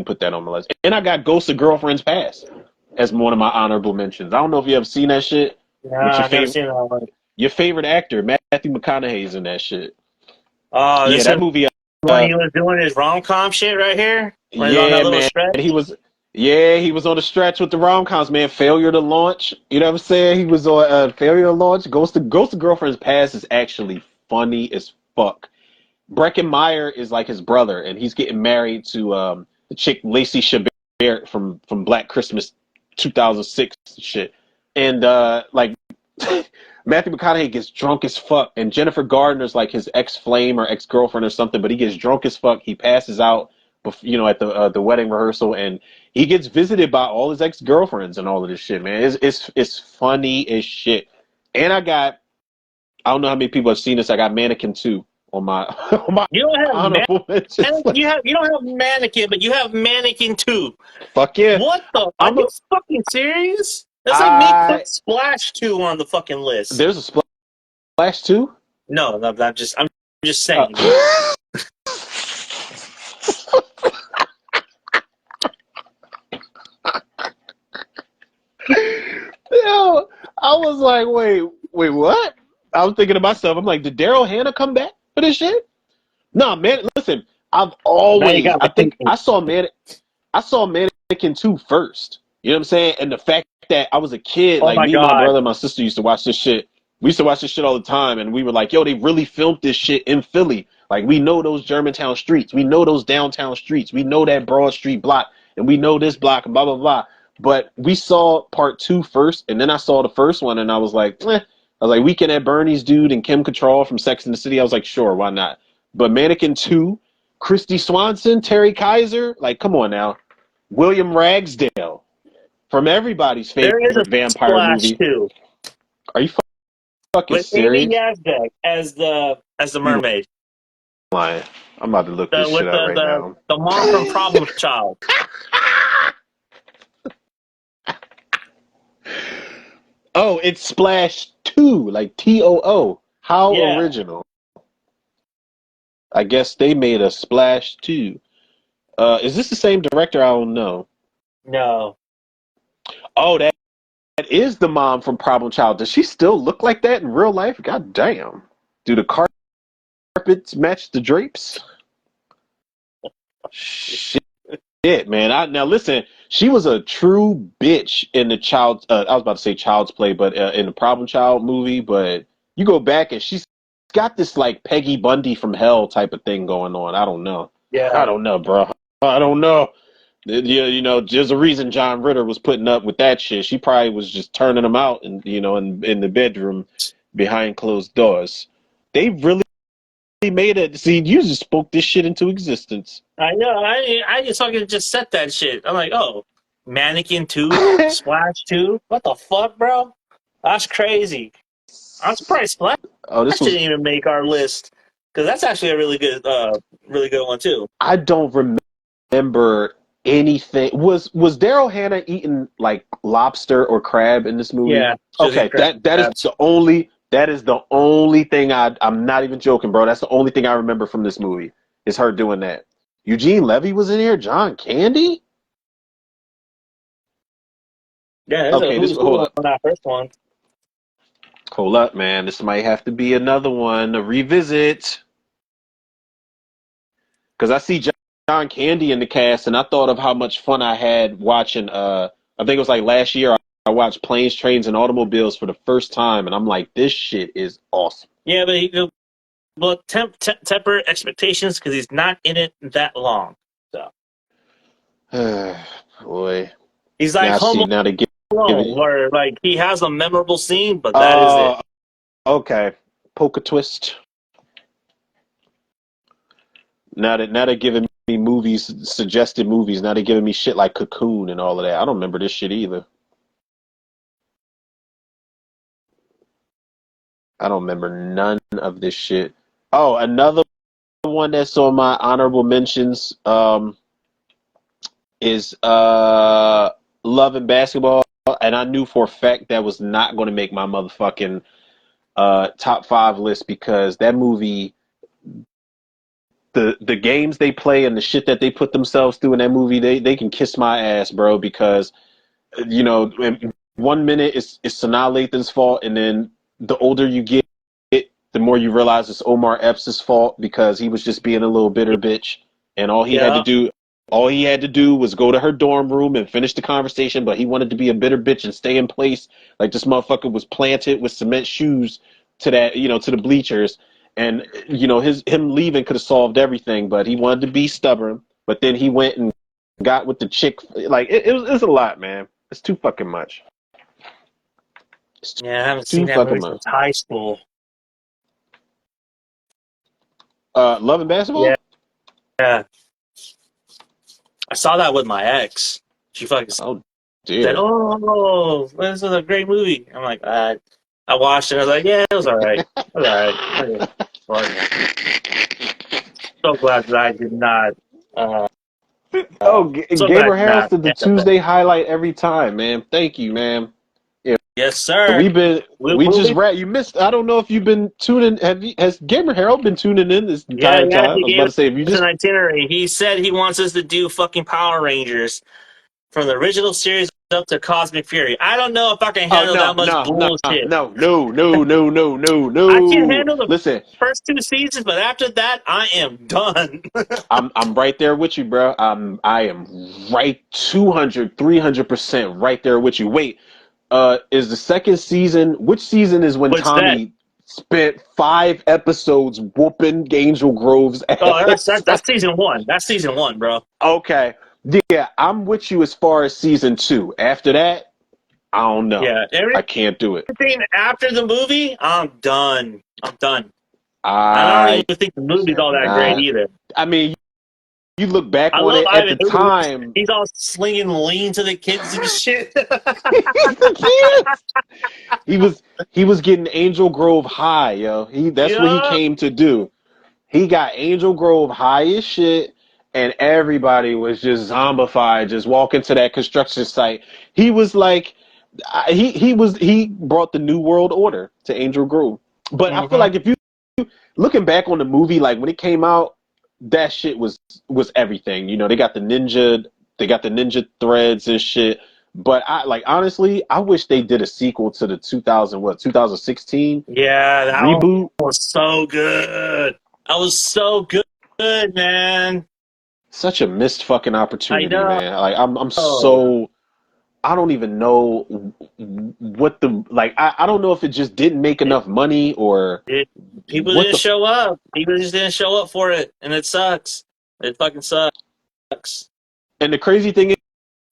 Speaker 1: put that on my list. And I got Ghost of Girlfriend's Past as one of my honorable mentions. I don't know if you ever seen that shit with
Speaker 2: Nah, I never seen that one.
Speaker 1: your favorite actor, Matthew McConaughey's in that shit.
Speaker 2: Oh,
Speaker 1: Yeah,
Speaker 2: this
Speaker 1: that
Speaker 2: is
Speaker 1: movie.
Speaker 2: when he was doing his rom com shit right here. When he's on that
Speaker 1: Yeah,
Speaker 2: little
Speaker 1: man.
Speaker 2: stretch.
Speaker 1: He was on the stretch with the rom coms, man. Failure to launch. You know what I'm saying? He was on failure to launch. Ghost of Girlfriend's Past is actually funny as fuck. Breckin Meyer is like his brother, and he's getting married to the chick Lacey Chabert. Barrett from Black Christmas 2006 shit. And like Matthew McConaughey gets drunk as fuck, and Jennifer Gardner's like his ex-flame or ex-girlfriend or something, but he gets drunk as fuck. He passes out, at the wedding rehearsal, and he gets visited by all his ex-girlfriends and all of this shit, man. It's funny as shit. And I don't know how many people have seen this. I got Mannequin 2 on my on my
Speaker 2: You don't have
Speaker 1: honorable mentions.
Speaker 2: you don't have Mannequin, but you have Mannequin 2.
Speaker 1: Fuck yeah.
Speaker 2: What the? Are you fucking serious? That's like me put Splash 2 on the fucking list.
Speaker 1: There's a Splash 2?
Speaker 2: No, I'm just saying.
Speaker 1: Yo, I was like, wait, what? I was thinking to myself, I'm like, did Daryl Hannah come back for this shit? No, man, listen, I saw Mannequin 2 first. You know what I'm saying? And the fact that I was a kid, like me and my brother and my sister used to watch this shit. We used to watch this shit all the time, and we were like, yo, they really filmed this shit in Philly. Like, we know those Germantown streets. We know those downtown streets. We know that Broad Street block, and we know this block, and blah, blah, blah. But we saw part 2 first, and then I saw the first one, and I was like, I was like, Weekend at Bernie's dude and Kim Cattrall from Sex and the City. I was like, sure, why not? But Mannequin 2, Christy Swanson, Terry Kaiser, like, come on now. William Ragsdale, from everybody's favorite vampire movie.
Speaker 2: Too.
Speaker 1: Are you fucking
Speaker 2: with
Speaker 1: serious?
Speaker 2: Amy Yazbek as the mermaid.
Speaker 1: I'm about to look this shit up right now.
Speaker 2: The mom from Problem Child.
Speaker 1: Oh, it's Splash 2, like TOO. How original. I guess they made a Splash 2. Is this the same director? I don't know. No. Oh, that is the mom from Problem Child. Does she still look like that in real life? God damn. Do the carpets match the drapes? Shit, man. Now listen, she was a true bitch in the I was about to say Child's Play, but in the Problem Child movie. But you go back and she's got this like Peggy Bundy from hell type of thing going on. I don't know. Yeah. I don't know, bro. I don't know. Yeah, you know, there's a reason John Ritter was putting up with that shit. She probably was just turning them out, and in the bedroom behind closed doors. They really made it. See, you just spoke this shit into existence.
Speaker 2: I know. I just fucking just said that shit. I'm like, oh, Mannequin 2, Splash 2. What the fuck, bro? That's crazy. I'm surprised Splash didn't even make our list, because that's actually a really good one too. I don't
Speaker 1: remember anything. Was Daryl Hannah eating like lobster or crab in this movie?
Speaker 2: Yeah.
Speaker 1: Okay, that is the only thing I'm not even joking, bro. That's the only thing I remember from this movie is her doing that. Eugene Levy was in here. John Candy.
Speaker 2: Yeah. Okay. Hold up. On that first one.
Speaker 1: Hold up, man. This might have to be another one, a revisit. Because I see John Candy in the cast, and I thought of how much fun I had watching, I think it was like last year, I watched Planes, Trains, and Automobiles for the first time, and I'm like, this shit is awesome.
Speaker 2: Yeah, but temper expectations, because he's not in it that long. So.
Speaker 1: Boy.
Speaker 2: He's like Home Alone, where like he has a memorable scene, but that is it.
Speaker 1: Okay. Polka Twist. Now they're giving me movies, suggested movies. Now they're giving me shit like Cocoon and all of that. I don't remember this shit either. I don't remember none of this shit. Oh, another one that's on my honorable mentions is Love and Basketball. And I knew for a fact that was not going to make my motherfucking top 5 list, because that movie, the games they play and the shit that they put themselves through in that movie, they can kiss my ass, bro, because, you know, 1 minute it's Sanaa Lathan's fault, and then the older you get, the more you realize it's Omar Epps' fault, because he was just being a little bitter bitch, and all he had to do was go to her dorm room and finish the conversation, but he wanted to be a bitter bitch and stay in place. Like, this motherfucker was planted with cement shoes to that, you know, to the bleachers. And, you know, him leaving could have solved everything, but he wanted to be stubborn. But then he went and got with the chick. Like it's a lot, man. It's too fucking much. It's
Speaker 2: Yeah, I haven't
Speaker 1: too
Speaker 2: seen that
Speaker 1: fucking
Speaker 2: movie
Speaker 1: much.
Speaker 2: since high school.
Speaker 1: Love and
Speaker 2: Yeah,
Speaker 1: Basketball.
Speaker 2: yeah. I saw that with my ex. She fucking
Speaker 1: Oh
Speaker 2: said,
Speaker 1: dear.
Speaker 2: "Oh, this is a great movie." I'm like, I watched it. I was like, "Yeah, it was all right. It was all right." Okay. Well, so glad that I did not. Uh,
Speaker 1: Oh,
Speaker 2: so glad I
Speaker 1: Gamer
Speaker 2: did
Speaker 1: Harris
Speaker 2: not
Speaker 1: did the
Speaker 2: end up there.
Speaker 1: Tuesday highlight every time, man. Thank you, man. Yeah,
Speaker 2: Yes, sir.
Speaker 1: we
Speaker 2: We'll
Speaker 1: just
Speaker 2: be,
Speaker 1: rat. You missed. I don't know if you've been tuning. Has Gamer Harold been tuning in this
Speaker 2: yeah,
Speaker 1: entire
Speaker 2: yeah.
Speaker 1: time?
Speaker 2: He
Speaker 1: I was
Speaker 2: gave
Speaker 1: about to say, if you
Speaker 2: us an
Speaker 1: just
Speaker 2: itinerary. He said he wants us to do fucking Power Rangers from the original series up to Cosmic Fury. I don't know if I can
Speaker 1: oh
Speaker 2: handle
Speaker 1: no
Speaker 2: that much
Speaker 1: no no
Speaker 2: bullshit.
Speaker 1: no no no no no no
Speaker 2: I can
Speaker 1: no.
Speaker 2: handle the
Speaker 1: Listen,
Speaker 2: first two seasons, but after that, I am done.
Speaker 1: I'm right there with you, bro. I am right 200 300% right there with you. Wait, is the second season? Which season is when
Speaker 2: What's that?
Speaker 1: Tommy spent 5 episodes whooping Angel Grove's
Speaker 2: Oh,
Speaker 1: ass?
Speaker 2: that's season one. That's season one, bro.
Speaker 1: Okay, yeah, I'm with you as far as season two. After that, I don't know.
Speaker 2: Yeah,
Speaker 1: I can't do it.
Speaker 2: everything after the movie, I'm done. I'm done. I don't
Speaker 1: I
Speaker 2: even think the movie's all that great
Speaker 1: cannot.
Speaker 2: either.
Speaker 1: I mean, you look back
Speaker 2: I
Speaker 1: on
Speaker 2: love
Speaker 1: it at
Speaker 2: Ivan
Speaker 1: the
Speaker 2: Ooze.
Speaker 1: time.
Speaker 2: He's all slinging lean to the kids and shit.
Speaker 1: The kids. He was getting Angel Grove high, yo. That's what he
Speaker 2: Yeah.
Speaker 1: came to do. He got Angel Grove high as shit, and everybody was just zombified, just walking to that construction site. He was like, he brought the new world order to Angel Grove. But I feel
Speaker 2: Mm-hmm.
Speaker 1: like if you looking back on the movie, like when it came out, that shit was everything. You know, they got the ninja threads and shit. But I like honestly, I wish they did a sequel to the 2016
Speaker 2: Yeah, that one
Speaker 1: reboot.
Speaker 2: was so good. That was so good, man.
Speaker 1: Such a missed fucking
Speaker 2: I
Speaker 1: opportunity,
Speaker 2: know.
Speaker 1: man. Like I'm so I don't even know what the like. I don't know if it just didn't make
Speaker 2: It,
Speaker 1: enough money or
Speaker 2: it, people
Speaker 1: what
Speaker 2: didn't
Speaker 1: the.
Speaker 2: show up. People just didn't show up for it, and it sucks. It fucking sucks.
Speaker 1: And the crazy thing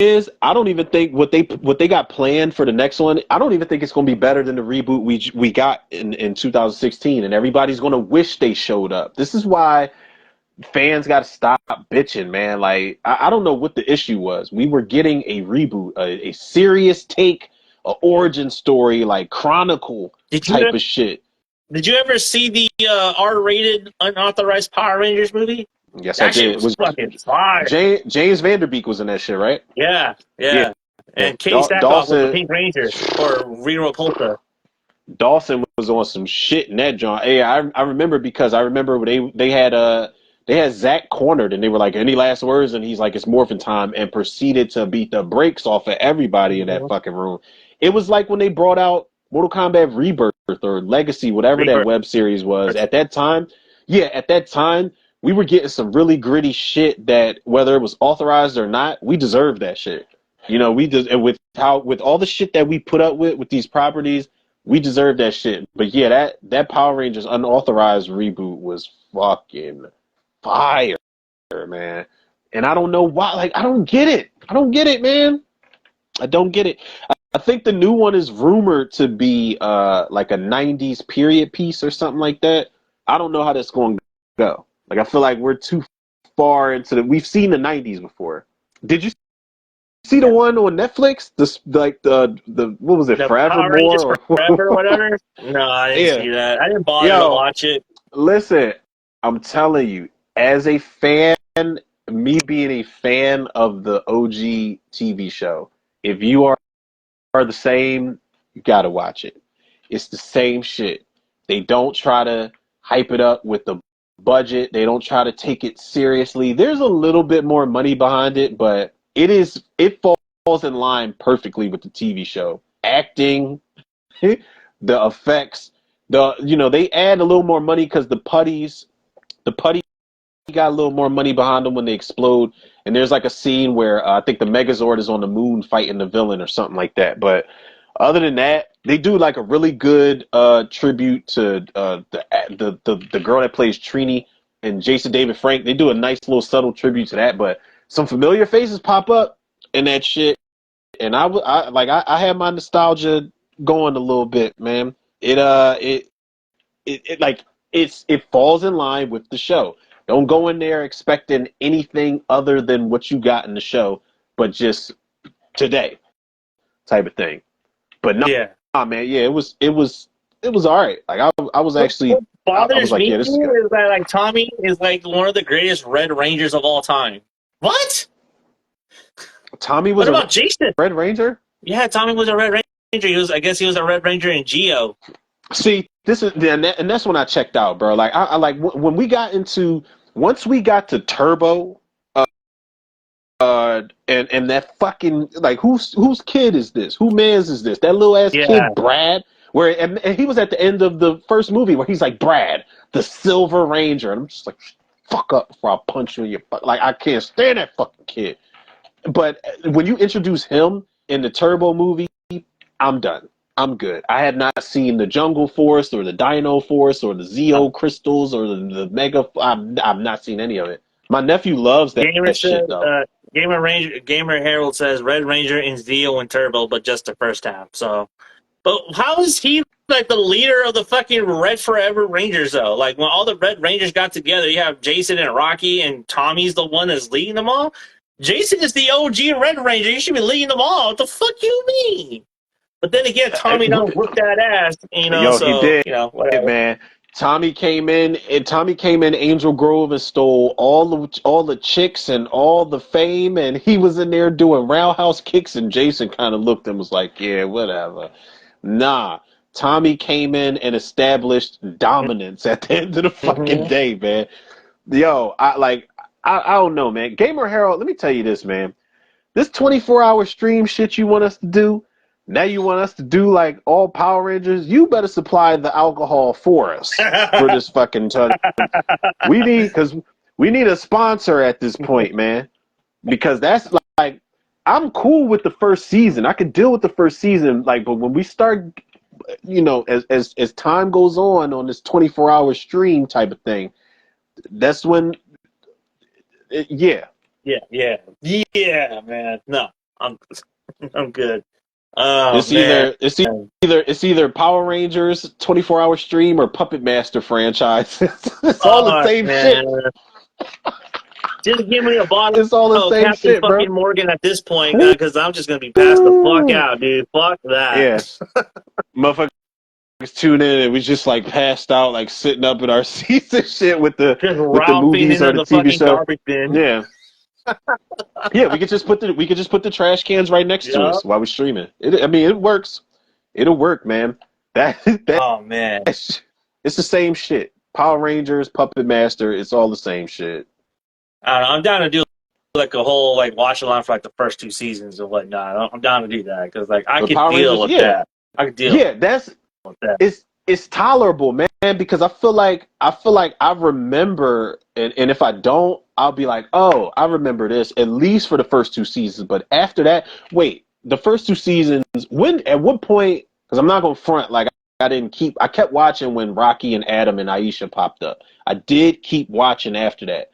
Speaker 1: is, I don't even think what they got planned for the next one. I don't even think it's going to be better than the reboot we got in 2016. And everybody's going to wish they showed up. This is why fans got to stop bitching, man. Like I don't know what the issue was. We were getting a reboot, a serious take, a origin story, like chronicle
Speaker 2: Did you
Speaker 1: type of shit.
Speaker 2: did you ever see the R-rated unauthorized Power Rangers movie?
Speaker 1: Yes, I
Speaker 2: That shit
Speaker 1: did.
Speaker 2: was
Speaker 1: Was
Speaker 2: fucking fire.
Speaker 1: James Vanderbeek was in that shit, right?
Speaker 2: Yeah,
Speaker 1: Yeah.
Speaker 2: yeah. And Katie Sackhoff was the
Speaker 1: Dawson
Speaker 2: Pink Ranger or Reno Repulsa.
Speaker 1: Dawson was on some shit in that joint. Hey, I remember because I remember when they had Zach cornered and they were like, any last words? And he's like, it's morphin' time, and proceeded to beat the brakes off of everybody in that
Speaker 2: Mhm.
Speaker 1: fucking room. It was like when they brought out Mortal Kombat Rebirth or Legacy, whatever that
Speaker 2: Rebirth.
Speaker 1: web series was. At that time, yeah, at that time, we were getting some really gritty shit that whether it was authorized or not, we deserved that shit. You know, we just and with all the shit that we put up with these properties, we deserve that shit. But yeah, that Power Rangers unauthorized reboot was fucking fire, man. And I don't know why. Like, I don't get it. I don't get it, man. I don't get it. I think the new one is rumored to be like a '90s period piece or something like that. I don't know how that's going to go. Like, I feel like we're too far into the. We've seen the '90s before. Did you see the
Speaker 2: Yeah.
Speaker 1: one on Netflix? This like the what was it?
Speaker 2: The Power Rangers
Speaker 1: Forevermore
Speaker 2: Forever or
Speaker 1: or
Speaker 2: whatever. No, I didn't
Speaker 1: yeah.
Speaker 2: see that. I didn't bother to
Speaker 1: Yo,
Speaker 2: watch it.
Speaker 1: listen, I'm telling you, as a fan, me being a fan of the OG TV show, if you are the same, you gotta watch it. It's the same shit. They don't try to hype it up with the budget. They don't try to take it seriously. There's a little bit more money behind it, but it falls in line perfectly with the TV show. Acting, the effects, they add a little more money because the putty got a little more money behind them when they explode. And there's like a scene where I think the Megazord is on the moon fighting the villain or something like that. But other than that, they do like a really good tribute to the girl that plays Trini and Jason David Frank. They do a nice little subtle tribute to that. But some familiar faces pop up in that shit, and I had my nostalgia going a little bit, man. It like it falls in line with the show. Don't go in there expecting anything other than what you got in the show, but just today type of thing. But no,
Speaker 2: Yeah.
Speaker 1: man, yeah, it was all right. Like I was actually
Speaker 2: What
Speaker 1: I was
Speaker 2: bothers
Speaker 1: like,
Speaker 2: me
Speaker 1: yeah, this is good.
Speaker 2: is that like Tommy is like one of the greatest Red Rangers of all time. What?
Speaker 1: Tommy
Speaker 2: What
Speaker 1: was a
Speaker 2: about Jason?
Speaker 1: Red Ranger.
Speaker 2: Yeah, Tommy was a Red Ranger. I guess he was a Red Ranger in Geo.
Speaker 1: See, this is and that's when I checked out, bro. Like I like when we got into once we got to Turbo, and that fucking like whose kid is this? Who man's is this? That little ass
Speaker 2: Yeah.
Speaker 1: kid Brad. Where and he was at the end of the first movie where he's like Brad, the Silver Ranger, and I'm just like, fuck up before I punch you in your like I can't stand that fucking kid. But when you introduce him in the Turbo movie, I'm done. I'm good. I had not seen the Jungle Force or the Dino Force or the Zeo Crystals or the Mega. I've not seen any of it. My nephew loves
Speaker 2: Gamer
Speaker 1: that
Speaker 2: says,
Speaker 1: shit though.
Speaker 2: Gamer Herald says Red Ranger in Zeo and Turbo, but just the first half. So, but how is he like the leader of the fucking Red Forever Rangers though? Like when all the Red Rangers got together, you have Jason and Rocky, and Tommy's the one that's leading them all. Jason is the OG Red Ranger. You should be leading them all. What the fuck you mean? But then again, Tommy done whooped that ass,
Speaker 1: Yo, he
Speaker 2: so,
Speaker 1: did,
Speaker 2: whatever.
Speaker 1: man. Tommy came in Angel Grove and stole all the chicks and all the fame, and he was in there doing roundhouse kicks, and Jason kind of looked and was like, yeah, whatever. Nah. Tommy came in and established dominance at the end of the fucking
Speaker 2: Mm-hmm.
Speaker 1: day, man. Yo, I don't know, man. Gamer Harold, let me tell you this, man. This 24-hour stream shit you want us to do, now you want us to do like all Power Rangers, you better supply the alcohol for us for this fucking tournament. Because we need a sponsor at this point, man. Because that's like, I'm cool with the first season. I can deal with the first season, like, but when we start, as time goes on this 24-hour stream type of thing, that's when, yeah.
Speaker 2: Yeah, man. No, I'm, I'm good. Oh
Speaker 1: It's
Speaker 2: man.
Speaker 1: either Power Rangers 24-hour stream or Puppet Master franchise. It's all the
Speaker 2: Oh
Speaker 1: same
Speaker 2: man.
Speaker 1: shit.
Speaker 2: Just give me a bottle
Speaker 1: It's all the
Speaker 2: of
Speaker 1: same
Speaker 2: Captain
Speaker 1: shit, bro.
Speaker 2: fucking Morgan at this point, because I'm just gonna be passed the fuck out, dude. Fuck that.
Speaker 1: Yeah, motherfuckers tune in and we just like passed out, like sitting up in our seats and shit with the
Speaker 2: Just ralphing
Speaker 1: movies
Speaker 2: into
Speaker 1: or the
Speaker 2: the
Speaker 1: TV
Speaker 2: fucking
Speaker 1: show.
Speaker 2: garbage bin.
Speaker 1: Yeah, yeah. We could just put the trash cans right next to
Speaker 2: Yep.
Speaker 1: us while we're streaming. It works. It'll work, man. That
Speaker 2: Oh man.
Speaker 1: it's the same shit. Power Rangers, Puppet Master, it's all the same shit.
Speaker 2: I don't know, I'm down to do like a whole like watch along for like the first two seasons and whatnot. I'm down to do that because like I
Speaker 1: But
Speaker 2: could
Speaker 1: Power
Speaker 2: deal
Speaker 1: Rangers,
Speaker 2: with
Speaker 1: yeah,
Speaker 2: that. I could deal
Speaker 1: yeah,
Speaker 2: with that.
Speaker 1: it's tolerable, man, because I feel like I remember, and if I don't, I'll be like, oh, I remember this at least for the first two seasons. But after that, wait, the first two seasons, at what point? Because I'm not gonna front like I kept watching when Rocky and Adam and Aisha popped up. I did keep watching after that.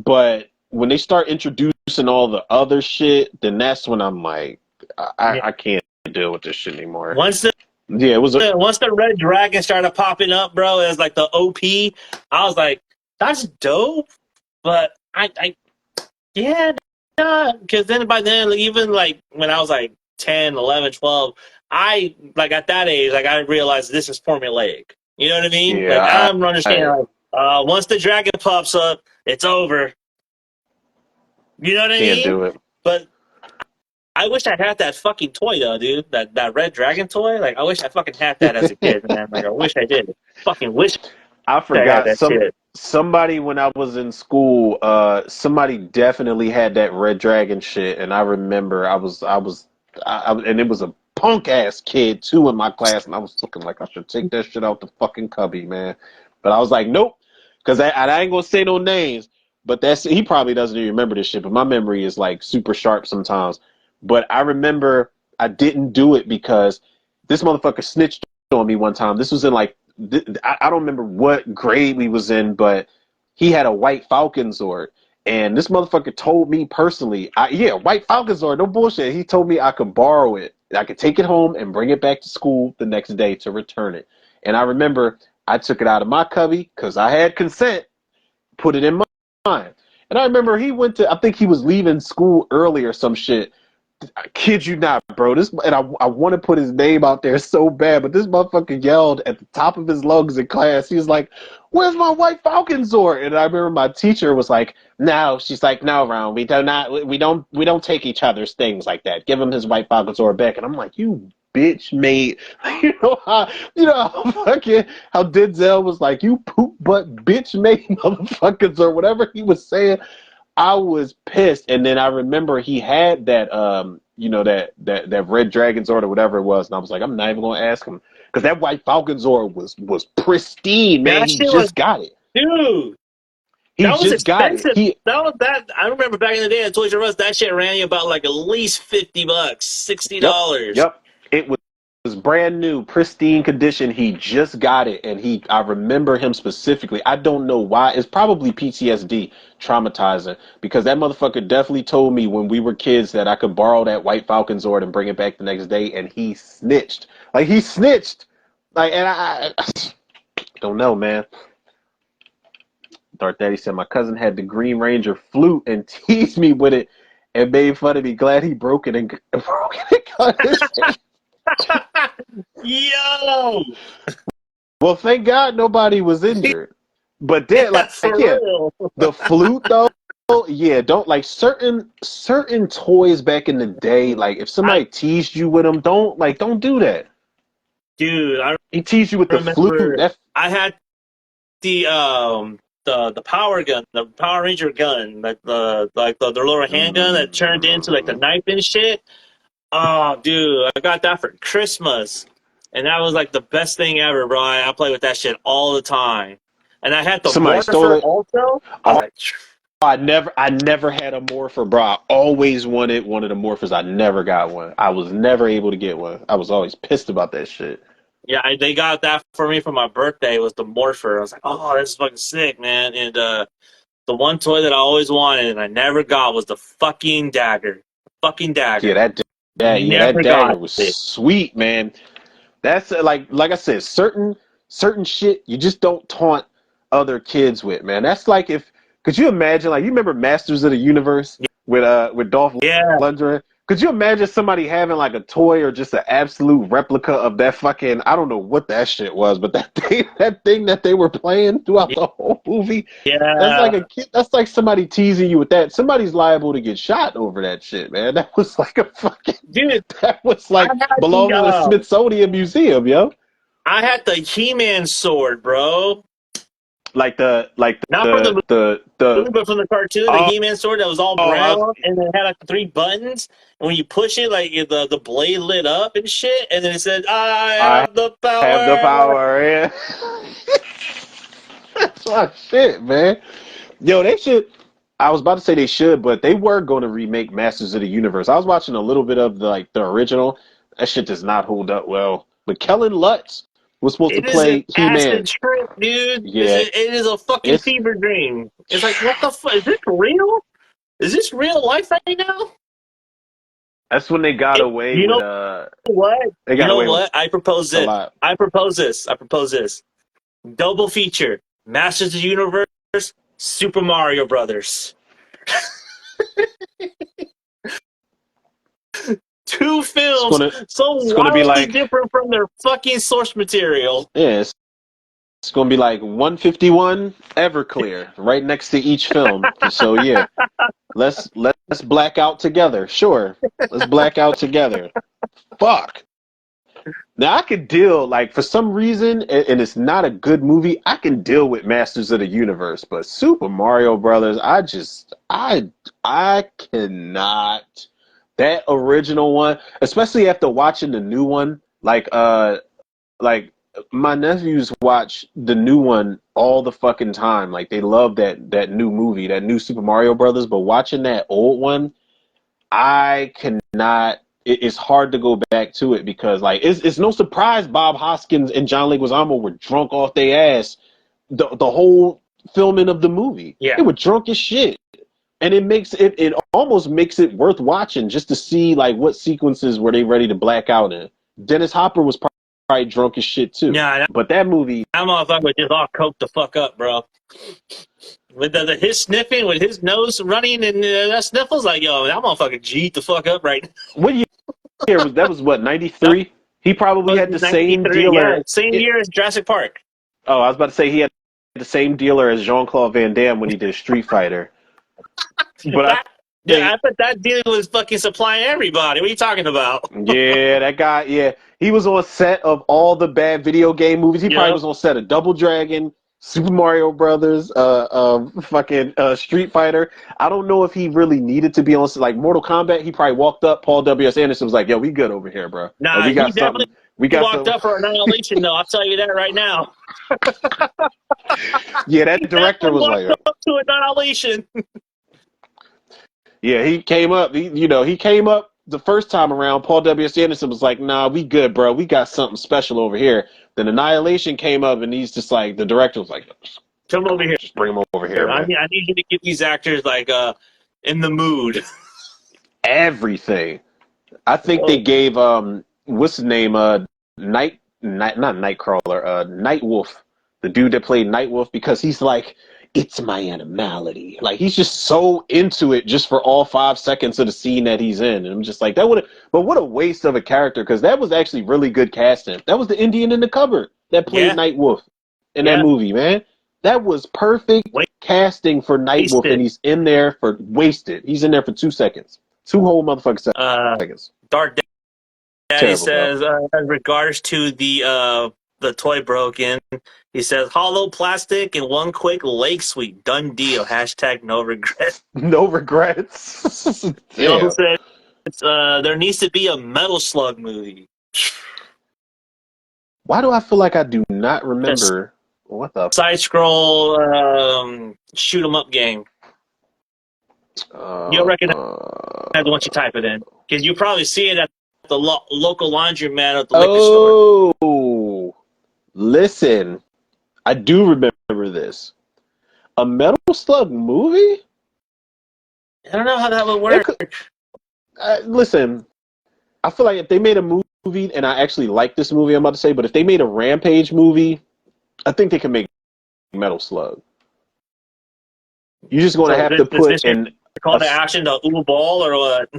Speaker 1: But when they start introducing all the other shit, then that's when I'm like,
Speaker 2: Yeah.
Speaker 1: I can't deal with this shit anymore.
Speaker 2: Once the
Speaker 1: Yeah, it was a
Speaker 2: once the red dragon started popping up, bro, as like the OP, I was like, that's dope. But yeah, because then by then, like, even like when I was like 10, 11, 12, I like at that age, like I realized this is formulaic. You know what I mean? Like
Speaker 1: yeah.
Speaker 2: I'm understanding.
Speaker 1: I
Speaker 2: Like, once the dragon pops up, it's over. You know what I
Speaker 1: can't
Speaker 2: mean?
Speaker 1: do it.
Speaker 2: But I wish I had that fucking toy though, dude. That red dragon toy. Like I wish I fucking had that as a kid, man. Like I wish I did. Fucking wish
Speaker 1: I
Speaker 2: I had
Speaker 1: forgot
Speaker 2: that shit.
Speaker 1: somebody when I was in school. Somebody definitely had that Red Dragon shit, and I remember and it was a punk ass kid too in my class, and I was looking like I should take that shit out the fucking cubby, man. But I was like, nope, because I ain't gonna say no names. But he probably doesn't even remember this shit. But my memory is like super sharp sometimes. But I remember I didn't do it because this motherfucker snitched on me one time. This was in like I don't remember what grade we was in, but he had a White Falcon Zord, And this motherfucker told me personally, White Falcon Zord, no bullshit. He told me I could borrow it. I could take it home and bring it back to school the next day to return it. And I remember I took it out of my cubby because I had consent, put it in mine. And I remember he went to, I think he was leaving school early or some shit. I kid you not, bro. I want to put his name out there so bad, but this motherfucker yelled at the top of his lungs in class. He was like, "Where's my White Falcon Zord?" And I remember my teacher was like, "No." She's like, "No, Ron, we don't take each other's things like that. Give him his White Falcon Zord back." And I'm like, "You bitch, mate." How Denzel was like, "You poop butt bitch, mate, motherfuckers," or whatever he was saying. I was pissed, and then I remember he had that, that Red Dragon Zord or whatever it was, and I was like, I'm not even gonna ask him because that White Falcon Zord was pristine, man.
Speaker 2: That
Speaker 1: He
Speaker 2: shit was,
Speaker 1: just got it.
Speaker 2: dude.
Speaker 1: He
Speaker 2: That was
Speaker 1: just got it.
Speaker 2: expensive. That I remember back in the day at Toys R Us, that shit ran you about like at least $50, $60.
Speaker 1: Yep. It was brand new, pristine condition. He just got it, and I remember him specifically. I don't know why. It's probably PTSD, traumatizing, because that motherfucker definitely told me when we were kids that I could borrow that White Falcon Zord and bring it back the next day, and he snitched. And I don't know, man. Darth Daddy said my cousin had the Green Ranger flute and teased me with it and made fun of me. Glad he broke it and cut his face.
Speaker 2: Yo!
Speaker 1: Well, thank God nobody was injured. But then,
Speaker 2: For real.
Speaker 1: the flute though, yeah, don't like certain toys back in the day. Like if somebody teased you with them, don't do that.
Speaker 2: Dude, I
Speaker 1: He teased you with the flute.
Speaker 2: remember I had the power gun, the Power Ranger gun, like the little handgun that turned into like the knife and shit. Oh, dude, I got that for Christmas, and that was like the best thing ever, bro. I play with that shit all the time, and I had the
Speaker 1: Somebody stole
Speaker 2: morpher
Speaker 1: it.
Speaker 2: also. I was
Speaker 1: Oh,
Speaker 2: like,
Speaker 1: I never had a morpher, bro. I always wanted one of the morphers. I never got one. I was never able to get one. I was always pissed about that shit.
Speaker 2: yeah, they got that for me for my birthday. Was the morpher? I was like, oh, this is fucking sick, man. And the one toy that I always wanted and I never got was the fucking dagger. Fucking
Speaker 1: Yeah,
Speaker 2: dagger.
Speaker 1: that
Speaker 2: Never
Speaker 1: dagger
Speaker 2: got
Speaker 1: was
Speaker 2: it.
Speaker 1: sweet, man. That's like I said, certain shit you just don't taunt other kids with, man. That's like if could you imagine like you remember Masters of the Universe with Dolph
Speaker 2: Yeah,
Speaker 1: Lundgren? Could you imagine somebody having like a toy or just an absolute replica of that fucking I don't know what that shit was, but that thing that they were playing throughout the whole movie? That's
Speaker 2: yeah,
Speaker 1: like a kid. That's like somebody teasing you with that. Somebody's liable to get shot over that shit, man. That was like a fucking.
Speaker 2: dude.
Speaker 1: That was
Speaker 2: I
Speaker 1: like
Speaker 2: had the
Speaker 1: belong in the Smithsonian Museum, yo.
Speaker 2: He-Man sword, bro.
Speaker 1: Like
Speaker 2: Not from the
Speaker 1: the
Speaker 2: movie, but from the cartoon, the
Speaker 1: oh,
Speaker 2: He-Man sword that was all
Speaker 1: I was,
Speaker 2: brown and then it had like three buttons. And when you push it, like the blade lit up and shit, and then it said, "I
Speaker 1: I
Speaker 2: have the
Speaker 1: have the
Speaker 2: power."
Speaker 1: power. Yeah. That's my shit, man. Yo, they should. I was about to say they should, but they were going to remake Masters of the Universe. I was watching a little bit of the original. That shit does not hold up well. But Kellen Lutz was supposed to
Speaker 2: It is an
Speaker 1: play He-Man.
Speaker 2: acid trip, dude.
Speaker 1: Yeah,
Speaker 2: It is a fucking
Speaker 1: it's
Speaker 2: fever dream. It's like, what the fuck? Is this real? Is this real life right now?
Speaker 1: that's when they got away
Speaker 2: You
Speaker 1: with
Speaker 2: know what?
Speaker 1: they
Speaker 2: You
Speaker 1: got
Speaker 2: know
Speaker 1: away with
Speaker 2: what? I propose
Speaker 1: a
Speaker 2: it.
Speaker 1: lot.
Speaker 2: I propose this. I propose this. Double feature: Masters of the Universe, Super Mario Brothers. Two
Speaker 1: It's
Speaker 2: films
Speaker 1: gonna
Speaker 2: so
Speaker 1: it's gonna be
Speaker 2: wildly
Speaker 1: like
Speaker 2: different from their fucking source material.
Speaker 1: yeah, it's gonna be like 151 Everclear right next to each film. So yeah, let's black out together. Sure, let's black out together. Fuck. Now I could deal like for some reason, and it's not a good movie. I can deal with Masters of the Universe, but Super Mario Brothers, I cannot. That original one, especially after watching the new one, like my nephews watch the new one all the fucking time. Like they love that new movie, that new Super Mario Brothers. But watching that old one, I cannot. It's hard to go back to it because like it's no surprise Bob Hoskins and John Leguizamo were drunk off their ass the whole filming of the movie.
Speaker 2: Yeah.
Speaker 1: They were drunk as shit. And it almost makes it worth watching just to see like what sequences were they ready to black out in. Dennis Hopper was probably drunk as shit too.
Speaker 2: Yeah,
Speaker 1: But that movie,
Speaker 2: that motherfucker was just all coked the fuck up, bro. With his sniffing, with his nose running, and that sniffles, like, yo, that motherfucker G'd the fuck up right now.
Speaker 1: what year was that? Was what,
Speaker 2: That
Speaker 1: 93? He probably
Speaker 2: was
Speaker 1: had the same
Speaker 2: 93, yeah,
Speaker 1: dealer.
Speaker 2: same year as Jurassic Park.
Speaker 1: Oh, I was about to say he had the same dealer as Jean-Claude Van Damme when he did Street Fighter. But I
Speaker 2: That, yeah,
Speaker 1: think,
Speaker 2: I bet that dude was fucking supplying everybody. What are you talking about?
Speaker 1: yeah, that guy, yeah, he was on set of all the bad video game movies. He probably
Speaker 2: Yep.
Speaker 1: was on set of Double Dragon, Super Mario Brothers, fucking Street Fighter. I don't know if he really needed to be on like Mortal Kombat. He probably walked up. Paul W.S. Anderson was like, "Yo, we good over here, bro. Like,
Speaker 2: Nah,
Speaker 1: we
Speaker 2: he
Speaker 1: got something.
Speaker 2: definitely
Speaker 1: We got
Speaker 2: walked
Speaker 1: some."
Speaker 2: up for Annihilation, though. I'll tell you that right now.
Speaker 1: Yeah, that
Speaker 2: He
Speaker 1: director
Speaker 2: definitely
Speaker 1: was
Speaker 2: walked
Speaker 1: like,
Speaker 2: up to Annihilation.
Speaker 1: yeah, he came up. He came up the first time around. Paul W.S. Anderson was like, "Nah, we good, bro. We got something special over here." Then Annihilation came up, and he's just like, the director was like,
Speaker 2: Come
Speaker 1: "Come
Speaker 2: over
Speaker 1: on,
Speaker 2: here.
Speaker 1: just bring him over here, man."
Speaker 2: I need you to get these actors like in the mood.
Speaker 1: Everything. I think they
Speaker 2: Oh,
Speaker 1: gave what's his name, Night not Nightcrawler, Nightwolf, the dude that played Nightwolf, because he's like, it's my animality. Like he's just so into it just for all 5 seconds of the scene that he's in. And I'm just like, that would but what a waste of a character, because that was actually really good casting. That was the Indian in the cupboard that played
Speaker 2: yeah,
Speaker 1: Nightwolf in that
Speaker 2: yeah. Wasted.
Speaker 1: movie, man. That was perfect casting for Nightwolf, and he's in there for wasted. He's in there for 2 seconds. Two whole motherfucking seconds.
Speaker 2: Dark Daddy
Speaker 1: Terrible, bro.
Speaker 2: says, in regards to the toy broken, he says, hollow plastic and one quick leg sweep. Done deal. Hashtag no regret.
Speaker 1: No regrets.
Speaker 2: He also
Speaker 1: Damn.
Speaker 2: said, there needs to be a Metal Slug movie.
Speaker 1: Why do I feel like I do not
Speaker 2: Just
Speaker 1: remember what the
Speaker 2: side scroll shoot 'em up game. You'll recognize it once you type it in. Because you probably see it at the local laundromat at the liquor store.
Speaker 1: Oh, listen, I do remember this. A Metal Slug movie?
Speaker 2: I don't know how that would
Speaker 1: It
Speaker 2: work.
Speaker 1: could, listen, I feel like if they made a movie, and I actually like this movie, I'm about to say, but if they made a Rampage movie, I think they can make Metal Slug. You're just going to
Speaker 2: So
Speaker 1: have to
Speaker 2: is
Speaker 1: put
Speaker 2: this your
Speaker 1: in
Speaker 2: call
Speaker 1: a.
Speaker 2: to action to ooh ball or what?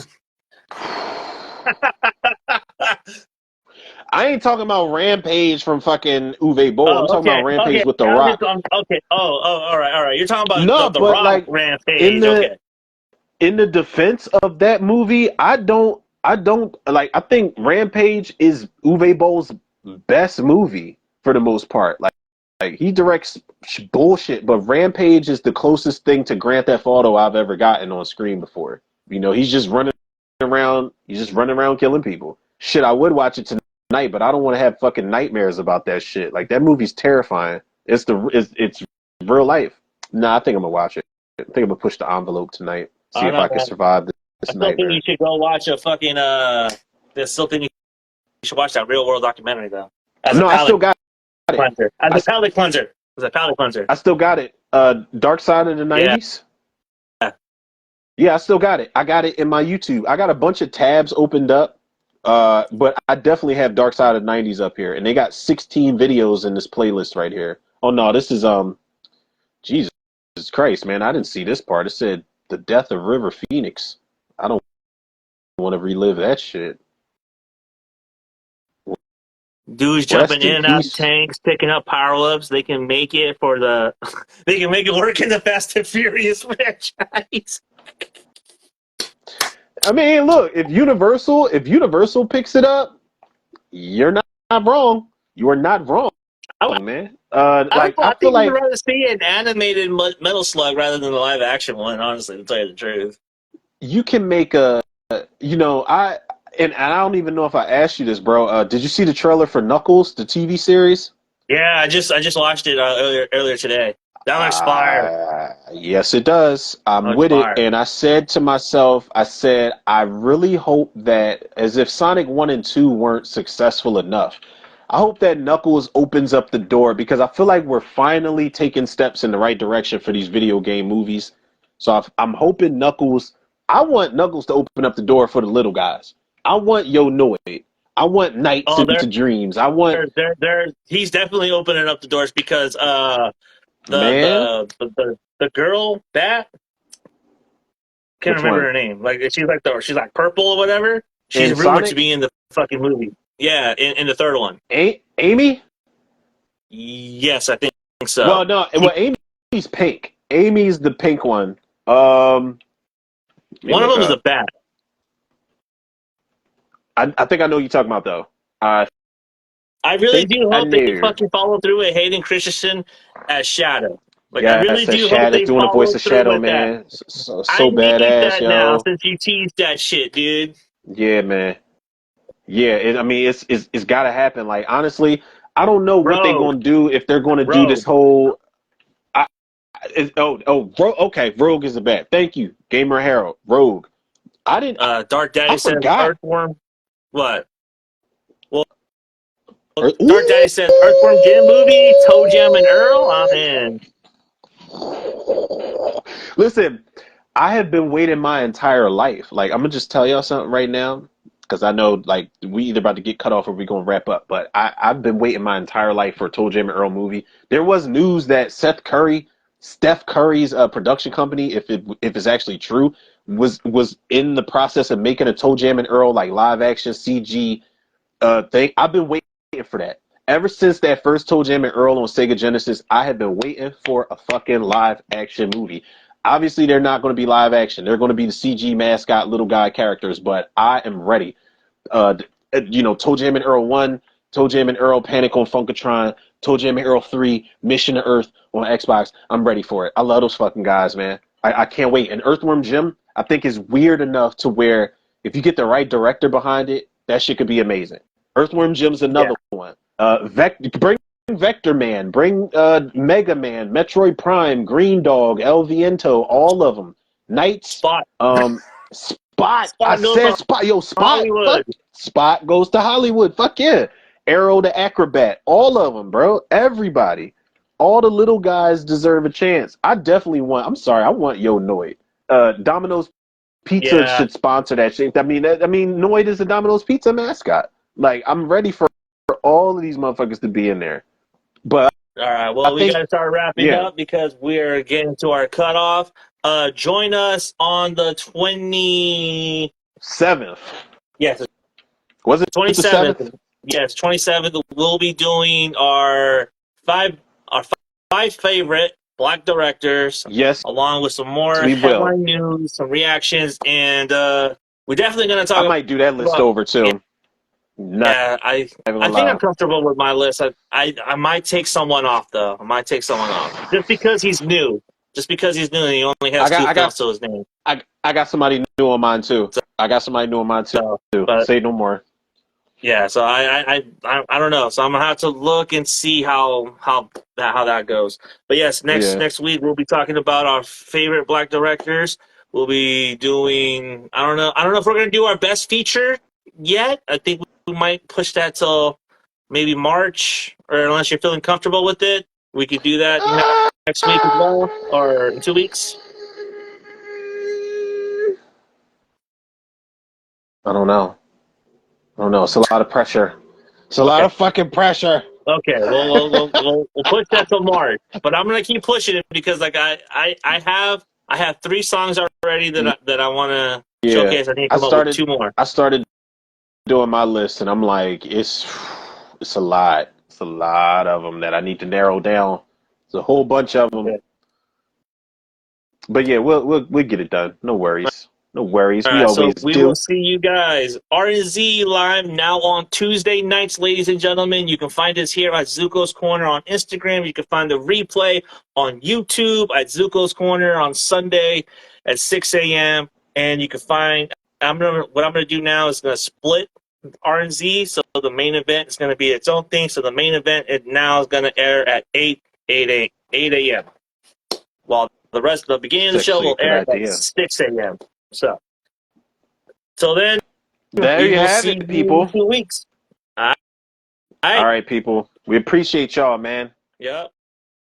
Speaker 1: I ain't talking about Rampage from fucking Uwe Boll. I'm
Speaker 2: Oh,
Speaker 1: talking about
Speaker 2: okay,
Speaker 1: Rampage
Speaker 2: okay.
Speaker 1: with The Rock.
Speaker 2: Okay. All right, all right. You're talking about
Speaker 1: No,
Speaker 2: the
Speaker 1: but
Speaker 2: Rock
Speaker 1: like in
Speaker 2: Rampage.
Speaker 1: the
Speaker 2: Okay.
Speaker 1: in the defense of that movie, I don't like. I think Rampage is Uwe Boll's best movie for the most part. Like he directs bullshit, but Rampage is the closest thing to Grand Theft Auto I've ever gotten on screen before. He's just running around. He's just running around killing people. Shit, I would watch it tonight, but I don't want to have fucking nightmares about that shit. Like that movie's terrifying. It's real life. Nah, I think I'm gonna watch it. I think I'm gonna push the envelope tonight.
Speaker 2: I
Speaker 1: See
Speaker 2: don't
Speaker 1: if
Speaker 2: know,
Speaker 1: I can
Speaker 2: man.
Speaker 1: survive
Speaker 2: I
Speaker 1: this
Speaker 2: still think you
Speaker 1: nightmare.
Speaker 2: should go watch a fucking There's still think you should watch that real world documentary though. As a
Speaker 1: No, I
Speaker 2: palate
Speaker 1: still got it.
Speaker 2: cleanser. As a palate cleanser. As a palate cleanser.
Speaker 1: I still got it. Dark Side of the
Speaker 2: Yeah.
Speaker 1: 90s. Yeah, I still got it. I got it in my YouTube. I got a bunch of tabs opened up, but I definitely have Dark Side of the 90s up here, and they got 16 videos in this playlist right here. Oh no, this is Jesus Christ, man! I didn't see this part. It said the death of River Phoenix. I don't want to relive that shit.
Speaker 2: Dudes jumping
Speaker 1: Rest
Speaker 2: in
Speaker 1: in
Speaker 2: and out of
Speaker 1: peace.
Speaker 2: tanks, picking up power ups. They can make it for the. They can make it work in the Fast and Furious franchise.
Speaker 1: I mean, look, if Universal picks it up, you're not wrong. You are not wrong,
Speaker 2: I,
Speaker 1: man.
Speaker 2: I
Speaker 1: I feel
Speaker 2: think you'd
Speaker 1: like
Speaker 2: rather see an animated Metal Slug rather than the live action one. Honestly, to tell you the truth.
Speaker 1: you can make I don't even know if I asked you this, bro. Did you see the trailer for Knuckles, the TV series?
Speaker 2: Yeah, I just watched it earlier today. That looks fire.
Speaker 1: Yes, it does.
Speaker 2: That
Speaker 1: I'm
Speaker 2: looks
Speaker 1: with it.
Speaker 2: fire.
Speaker 1: And I said to myself, I really hope that, as if Sonic 1 and 2 weren't successful enough, I hope that Knuckles opens up the door, because I feel like we're finally taking steps in the right direction for these video game movies. So I'm hoping Knuckles. I want Knuckles to open up the door for the little guys. I want Yo Noid. I want Nights
Speaker 2: Oh,
Speaker 1: into Dreams. I want
Speaker 2: he's definitely opening up the doors because
Speaker 1: man.
Speaker 2: the girl that can't
Speaker 1: Which
Speaker 2: remember
Speaker 1: one?
Speaker 2: her name. Like she's like purple or whatever. She's
Speaker 1: In
Speaker 2: rumored to
Speaker 1: Sonic?
Speaker 2: be in the fucking movie. Yeah, in the third one.
Speaker 1: Amy?
Speaker 2: Yes, I think so.
Speaker 1: Well, no. Well, Amy's pink. Amy's the pink one. Let me
Speaker 2: One of
Speaker 1: look
Speaker 2: them is a
Speaker 1: up.
Speaker 2: bat.
Speaker 1: I think I know what you're talking about though. I
Speaker 2: I really
Speaker 1: think
Speaker 2: do
Speaker 1: I
Speaker 2: hope they
Speaker 1: knew.
Speaker 2: fucking follow through with Hayden Christensen as Shadow. Like, I really
Speaker 1: Yes, that
Speaker 2: do hope
Speaker 1: Shadow
Speaker 2: they
Speaker 1: doing the voice
Speaker 2: follow
Speaker 1: of
Speaker 2: through
Speaker 1: Shadow,
Speaker 2: with that.
Speaker 1: man. So,
Speaker 2: I
Speaker 1: so
Speaker 2: need
Speaker 1: badass,
Speaker 2: that now
Speaker 1: yo.
Speaker 2: since you teased that shit, dude.
Speaker 1: Yeah, man. Yeah, I mean, it's got to happen. Like honestly, I don't know what they're
Speaker 2: Rogue,
Speaker 1: gonna do if they're gonna do this
Speaker 2: Rogue,
Speaker 1: whole. Okay, Rogue is a bad. Thank you, Gamer Harold. Rogue. I didn't.
Speaker 2: Dark
Speaker 1: I
Speaker 2: Daddy says
Speaker 1: forgot.
Speaker 2: Earthworm. What? Well, Dark
Speaker 1: Ooh.
Speaker 2: Daddy says Earthworm Jim movie, Toe Jam and Earl. I'm in.
Speaker 1: Listen, I have been waiting my entire life. Like, I'm gonna just tell y'all something right now, because I know like we either about to get cut off or we gonna wrap up. But I've been waiting my entire life for a Toe Jam and Earl movie. There was news that Steph Curry's production company, if it's actually true, was in the process of making a Toe Jam and Earl like live action CG thing. I've been waiting for that. Ever since that first Toe Jam and Earl on Sega Genesis, I have been waiting for a fucking live action movie. Obviously, they're not going to be live action. They're going to be the CG mascot little guy characters, but I am ready. Toe Jam and Earl 1, Toe Jam and Earl Panic on Funkatron, Toe Jam and Earl 3, Mission to Earth on Xbox. I'm ready for it. I love those fucking guys, man. I can't wait. And Earthworm Jim, I think, is weird enough to where if you get the right director behind it, that shit could be amazing. Earthworm Jim's
Speaker 2: Yeah,
Speaker 1: another one. Bring Vector Man, bring Mega Man, Metroid Prime, Green Dog, El Viento, all of them. Knights,
Speaker 2: Spot.
Speaker 1: Spot. I
Speaker 2: Spot goes
Speaker 1: said
Speaker 2: to
Speaker 1: Spot. Yo, Spot.
Speaker 2: Hollywood.
Speaker 1: Fuck. Spot goes to Hollywood. Fuck yeah. Arrow the Acrobat. All of them, bro. Everybody. All the little guys deserve a chance. I definitely want. I'm sorry. I want Yo Noid. Domino's Pizza
Speaker 2: Yeah.
Speaker 1: should sponsor that shit. I mean, Noid is a Domino's Pizza mascot. Like, I'm ready for all of these motherfuckers to be in there. But
Speaker 2: All right.
Speaker 1: I
Speaker 2: Well, we got
Speaker 1: think,
Speaker 2: to start wrapping
Speaker 1: yeah,
Speaker 2: up because we're getting to our cutoff. Join us on the 20.
Speaker 1: 7th.
Speaker 2: Yes,
Speaker 1: Was it the
Speaker 2: 27th.
Speaker 1: 7th?
Speaker 2: Yes, 27th. We'll be doing five our five favorite black directors,
Speaker 1: Yes,
Speaker 2: along with some more
Speaker 1: we will.
Speaker 2: headline news, some reactions, and we're definitely going to
Speaker 1: I
Speaker 2: talk
Speaker 1: might do that list
Speaker 2: about.
Speaker 1: over too. Not
Speaker 2: Yeah,
Speaker 1: even
Speaker 2: I
Speaker 1: gonna
Speaker 2: think I'm
Speaker 1: lie.
Speaker 2: comfortable with my list. I might take someone off though. I might take someone off just because he's new. Just because he's new and he only
Speaker 1: I
Speaker 2: has
Speaker 1: got,
Speaker 2: two
Speaker 1: I
Speaker 2: films
Speaker 1: got,
Speaker 2: to his name.
Speaker 1: I got somebody new on mine too. I got somebody new on mine too.
Speaker 2: So, but
Speaker 1: Say no more.
Speaker 2: yeah, so I don't know. So I'm gonna have to look and see how that goes. But yes,
Speaker 1: Yeah.
Speaker 2: next week we'll be talking about our favorite black directors. We'll be doing I don't know if we're gonna do our best feature yet. I think we might push that till maybe March, or unless you're feeling comfortable with it, we could do that next week as well, or in 2 weeks.
Speaker 1: I don't know. I don't know. It's a lot of pressure. It's a lot
Speaker 2: Okay.
Speaker 1: of fucking pressure.
Speaker 2: Okay, well, we'll push that till March, but I'm gonna keep pushing it because like I have 3 songs already that I want to
Speaker 1: Yeah.
Speaker 2: showcase. I need to
Speaker 1: I
Speaker 2: come up with
Speaker 1: started
Speaker 2: 2 more.
Speaker 1: I started doing my list and I'm like, it's a lot. It's a lot of them that I need to narrow down. It's a whole bunch of them.
Speaker 2: Okay.
Speaker 1: But yeah, we'll get it done. No worries. No worries.
Speaker 2: All
Speaker 1: We
Speaker 2: right, so
Speaker 1: always
Speaker 2: we will
Speaker 1: do.
Speaker 2: see you guys. R&Z Live now on Tuesday nights, ladies and gentlemen. You can find us here at Zuko's Corner on Instagram. You can find the replay on YouTube at Zuko's Corner on Sunday at 6 a.m. And you can find what I'm gonna do now is gonna split R&Z. So the main event is gonna be its own thing. So the main event now is gonna air at 8 a.m. While the beginning of the show
Speaker 1: Sexy.
Speaker 2: will
Speaker 1: Good
Speaker 2: air at
Speaker 1: idea.
Speaker 2: 6 a.m. So. Till then,
Speaker 1: There
Speaker 2: we
Speaker 1: you
Speaker 2: will
Speaker 1: have
Speaker 2: see
Speaker 1: it,
Speaker 2: you in
Speaker 1: people.
Speaker 2: 2 weeks. All
Speaker 1: All
Speaker 2: right.
Speaker 1: right, people. We appreciate y'all, man.
Speaker 2: Yep.